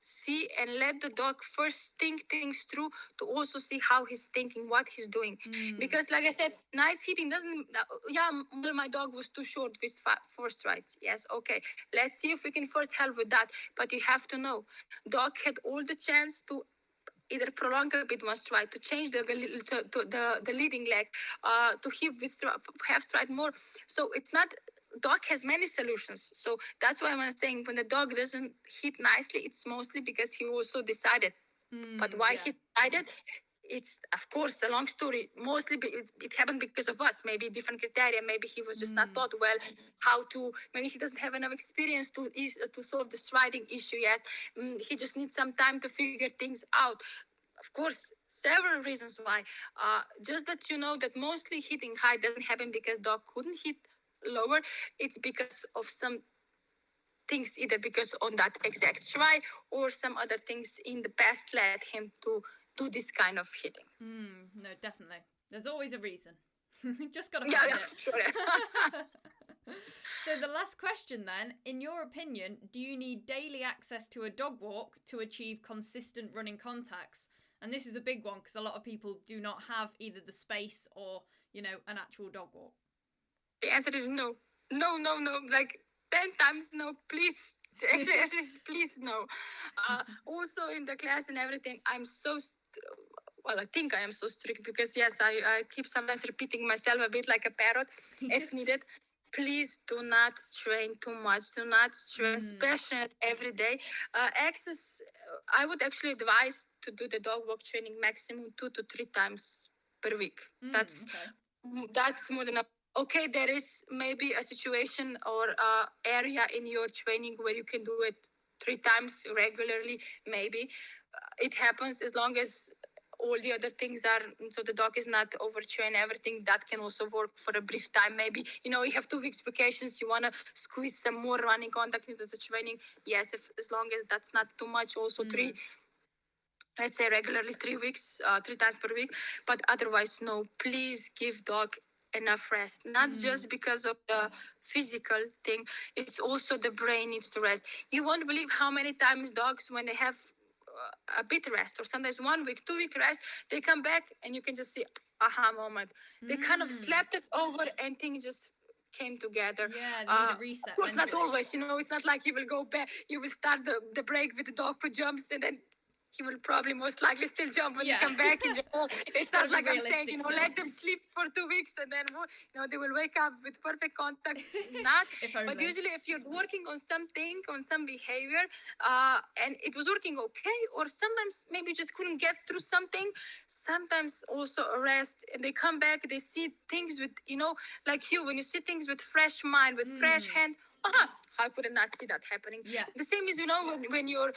[SPEAKER 2] see and let the dog first think things through to also see how he's thinking, what he's doing. Because, like I said, nice hitting doesn't. Well, my dog was too short with first rights. Yes, okay. Let's see if we can first help with that. But you have to know, dog had all the chance to either prolong a bit one stride, to change the leading leg, to hip with half stride more. So it's not. Dog has many solutions. So that's why I'm saying when the dog doesn't hit nicely, it's mostly because he also decided. But why he decided? It's, of course, a long story. Mostly it happened because of us. Maybe different criteria. Maybe he was just not taught well how to. Maybe he doesn't have enough experience to solve the striding issue. Yes, he just needs some time to figure things out. Of course, several reasons why. Just that you know that mostly hitting high doesn't happen because dog couldn't hit lower. It's because of some things, either because on that exact try or some other things in the past led him to do this kind of hitting.
[SPEAKER 3] No, definitely. There's always a reason. Just gotta find it.
[SPEAKER 2] Sure.
[SPEAKER 3] So the last question then, in your opinion, do you need daily access to a dog walk to achieve consistent running contacts? And this is a big one because a lot of people do not have either the space or, an actual dog walk.
[SPEAKER 2] The answer is no. No. Like 10 times no, please. Actually, please no. Also in the class and everything, I'm so I think I am so strict because yes, I keep sometimes repeating myself a bit like a parrot if needed. Please do not train too much. Do not train, especially every day. Access, I would actually advise to do the dog walk training maximum 2 to 3 times per week. That's more than enough. Okay, there is maybe a situation or area in your training where you can do it 3 times regularly. Maybe it happens as long as all the other things are, so the dog is not overtrained, everything that can also work for a brief time. Maybe, you have 2 weeks vacations, you want to squeeze some more running contact into the training. Yes, as long as that's not too much, also 3, let's say regularly 3 weeks, 3 times per week. But otherwise, no, please give dog enough rest. Not just because of the physical thing, it's also the brain needs to rest. You won't believe how many times dogs, when they have a bit rest, or sometimes 1 week, 2 week rest, they come back and you can just see aha moment. They kind of slept it over and things just came together.
[SPEAKER 3] Yeah, they need a reset.
[SPEAKER 2] Of course, not always. It's not like you will go back, you will start the break with the dog for jumps and then he will probably most likely still jump when you come back. It's not like I'm saying, let them sleep for 2 weeks and then, they will wake up with perfect contact. Not. But usually if you're working on something, on some behavior, and it was working okay, or sometimes maybe you just couldn't get through something, sometimes also a rest, and they come back, they see things with, like you, when you see things with fresh mind, with fresh hand, how could I not see that happening?
[SPEAKER 3] Yeah.
[SPEAKER 2] The same is, when you're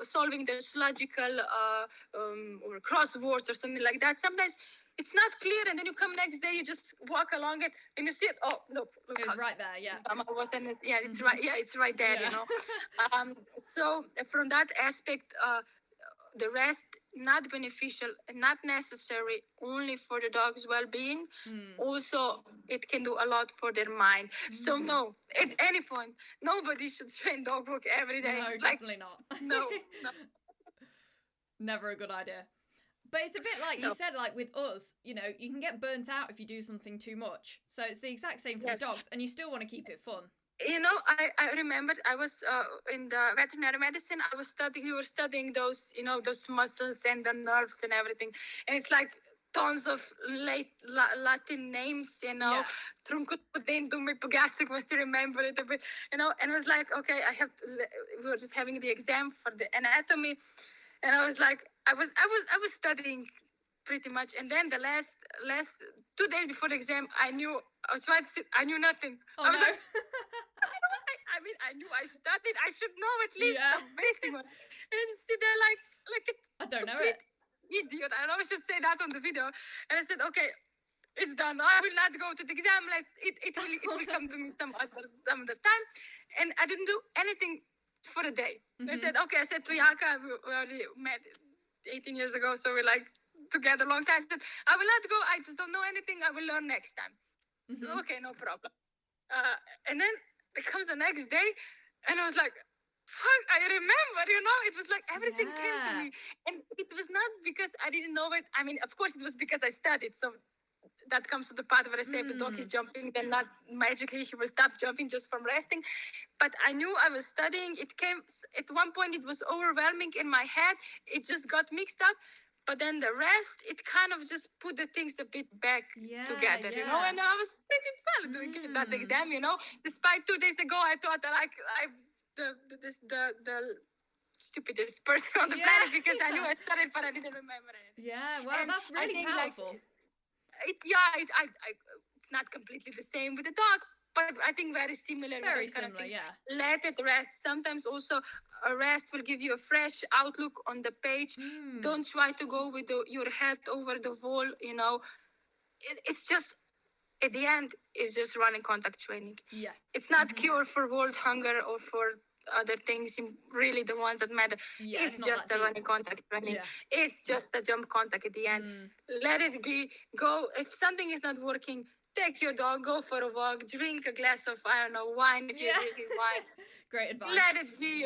[SPEAKER 2] solving those logical or crosswords or something like that. Sometimes it's not clear, and then you come next day, you just walk along it, and you see it. Oh, look.
[SPEAKER 3] It was right there, yeah.
[SPEAKER 2] It's right. Yeah, it's right there.
[SPEAKER 3] Yeah.
[SPEAKER 2] So from that aspect, the rest not beneficial and not necessary only for the dog's well-being. Also, it can do a lot for their mind. So no, at any point, nobody should train dog walk every day.
[SPEAKER 3] No, definitely not.
[SPEAKER 2] No.
[SPEAKER 3] Never a good idea. But it's a bit like you said, like with us, you can get burnt out if you do something too much. So it's the exact same for dogs, and you still want to keep it fun.
[SPEAKER 2] I remember I was in the veterinary medicine. We were studying those, those muscles and the nerves and everything. And it's like tons of Latin names, Truncotudendum, was to remember it a bit, and it was like, okay, we were just having the exam for the anatomy. And I was like, I was studying pretty much. And then the last 2 days before the exam, I knew nothing.
[SPEAKER 3] Oh,
[SPEAKER 2] I was
[SPEAKER 3] no.
[SPEAKER 2] like, I knew I studied. I should know at least the basic one. And I just sit there like
[SPEAKER 3] I don't know it.
[SPEAKER 2] Idiot. I always just say that on the video. And I said, okay, it's done. I will not go to the exam. It will come to me some other time. And I didn't do anything for a day. I said to Yaka, we already met 18 years ago, so we're like together a long time. I said, I will not go. I just don't know anything. I will learn next time. So, okay, no problem. And then it comes the next day, and I was like, fuck, I remember, it was like everything came to me. And it was not because I didn't know it. I mean, of course, it was because I studied. So that comes to the part where I say if the dog is jumping, then not magically he will stop jumping just from resting. But I knew I was studying. It came at one point, it was overwhelming in my head. It just got mixed up. But then the rest, it kind of just put the things a bit back together, and I was pretty well doing that exam, Despite 2 days ago, I thought that the stupidest person on the planet because I knew I studied, but I didn't remember it.
[SPEAKER 3] Yeah, well, that's really powerful.
[SPEAKER 2] It's not completely the same with the dog, but I think very similar.
[SPEAKER 3] Very
[SPEAKER 2] with those kind
[SPEAKER 3] similar,
[SPEAKER 2] of things. Let it rest. Sometimes also a rest will give you a fresh outlook on the page. Don't try to go with your head over the wall. It's just at the end, it's just running contact training.
[SPEAKER 3] Yeah,
[SPEAKER 2] it's not cure for world hunger or for other things, really the ones that matter. It's just the running contact training. It's just the jump contact at the end. Let it be. Go. If something is not working, take your dog, go for a walk, drink a glass of, wine if you're drinking wine.
[SPEAKER 3] Great advice.
[SPEAKER 2] Let it be,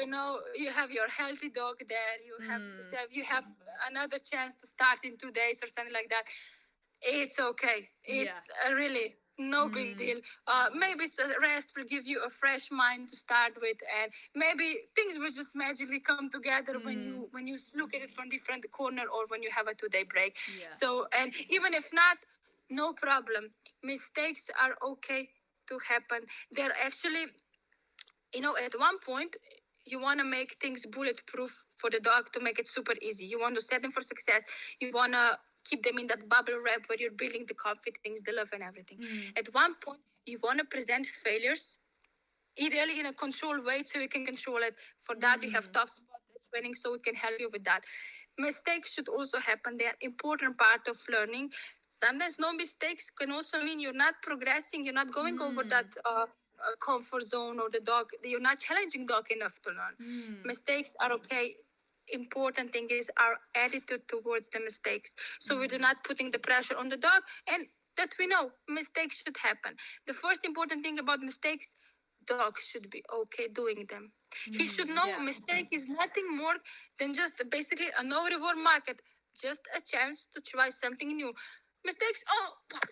[SPEAKER 2] you have your healthy dog there. You have another chance to start in 2 days or something like that. It's okay. It's really no big deal. Maybe rest will give you a fresh mind to start with, and maybe things will just magically come together when you look at it from different corner or when you have a 2-day break. So, and even if not, no problem. Mistakes are okay to happen. They're actually, at one point, you want to make things bulletproof for the dog to make it super easy. You want to set them for success. You want to keep them in that bubble wrap where you're building the confidence, the love, and everything. At one point, you want to present failures, ideally in a controlled way so you can control it. For that, you have tough spot training so we can help you with that. Mistakes should also happen. They are important part of learning. Sometimes no mistakes can also mean you're not progressing, you're not going over that comfort zone, or the dog, you're not challenging dog enough to learn. Mistakes are okay. Important thing is our attitude towards the mistakes. So we do not putting the pressure on the dog, and that we know mistakes should happen. The first important thing about mistakes, dog should be okay doing them. He should know mistake is nothing more than just basically a no reward market, just a chance to try something new. Mistakes,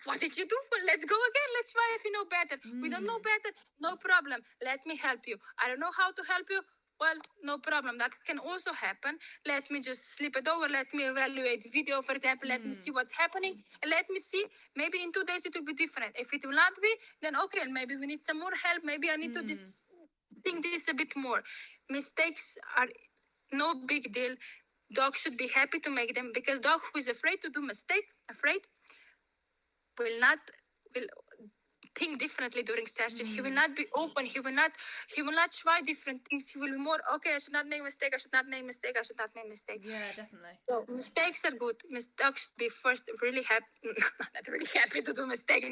[SPEAKER 2] what did you do? Well, let's go again. Let's try if you know better. We don't know better, no problem. Let me help you. I don't know how to help you. Well, no problem. That can also happen. Let me just slip it over. Let me evaluate video, for example. Let me see what's happening. And let me see, maybe in 2 days it will be different. If it will not be, then okay, maybe we need some more help. Maybe I need to think this a bit more. Mistakes are no big deal. Dog should be happy to make them, because dog who is afraid to do mistake, will think differently during session. He will not be open. He will not try different things. He will be more, okay, I should not make mistake. Yeah,
[SPEAKER 3] definitely.
[SPEAKER 2] So mistakes are good. Dogs should be first really happy, not really happy to do mistake.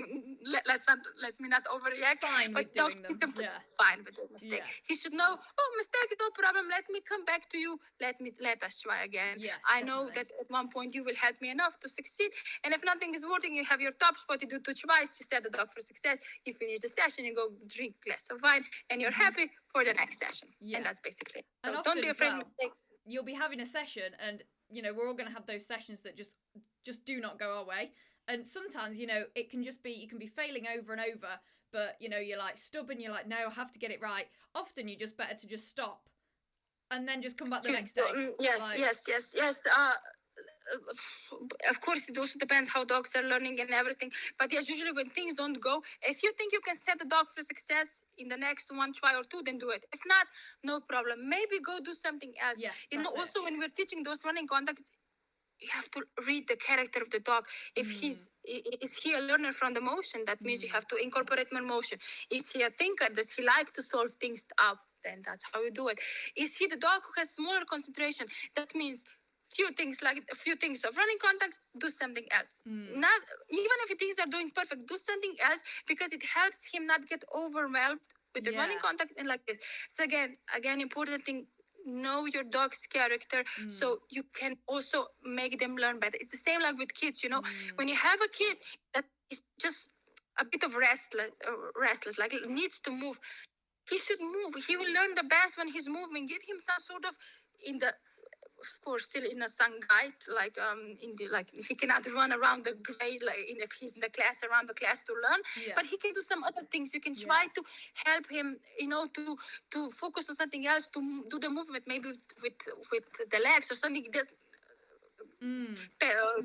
[SPEAKER 2] Let me not overreact.
[SPEAKER 3] Fine with doing them.
[SPEAKER 2] Fine with doing mistake. He should know, mistake, no problem. Let me come back to you. Let us try again. I know that at one point you will help me enough to succeed. And if nothing is working, you have your top spot. You do 2 tries. You set the dog for success. You finish the session, you go drink a glass of wine, and you're happy for the next session. And that's basically it. So don't be afraid of mistakes.
[SPEAKER 3] You'll be having a session, and we're all going to have those sessions that just do not go our way. And sometimes, it can just be, you can be failing over and over, but you're like stubborn. You're like, no, I have to get it right. Often you're just better to just stop and then just come back the next day.
[SPEAKER 2] Yes. Of course, it also depends how dogs are learning and everything. But yes, usually when things don't go, if you think you can set the dog for success in the next 1 try or 2, then do it. If not, no problem. Maybe go do something else. Also when we're teaching those running contacts, you have to read the character of the dog. If is he a learner from the motion? That means you have to incorporate more motion. Is he a thinker? Does he like to solve things up? Then that's how you do it. Is he the dog who has smaller concentration? That means few things of running contact, do something else. Not even if things are doing perfect, do something else, because it helps him not get overwhelmed with the running contact and like this. So again, important thing, know your dog's character so you can also make them learn better. It's the same like with kids, when you have a kid that is just a bit of restless, like needs to move, he should move. He will learn the best when he's moving. Give him some sort of, in the, of course, still in a sun guide, like in the, like he cannot run around the grade, like if he's in the class, around the class to learn, but he can do some other things. You can try to help him, to focus on something else, to do the movement, maybe with the legs or something. There's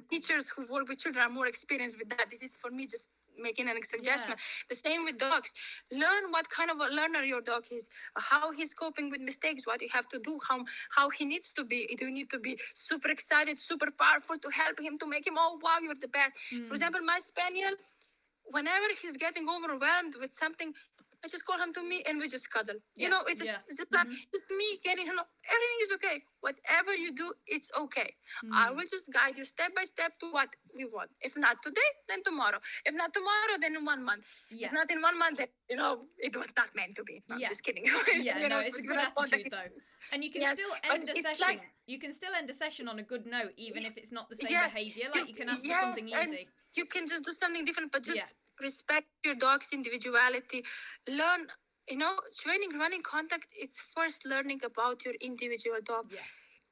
[SPEAKER 2] teachers who work with children are more experienced with that. This is for me just making an suggestion. The same with dogs. Learn what kind of a learner your dog is, how he's coping with mistakes, what you have to do, how he needs to be. Do you need to be super excited, super powerful to help him, to make him, oh wow, you're the best. For example, my spaniel, whenever he's getting overwhelmed with something, I just call him to me and we just cuddle. It's just like, it's me getting him. Everything is okay. Whatever you do, it's okay. I will just guide you step by step to what we want. If not today, then tomorrow. If not tomorrow, then in 1 month. If not in 1 month, then, it was not meant to be. I'm just kidding.
[SPEAKER 3] It's a good attitude though. And you can still end a session. You can still end a session on a good note, even if it's not the same behavior. Like you can ask for something easy.
[SPEAKER 2] You can just do something different, but just respect your dog's individuality. Learn, training running contact, it's first learning about your individual dog.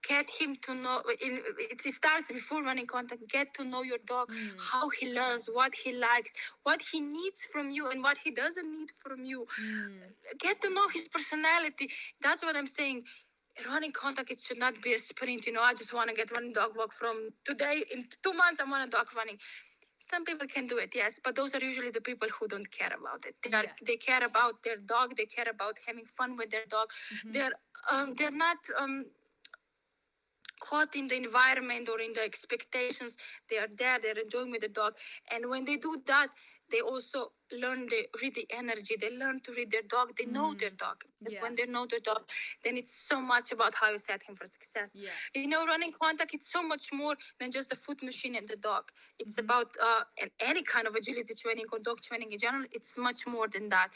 [SPEAKER 2] Get him to know, it starts before running contact. Get to know your dog, how he learns, what he likes, what he needs from you and what he doesn't need from you. Get to know his personality. That's what I'm saying. Running contact, it should not be a sprint. I just want to get running dog walk from today. In 2 months, I want a dog running. Some people can do it, yes, but those are usually the people who don't care about it. They care about their dog. They care about having fun with their dog. They're not caught in the environment or in the expectations. They are there. They're enjoying with the dog, and when they do that, they also learn to read the energy. They learn to read their dog. They know their dog. Because when they know their dog, then it's so much about how you set him for success. Running contact, it's so much more than just the foot machine and the dog. It's about any kind of agility training or dog training in general. It's much more than that.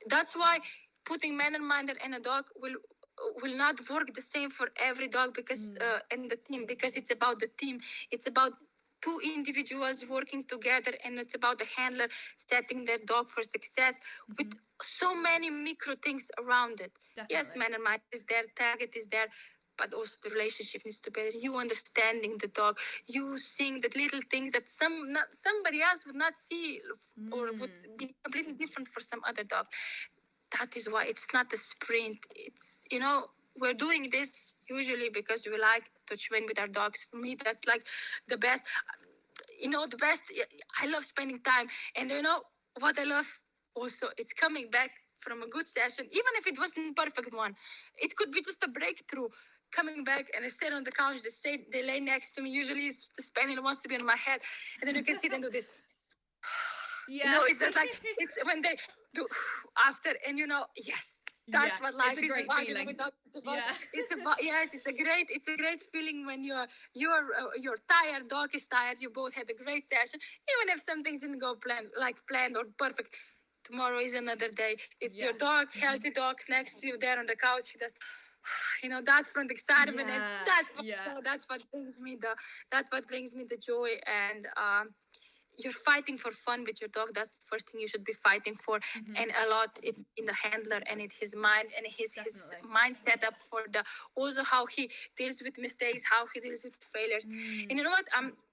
[SPEAKER 2] That's why putting man and minder and a dog will not work the same for every dog, because and the team, because it's about the team. It's about two individuals working together, and it's about the handler setting their dog for success with so many micro things around it. Yes, man and mind is there, target is there, but also the relationship needs to be there. You understanding the dog, you seeing the little things that somebody else would not see, or would be completely different for some other dog. That is why it's not a sprint. It's, we're doing this usually because we like to train with our dogs. For me, that's like the best. The best. I love spending time. And what I love also is coming back from a good session, even if it wasn't a perfect one. It could be just a breakthrough. Coming back and I sit on the couch, they lay next to me. Usually the spaniel wants to be on my head. And then you can sit and do this. It's just like, it's when they do after, and yes. That's what life is about. It's about it's a great feeling when you're tired, dog is tired, you both had a great session, even if some things didn't go planned or perfect. Tomorrow is another day. It's your dog, healthy dog next to you there on the couch. He does, that's from the excitement, and that's what brings me the joy. And you're fighting for fun with your dog. That's the first thing you should be fighting for. And a lot it's in the handler and in his mind and his mindset up for also how he deals with mistakes, how he deals with failures. And you know what?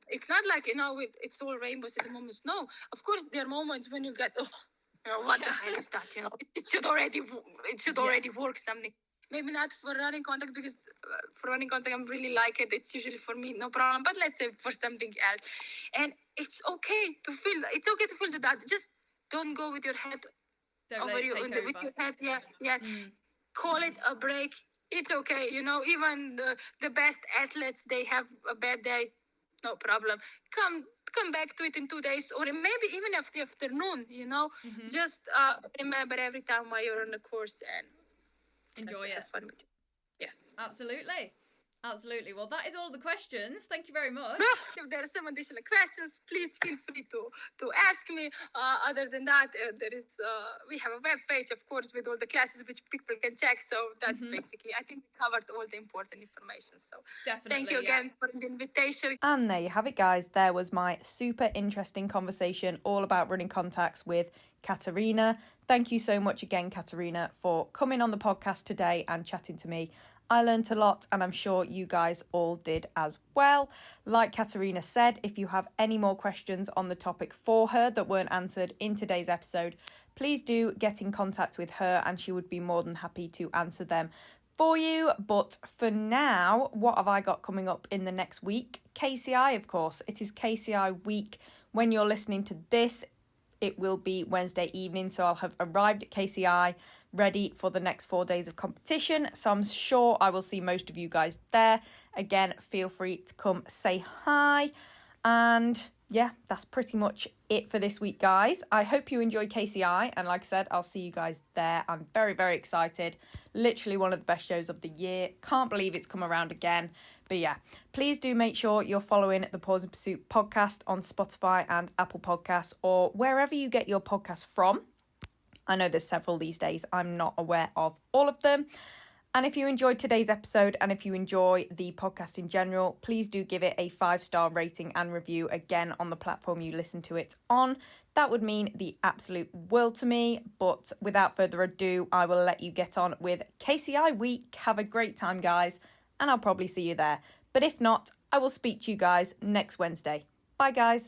[SPEAKER 2] It's not like, it's all rainbows at the moments. No, of course there are moments when you get, what the hell is that? It should already work something. Maybe not for running contact, because for running contact, I really like it. It's usually for me, no problem. But let's say for something else. And it's okay to feel that. Just don't go with your head over you. With your head, yes. Call it a break. It's okay. Even the best athletes, they have a bad day. No problem. Come back to it in 2 days, or maybe even after the afternoon, Just remember every time while you're on the course and
[SPEAKER 3] enjoy it.
[SPEAKER 2] Have fun with it. Yes.
[SPEAKER 3] Absolutely. Absolutely. Well, that is all the questions. Thank you very much.
[SPEAKER 2] If there are some additional questions, please feel free to ask me. Other than that, we have a web page, of course, with all the classes which people can check. So that's basically, I think we covered all the important information. So
[SPEAKER 3] Definitely,
[SPEAKER 2] thank you again for the invitation.
[SPEAKER 1] And there you have it, guys. There was my super interesting conversation all about running contacts with Katarina. Thank you so much again, Katarina, for coming on the podcast today and chatting to me. I learned a lot, and I'm sure you guys all did as well. Like Katarina said, if you have any more questions on the topic for her that weren't answered in today's episode, please do get in contact with her and she would be more than happy to answer them for you. But for now, what have I got coming up in the next week? KCI, of course. It is KCI week. When you're listening to this, it will be Wednesday evening, so I'll have arrived at KCI, ready for the next 4 days of competition. So I'm sure I will see most of you guys there. Again, feel free to come say hi. And yeah, that's pretty much it for this week, guys. I hope you enjoyed KCI. And like I said, I'll see you guys there. I'm very, very excited. Literally one of the best shows of the year. Can't believe it's come around again. But yeah, please do make sure you're following the Pause and Pursuit podcast on Spotify and Apple Podcasts or wherever you get your podcasts from. I know there's several these days. I'm not aware of all of them. And if you enjoyed today's episode and if you enjoy the podcast in general, please do give it a 5-star rating and review again on the platform you listen to it on. That would mean the absolute world to me. But without further ado, I will let you get on with KCI week. Have a great time, guys, and I'll probably see you there. But if not, I will speak to you guys next Wednesday. Bye, guys.